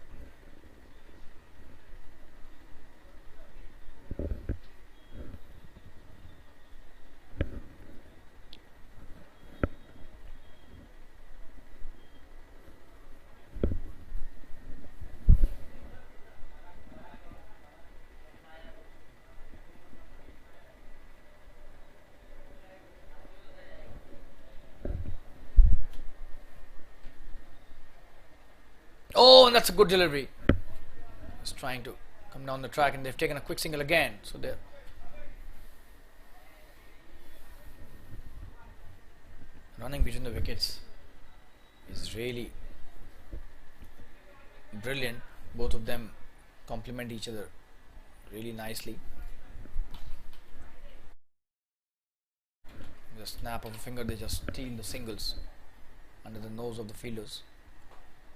Oh, and that's a good delivery. Just trying to come down the track, and they've taken a quick single again. So they're running between the wickets is really brilliant. Both of them complement each other really nicely. With a snap of a finger, they just steal the singles under the nose of the fielders.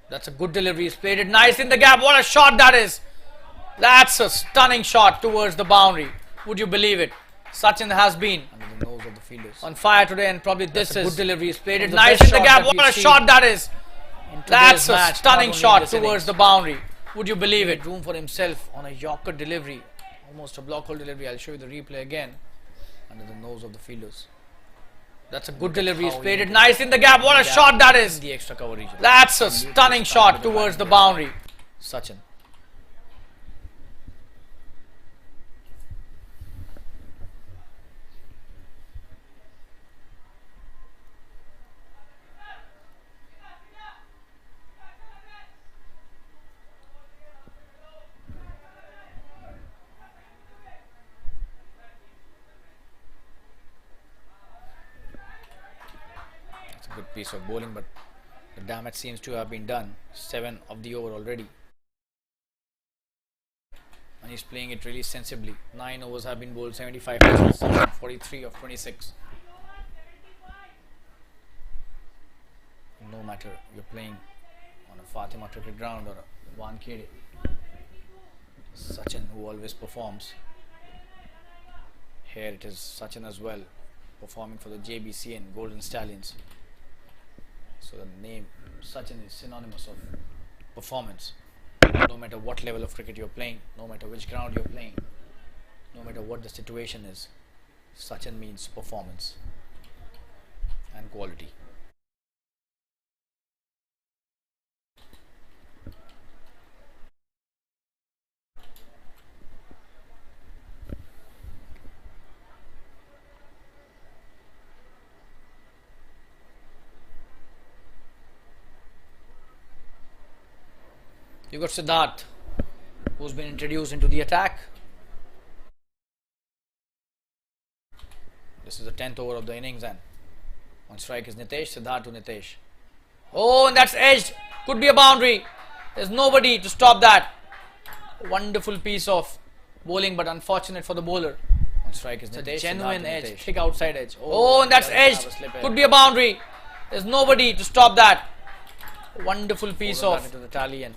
That's a good delivery. He's played it nice in the gap. What a shot that is. That's a stunning shot towards the boundary. Would you believe it? Sachin has been under the nose of the fielders on fire today, and probably this is good delivery. He's played it nice in the gap. What a shot that is. That's a stunning shot towards the boundary. Would you believe it? Room for himself on a Yorker delivery. Almost a block hole delivery. I'll show you the replay again. Under the nose of the fielders. That's a good delivery. He's played it nice in the gap. What a shot that is. The extra cover region. That's a stunning shot towards the boundary. Sachin. Good piece of bowling, but the damage seems to have been done. 7 of the over already, and he's playing it really sensibly. 9 overs have been bowled, 75 pitches, 43 of 26. No matter you're playing on a Fatima cricket ground or a Wankhede, Sachin, who always performs. Here it is Sachin as well, performing for the Jbcn Golden Stallions. So the name Sachin is synonymous of performance. No matter what level of cricket you're playing, no matter which ground you're playing, no matter what the situation is, Sachin means performance and quality. You got Siddharth, who's been introduced into the attack. This is the 10th over of the innings, and on strike is Nitesh. Siddharth to Nitesh. Oh, and that's edged. Could be a boundary. There's nobody to stop that. Wonderful piece of bowling, but unfortunate for the bowler. On strike is Nitesh. Genuine edge, thick outside edge. Oh, and that's edged. Could be a boundary. There's nobody to stop that. Wonderful piece of into the tally, and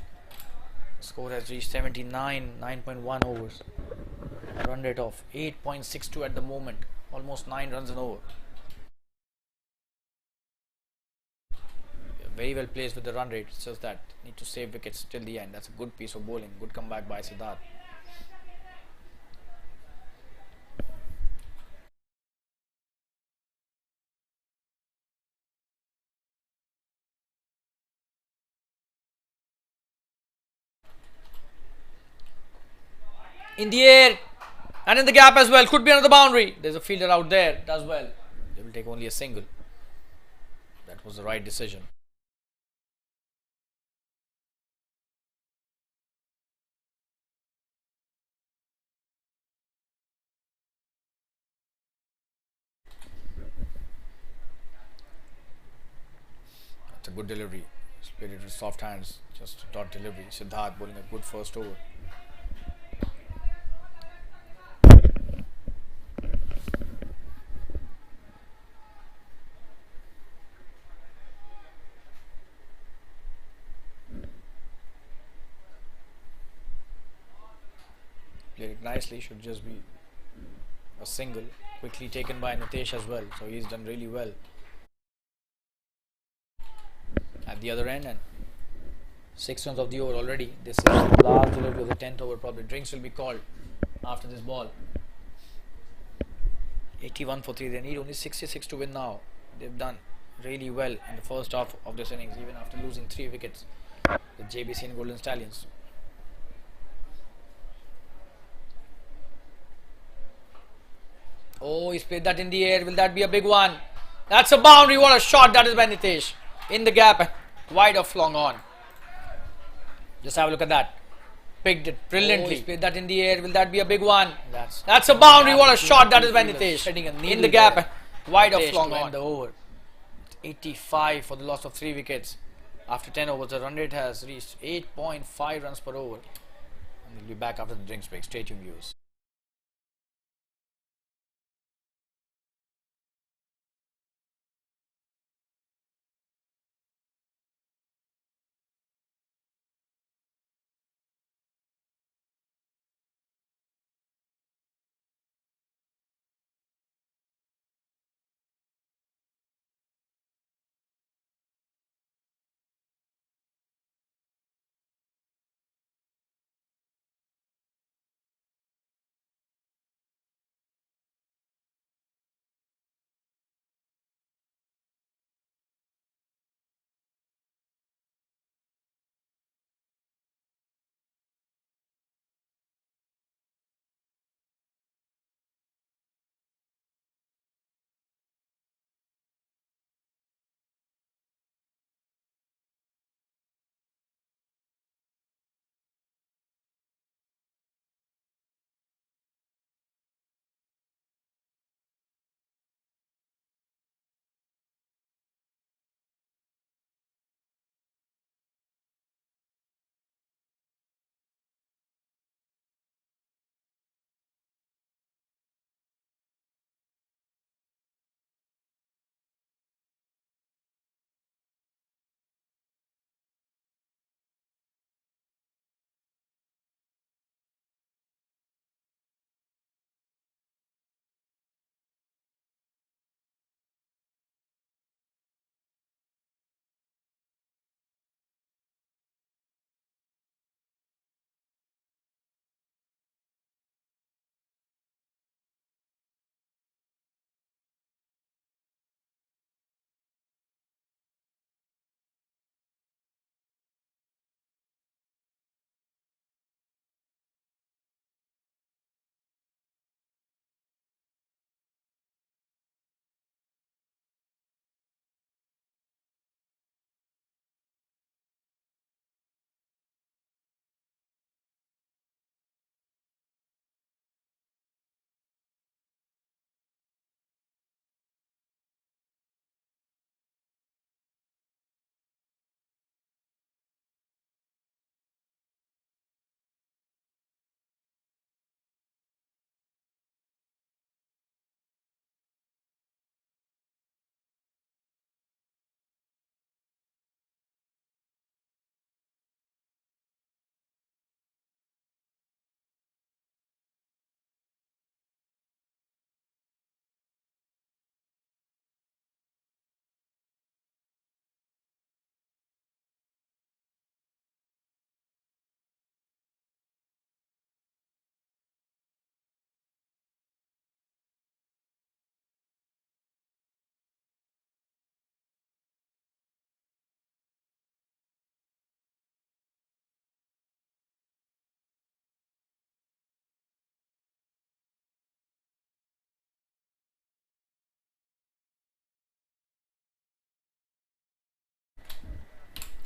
score has reached 79, 9.1 overs. A run rate of 8.62 at the moment. Almost 9 runs an over. Very well placed with the run rate. It's just that need to save wickets till the end. That's a good piece of bowling. Good comeback by Siddharth. In the air and in the gap as well. Could be another boundary. There's a fielder out there. Does well. They will take only a single. That was the right decision. That's a good delivery. Played it with soft hands. Just a dot delivery. Siddharth bowling a good first over. Played it nicely. Should just be a single. Quickly taken by Nitesh as well. So he's done really well at the other end. And 6 runs of the over already. This is the last delivery of the 10th over. Probably drinks will be called after this ball. 81 for 3. They need only 66 to win now. They've done really well in the first half of this innings, even after losing 3 wickets. The Jbcn Golden Stallions. Oh, he's played that in the air. Will that be a big one? That's a boundary. What a shot that is by Nitesh. In the gap, wide of long on. Just have a look at that. Picked it brilliantly. Oh, he's played that in the air. Will that be a big one? That's a boundary. What a shot that is by Nitesh. In the gap, wide of long on. The over. 85 for the loss of 3 wickets. After 10 overs, the run rate has reached 8.5 runs per over. And we'll be back after the drinks break. Stay tuned, viewers.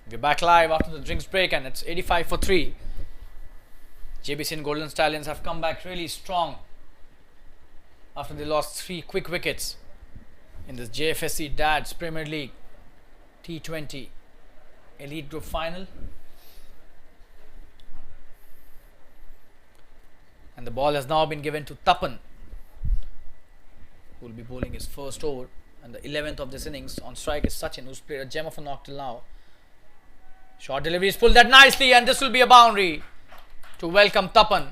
We're back live after the drinks break and it's 85 for 3. Jbcn Golden Stallions have come back really strong after they lost 3 quick wickets in this JFSC Dads Premier League T20 Elite Group Final. And the ball has now been given to Tapan, who will be bowling his first over. And the 11th of this innings. On strike is Sachin, who's played a gem of a knock till now. Short delivery is pulled that nicely, and this will be a boundary to welcome Tapan.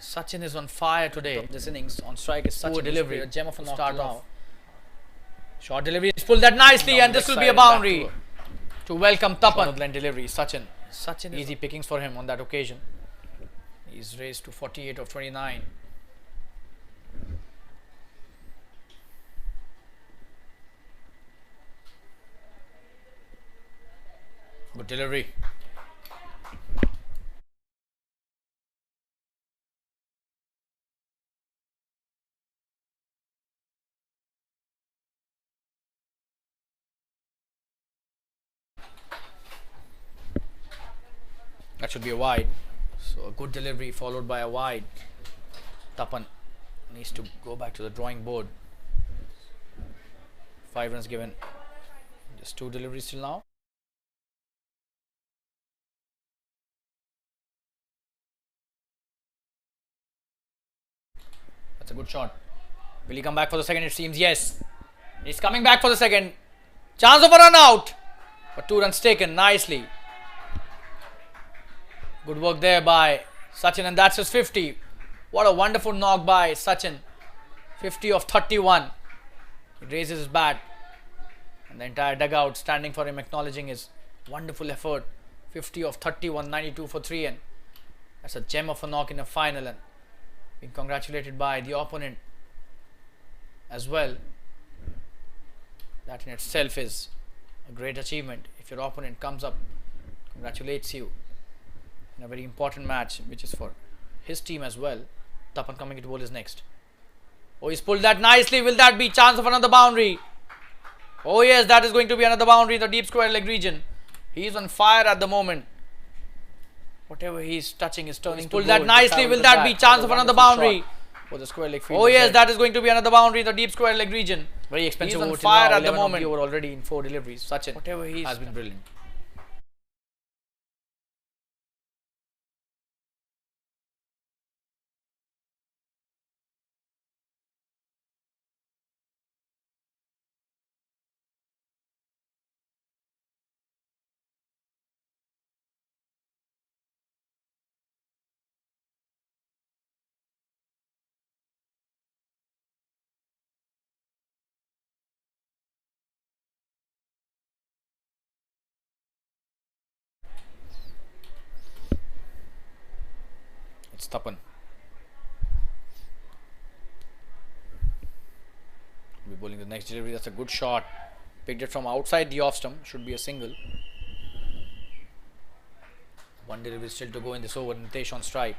Sachin is on fire today. This innings. On strike is Sachin, delivery, a gem of a knock till now. Short delivery is pulled that nicely, and this will be a boundary to welcome Tapan. Blend delivery, Sachin. Easy pickings for him on that occasion. He's raised to 48 of 29. Good delivery. That should be a wide. So a good delivery followed by a wide. Tapan needs to go back to the drawing board. 5 runs given. Just 2 deliveries till now. That's a good shot. Will he come back for the second? It seems yes. He's coming back for the second. Chance of a run out. But 2 runs taken nicely. Good work there by Sachin, and that's his 50. What a wonderful knock by Sachin. 50 of 31. He raises his bat, and the entire dugout standing for him, acknowledging his wonderful effort. 50 of 31, 92 for 3, and that's a gem of a knock in a final, and being congratulated by the opponent as well. That in itself is a great achievement. If your opponent comes up, congratulates you in a very important match, which is for his team as well. Tapan coming into bowl is next. Oh, he's pulled that nicely. Will that be chance of another boundary? Oh yes, that is going to be another boundary in the deep square leg region. He's on fire at the moment. Whatever he's touching is turning. Pulled that nicely. Will that be chance of another boundary? For the square leg field. Oh yes, that is going to be another boundary in the deep square leg region. Very expensive. He's on fire at the moment. Over already in 4 deliveries. Sachin, whatever he has been brilliant. It's Tapan. We're bowling the next delivery. That's a good shot. Picked it from outside the off stump. Should be a single. 1 delivery still to go in this over. Nitesh on strike.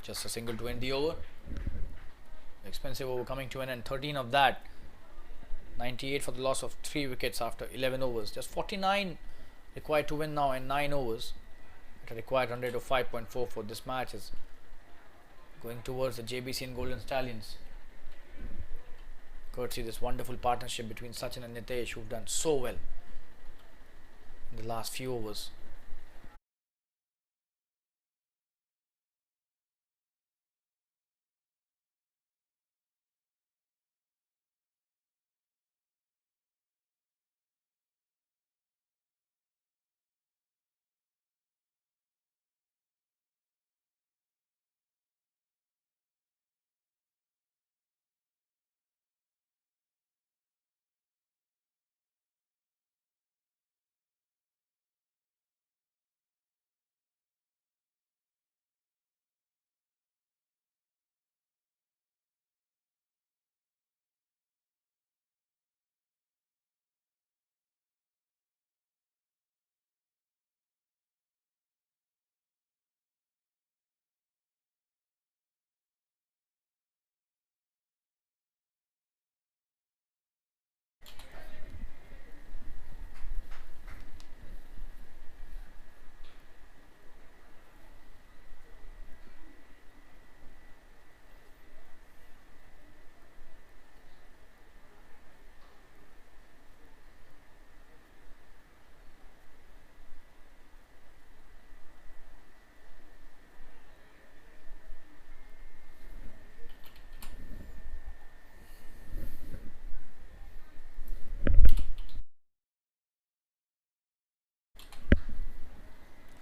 Just a single to end the over. Expensive over coming to an end. 13 of that. 98 for the loss of 3 wickets after 11 overs. Just 49 required to win now in 9 overs. At a required run rate of 5.44. This match is going towards the Jbcn Golden Stallions. Courtesy this wonderful partnership between Sachin and Nitesh, who've done so well in the last few overs.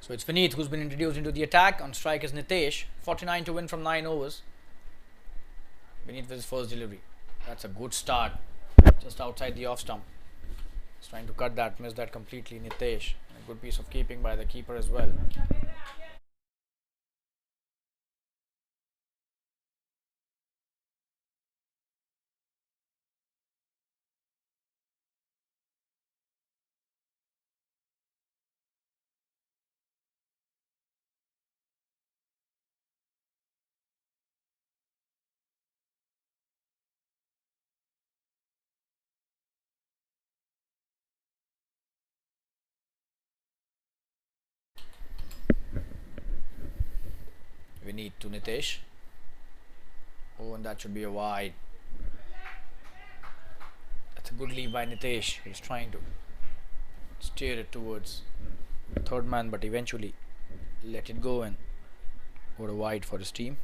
So it's Vineet who's been introduced into the attack. On strike is Nitesh. 49 to win from 9 overs. Vineet with his first delivery. That's a good start. Just outside the off stump. He's trying to cut that, missed that completely. Nitesh. A good piece of keeping by the keeper as well. Vineet to Nitesh. Oh, and that should be a wide. That's a good lead by Nitesh. He's trying to steer it towards the third man, but eventually let it go and go a wide for his team.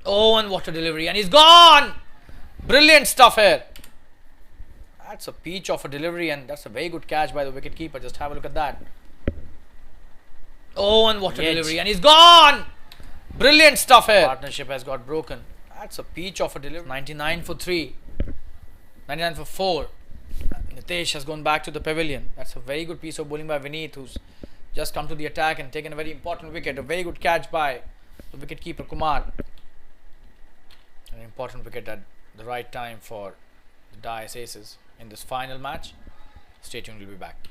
Oh, and what a delivery, and he's gone! Brilliant stuff here. That's a peach of a delivery, and that's a very good catch by the wicketkeeper. Just have a look at that. Oh, and what a delivery, and he's gone! Brilliant stuff here. Partnership has got broken. That's a peach of a delivery. 99 for 3. 99 for 4. Nitesh has gone back to the pavilion. That's a very good piece of bowling by Vineet, who's just come to the attack and taken a very important wicket. A very good catch by the wicketkeeper Kumar. An important wicket at the right time for the Dice Aces in this final match. Stay tuned, we'll be back.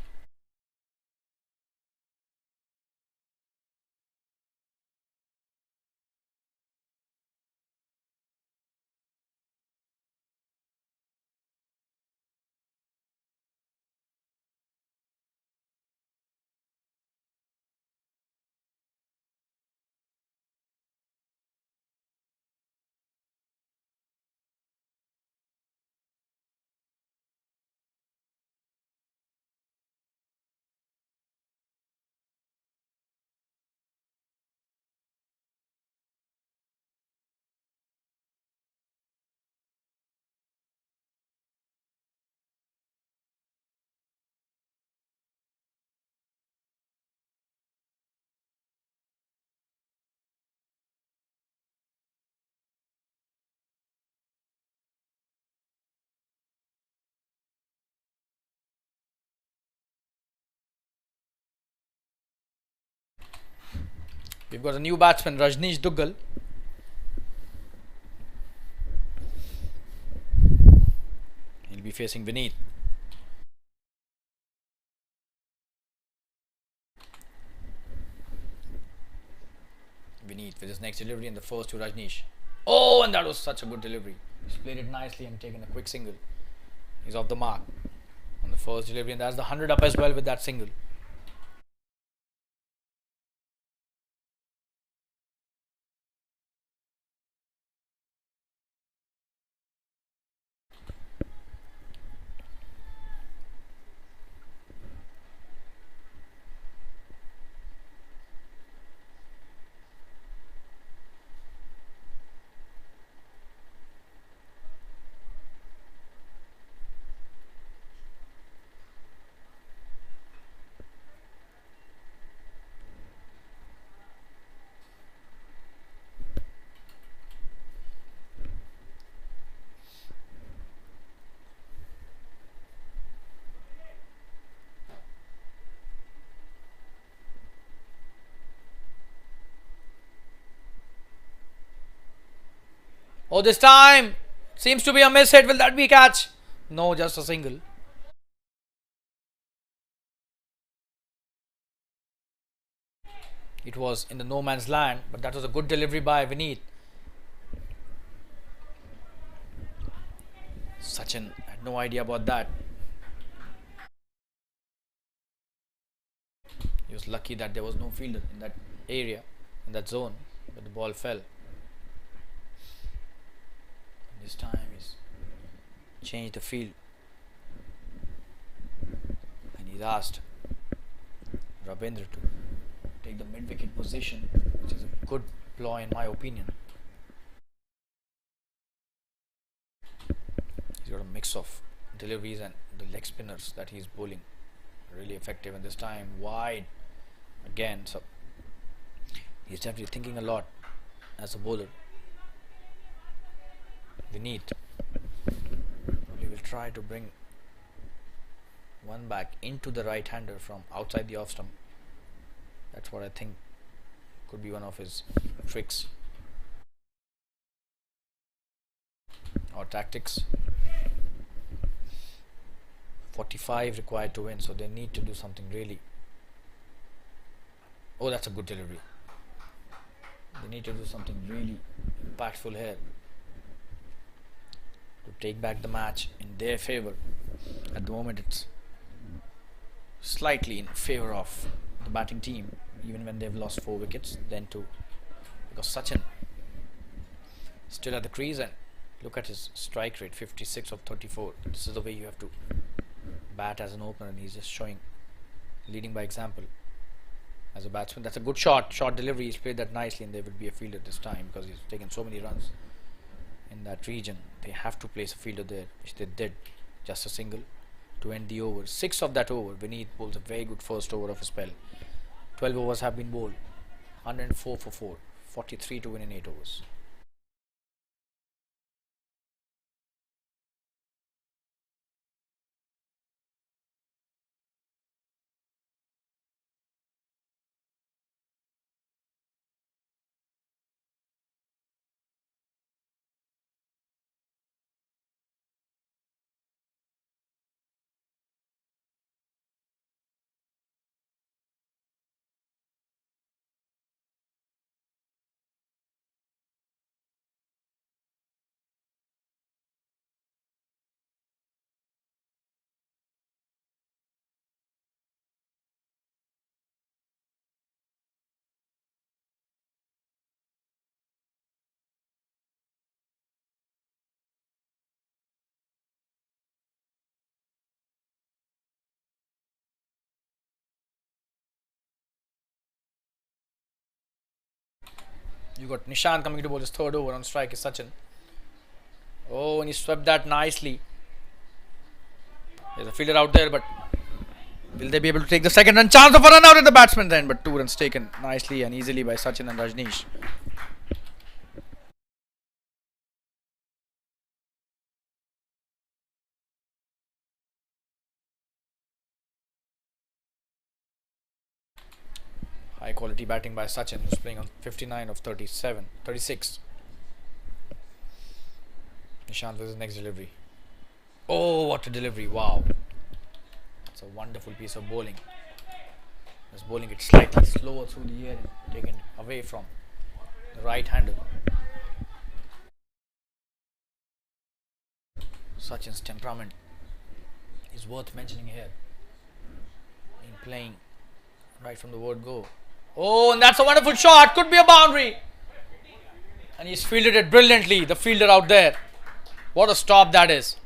We've got a new batsman, Rajneesh Duggal. He'll be facing Vineet. Vineet with his next delivery and the first to Rajneesh. Oh, and that was such a good delivery. He's played it nicely and taken a quick single. He's off the mark on the first delivery, and that's the 100 up as well with that single. Oh, this time seems to be a miss hit. Will that be a catch? No, just a single. It was in the no man's land, but that was a good delivery by Vineet. Sachin had no idea about that. He was lucky that there was no fielder in that area, in that zone, but the ball fell. This time he's changed the field, and he's asked Rabindra to take the mid-wicket position, which is a good ploy in my opinion. He's got a mix of deliveries and the leg spinners that he's bowling. Really effective, and this time wide again. So he's definitely thinking a lot as a bowler. Vineet probably will try to bring one back into the right-hander from outside the off stump. That's what I think could be one of his tricks or tactics. 45 required to win, so they need to do something really. Oh, that's a good delivery. They need to do something really impactful here to take back the match in their favor. At the moment it's slightly in favor of the batting team, even when they've lost 4 wickets. Then too, because Sachin still at the crease, and look at his strike rate, 56 of 34. This is the way you have to bat as an opener, and he's just showing, leading by example as a batsman. That's a good short delivery. He's played that nicely, and there will be a fielder this time because he's taken so many runs in that region. They have to place a fielder there, which they did. Just a single to end the over. 6 of that over, Vineet bowls a very good first over of a spell. 12 overs have been bowled, 104 for 4, 43 to win in 8 overs. You got Nishant coming to bowl his third over. On strike is Sachin. Oh, and he swept that nicely. There's a fielder out there, but will they be able to take the second run? Chance of a run out at the batsman then, but 2 runs taken nicely and easily by Sachin and Rajneesh. High quality batting by Sachin, who's playing on 59 of 36. Nishant with his next delivery. Oh, what a delivery! Wow, that's a wonderful piece of bowling. He's bowling it slightly slower through the air and taken away from the right-hander. Sachin's temperament is worth mentioning here. In playing right from the word go. Oh, and that's a wonderful shot. Could be a boundary. And he's fielded it brilliantly. The fielder out there. What a stop that is.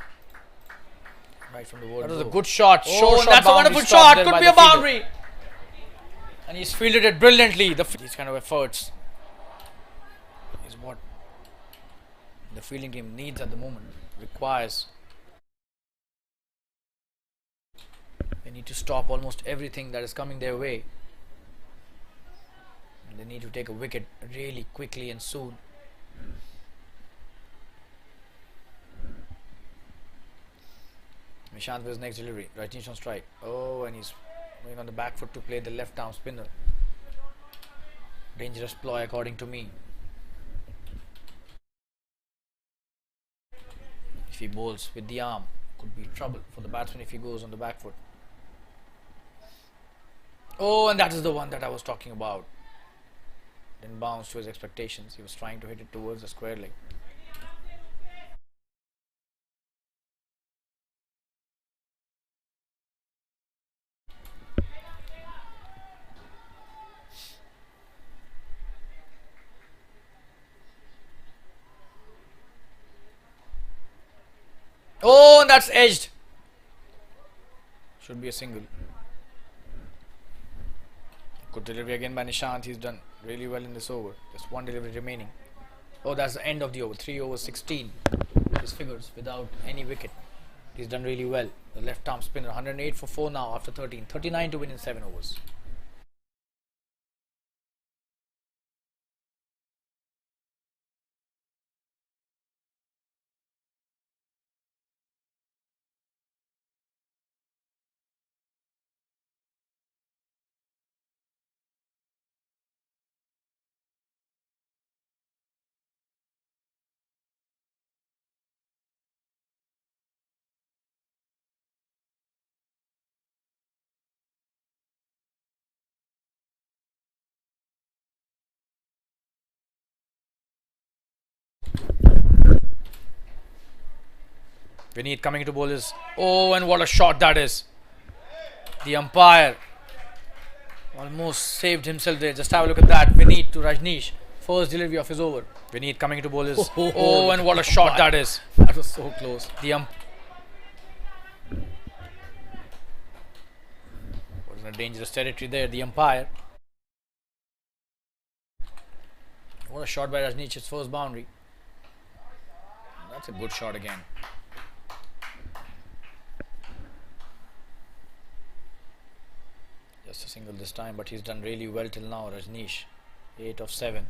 Right from the word go. That was a good shot. Oh, and that's a wonderful shot. Could be a boundary. And he's fielded it brilliantly. These kind of efforts is what the fielding team needs at the moment. Requires. They need to stop almost everything that is coming their way. And they need to take a wicket really quickly and soon. Nishant with his next delivery. Rajneesh on strike. Oh, and he's going on the back foot to play the left arm spinner. Dangerous ploy according to me. If he bowls with the arm, could be trouble for the batsman if he goes on the back foot. Oh, and that is the one that I was talking about. Didn't bounce to his expectations. He was trying to hit it towards the square leg. Oh, and that's edged. Should be a single. Good delivery again by Nishant. He's done really well in this over. Just one delivery remaining. Oh, that's the end of the over. 3 overs 16. His figures without any wicket. He's done really well. The left arm spinner, 108 for 4 now after 13. 39 to win in 7 overs. Vineet coming to bowl is, oh, and what a shot that is. The umpire almost saved himself there. Just have a look at that. Vineet to Rajneesh. First delivery of his over. Vineet coming to bowl is, oh, and what a shot that is. That was so close. The was in a dangerous territory there. The umpire. What a shot by Rajneesh. His first boundary. That's a good shot again. Just a single this time, but he's done really well till now. Rajneesh, 8 of 7.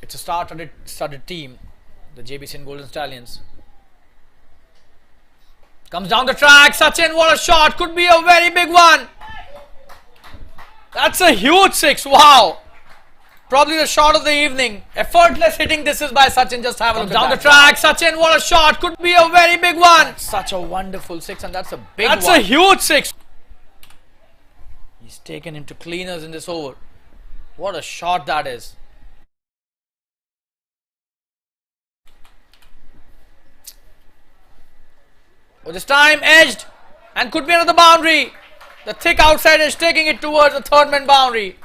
It's a star-studded team, the Jbcn Golden Stallions. Comes down the track, Sachin, what a shot, could be a very big one. That's a huge 6, wow. Probably the shot of the evening. Effortless hitting this is by Sachin. Just have a look down the track. Sachin, what a shot. Could be a very big one. Such a wonderful 6, and that's a big one. That's a huge 6. He's taken him to cleaners in this over. What a shot that is. Oh, this time edged, and could be another boundary. The thick outside is taking it towards the third man boundary.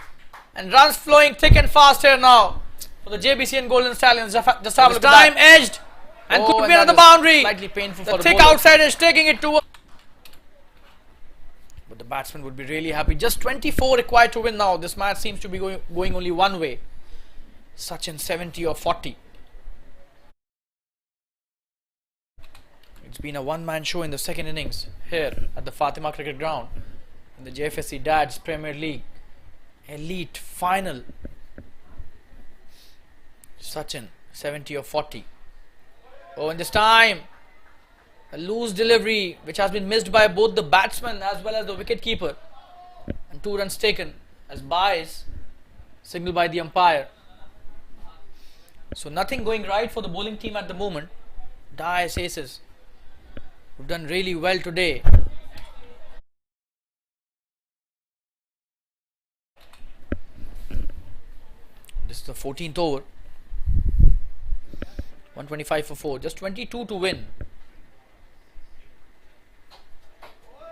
And runs flowing thick and fast here now for the Jbcn Golden Stallions. Just have a look. Time edged, and could be another boundary. Slightly painful for the thick outside is taking it towards. But the batsman would be really happy. Just 24 required to win now. This match seems to be going only one way. Sachin 70 or 40. It's been a one-man show in the second innings here at the Fatima Cricket Ground in the JFSC Dads Premier League Elite Final. Sachin 70 or 40. Oh, and this time a loose delivery which has been missed by both the batsman as well as the wicket keeper, and 2 runs taken as byes, signal by the umpire. So nothing going right for the bowling team at the moment. Dice aces who've done really well today. This is the 14th over. 125 for 4. Just 22 to win.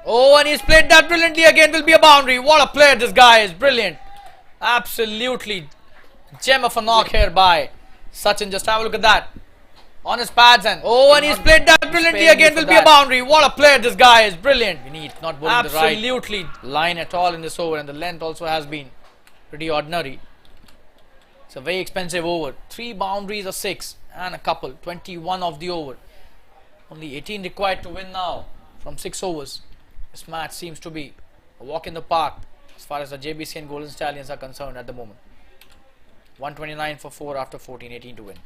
Oh, and he's played that brilliantly again. Will be a boundary. What a player this guy is. Brilliant. Absolutely gem of a knock here by Sachin. Just have a look at that. On his pads, and oh, and he's played that brilliantly again. Will be a boundary. What a player this guy is. Brilliant. Vineet not bowling the right line at all in this over, and the length also has been pretty ordinary. It's a very expensive over. 3 boundaries, a 6 and a couple. 21 of the over. Only 18 required to win now from 6 overs. This match seems to be a walk in the park as far as the Jbcn Golden Stallions are concerned at the moment. 129 for 4 after 14, 18 to win.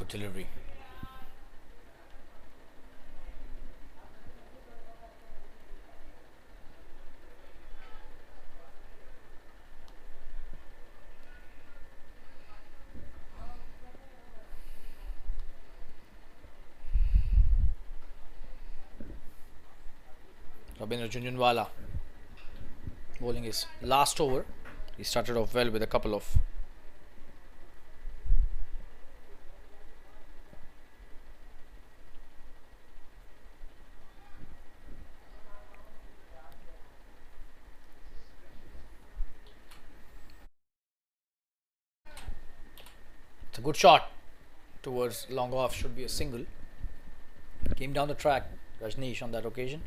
Good delivery. Rabindra Junjunwala bowling his last over. He started off well with a couple of it's a good shot towards long off, should be a single. Came down the track, Rajneesh, on that occasion.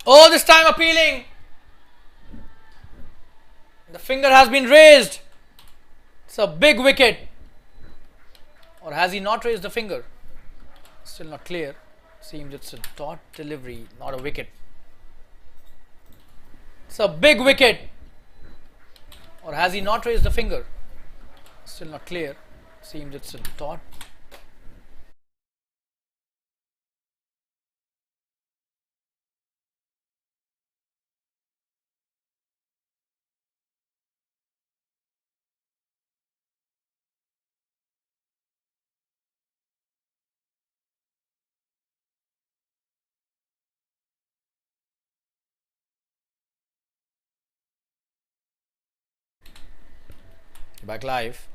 Oh, this time appealing. The finger has been raised. It's a big wicket. Or has he not raised the finger? Still not clear. Seems it's a dot delivery, not a wicket. It's a big wicket. Or has he not raised the finger? Still not clear. Seems it's a dot. Back live.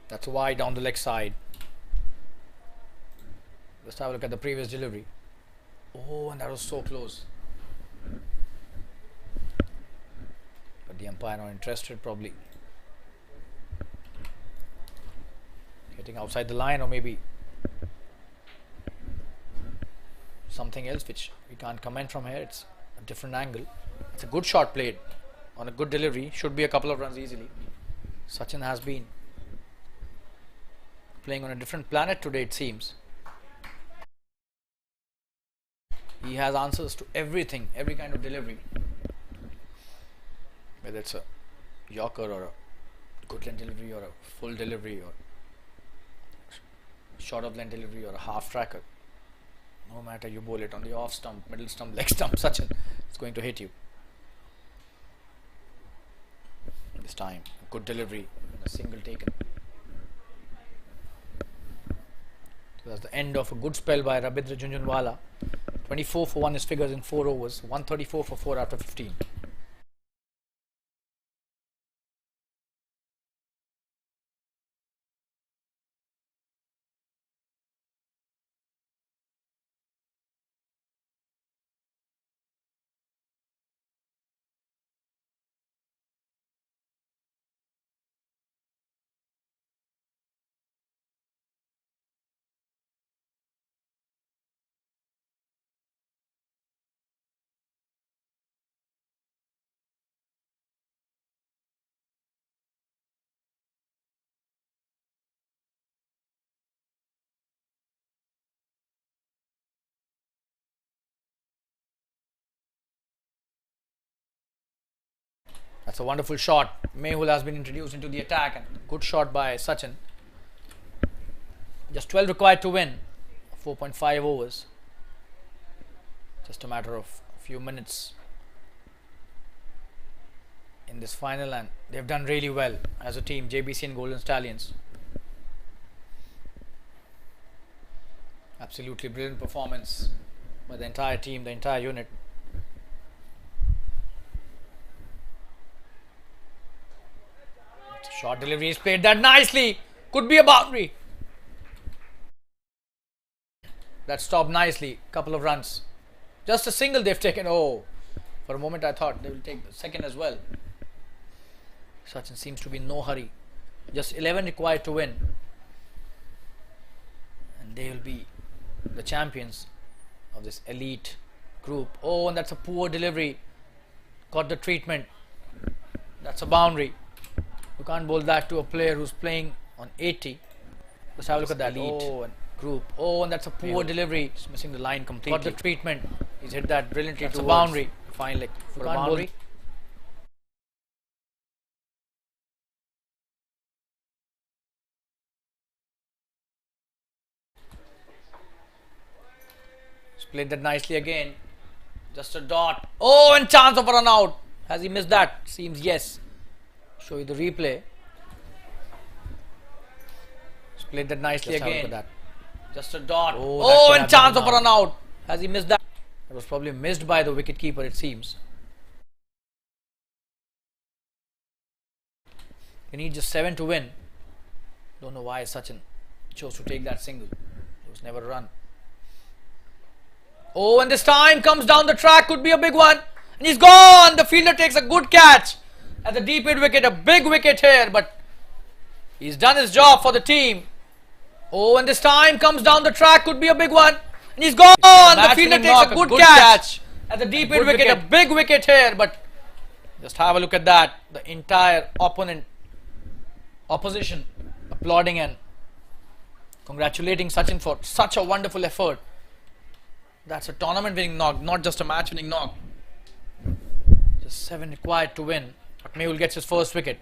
That's wide down the leg side. Let's have a look at the previous delivery. Oh, and that was so close. But the umpire not interested, probably hitting outside the line, or maybe something else which we can't comment from here. It's a different angle. It's a good shot played on a good delivery. Should be a couple of runs easily. Sachin has been playing on a different planet today, it seems. He has answers to everything, every kind of delivery. Whether it's a Yorker or a good length delivery or a full delivery or short of length delivery or a half tracker. No matter you bowl it on the off stump, middle stump, leg stump, Sachin, it's going to hit you. This time, good delivery, a single taken. So that's the end of a good spell by Rabindra Junjunwala. 24 for 1 his figures in 4 overs, 134 for 4 after 15. That's a wonderful shot. Mehul has been introduced into the attack, and good shot by Sachin. Just 12 required to win. 4.5 overs. Just a matter of a few minutes in this final, and they've done really well as a team, Jbcn Golden Stallions. Absolutely brilliant performance by the entire team, the entire unit. Short delivery is played that nicely. Could be a boundary. That stopped nicely. Couple of runs. Just a single they've taken. Oh, for a moment I thought they will take the second as well. Sachin seems to be in no hurry. Just 11 required to win. And they will be the champions of this elite group. Oh, and that's a poor delivery. Got the treatment. That's a boundary. You can't bowl that to a player who's playing on 80. Let's have a look at that. Elite. Oh, and group. Oh, and that's a poor delivery. He's missing the line completely. Got the treatment. He's hit that brilliantly That's a towards boundary. fine leg for a can't bowl- boundary. He's played that nicely again. Just a dot. Oh, and chance of a run out. Has he missed that? Seems yes. Show you the replay. He's played that nicely Just have a again. look at that. Just a dot. Oh, that Oh, could and have chance been of a run out. Has he missed that? That was probably missed by the wicket keeper, it seems. They need just 7 to win. Don't know why Sachin chose to take that single. It was never a run. Oh, and this time comes down the track. Could be a big one. And he's gone. The fielder takes a good catch at the deep mid wicket. A big wicket here, but he's done his job for the team. Oh, and this time comes down the track. Could be a big one. And he's gone. The fielder takes a good catch at the deep mid wicket. A big wicket here, but just have a look at that. The entire opposition applauding and congratulating Sachin for such a wonderful effort. That's a tournament winning knock, not just a match winning knock. Just 7 required to win. But Mehul gets his first wicket.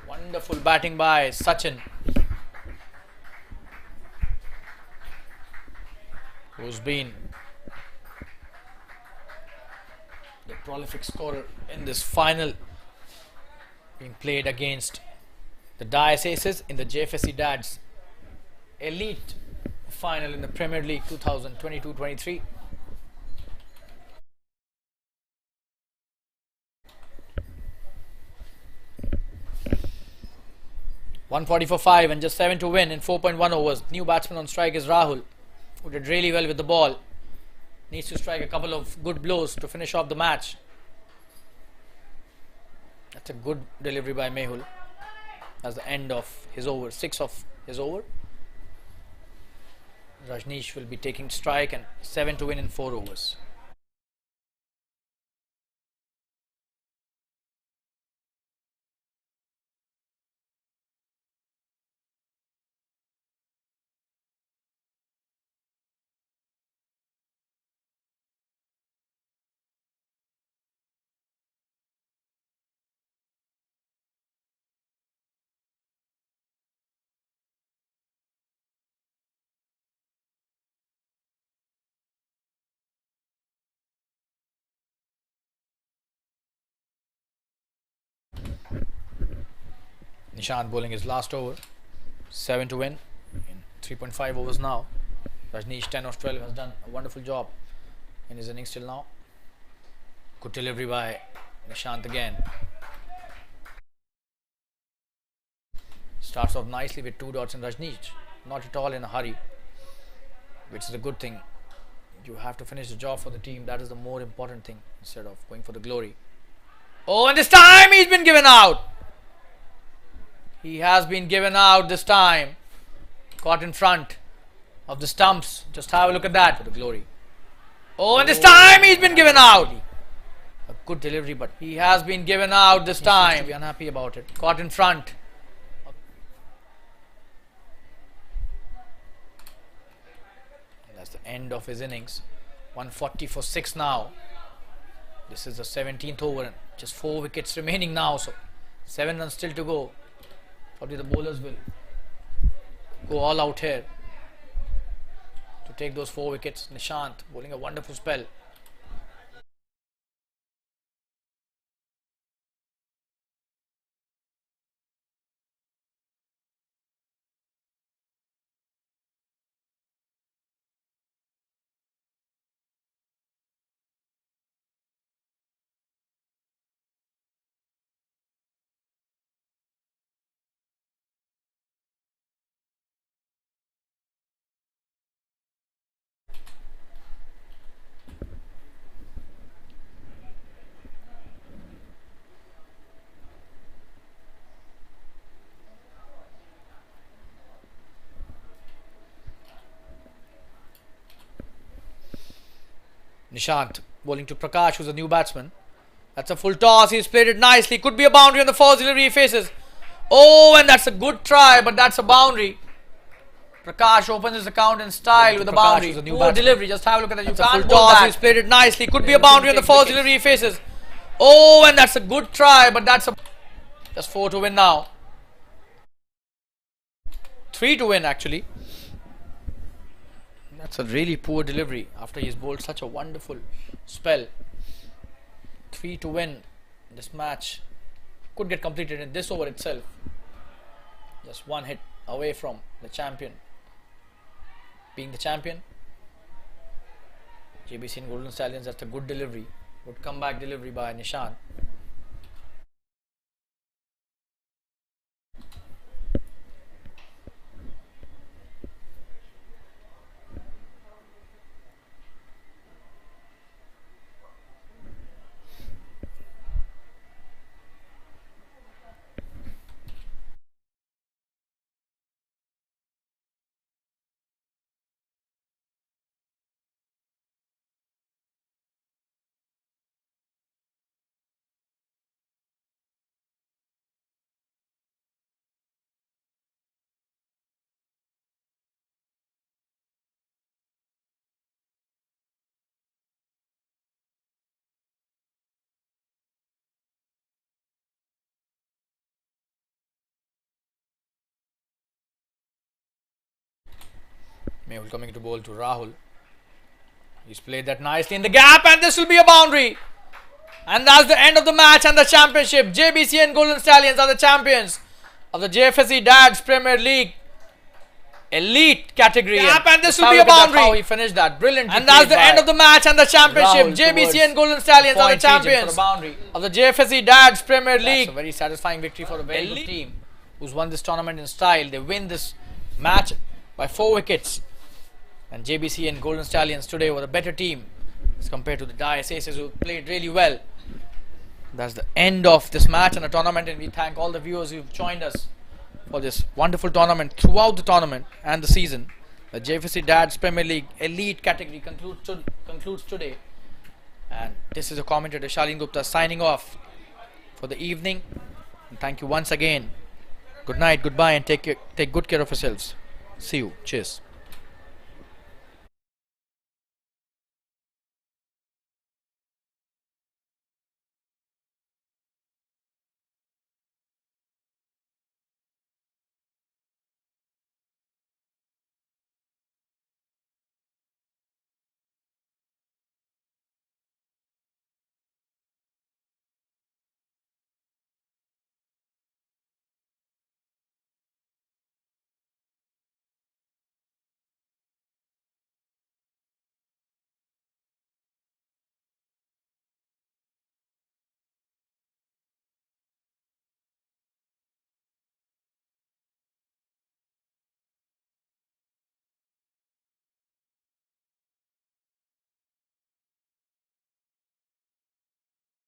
Wonderful batting by Sachin, who's been the prolific scorer in this final, being played against the Dice Aces in the JFSC Dads Elite final in the Premier League 2022-23. .140 for 5 and just 7 to win in 4.1 overs. New batsman on strike is Rahul, who did really well with the ball. Needs to strike a couple of good blows to finish off the match. That's a good delivery by Mehul. That's the end of his over, 6 of his over. Rajneesh will be taking strike and 7 to win in 4 overs. Nishant bowling his last over, 7 to win in 3.5 overs now. Rajneesh 10 of 12 has done a wonderful job in his innings till now. Good delivery by Nishant again. Starts off nicely with 2 dots in Rajneesh, not at all in a hurry, which is a good thing. You have to finish the job for the team. That is the more important thing instead of going for the glory. Oh, and this time he's been given out. He has been given out this time. Caught in front of the stumps. Just have a look at that for the glory. Oh, and this time he's been given out. A good delivery, but he has been given out this time. Seems to be unhappy about it. Caught in front. That's the end of his innings. 140 for 6 now. This is the 17th over and just 4 wickets remaining now. So 7 runs still to go. Probably the bowlers will go all out here to take those 4 wickets. Nishant bowling a wonderful spell. Nishant bowling to Prakash, who's a new batsman. That's a full toss. He's played it nicely. Could be a boundary on the first delivery he faces. Oh, and that's a good try, but that's a boundary. Prakash opens his account in style with a boundary. Poor delivery. Just have a look at that. You can't bowl that. He's played it nicely. Could be a boundary on the first delivery he faces. Oh, and that's a good try, but that's a... Just 4 to win now. 3 to win, actually. That's a really poor delivery after he's bowled such a wonderful spell. 3 to win. This match could get completed in this over itself. Just one hit away from the champion being the champion. Jbcn Golden Stallions, that's a good delivery. Good comeback delivery by Nishant. Mehul coming to bowl to Rahul. He's played that nicely in the gap, and this will be a boundary. And that's the end of the match and the championship. Jbcn Golden Stallions are the champions of the JFSC Dads Premier League Elite category. Gap, and this will be a boundary. How he finished that. Brilliant. And that's the end of the match and the championship. Jbcn Golden Stallions are the champions of the JFSC Dads Premier League. That's a very satisfying victory for a very good team who's won this tournament in style. They win this match by 4 wickets. And Jbcn Golden Stallions today were a better team as compared to the Dice Aces, who played really well. That's the end of this match and the tournament, and we thank all the viewers who've joined us for this wonderful tournament throughout the tournament and the season. The JFSC Dads Premier League Elite category concludes today. And this is a commentator, Shalin Gupta, signing off for the evening. And thank you once again. Good night, goodbye, and take good care of yourselves. See you. Cheers.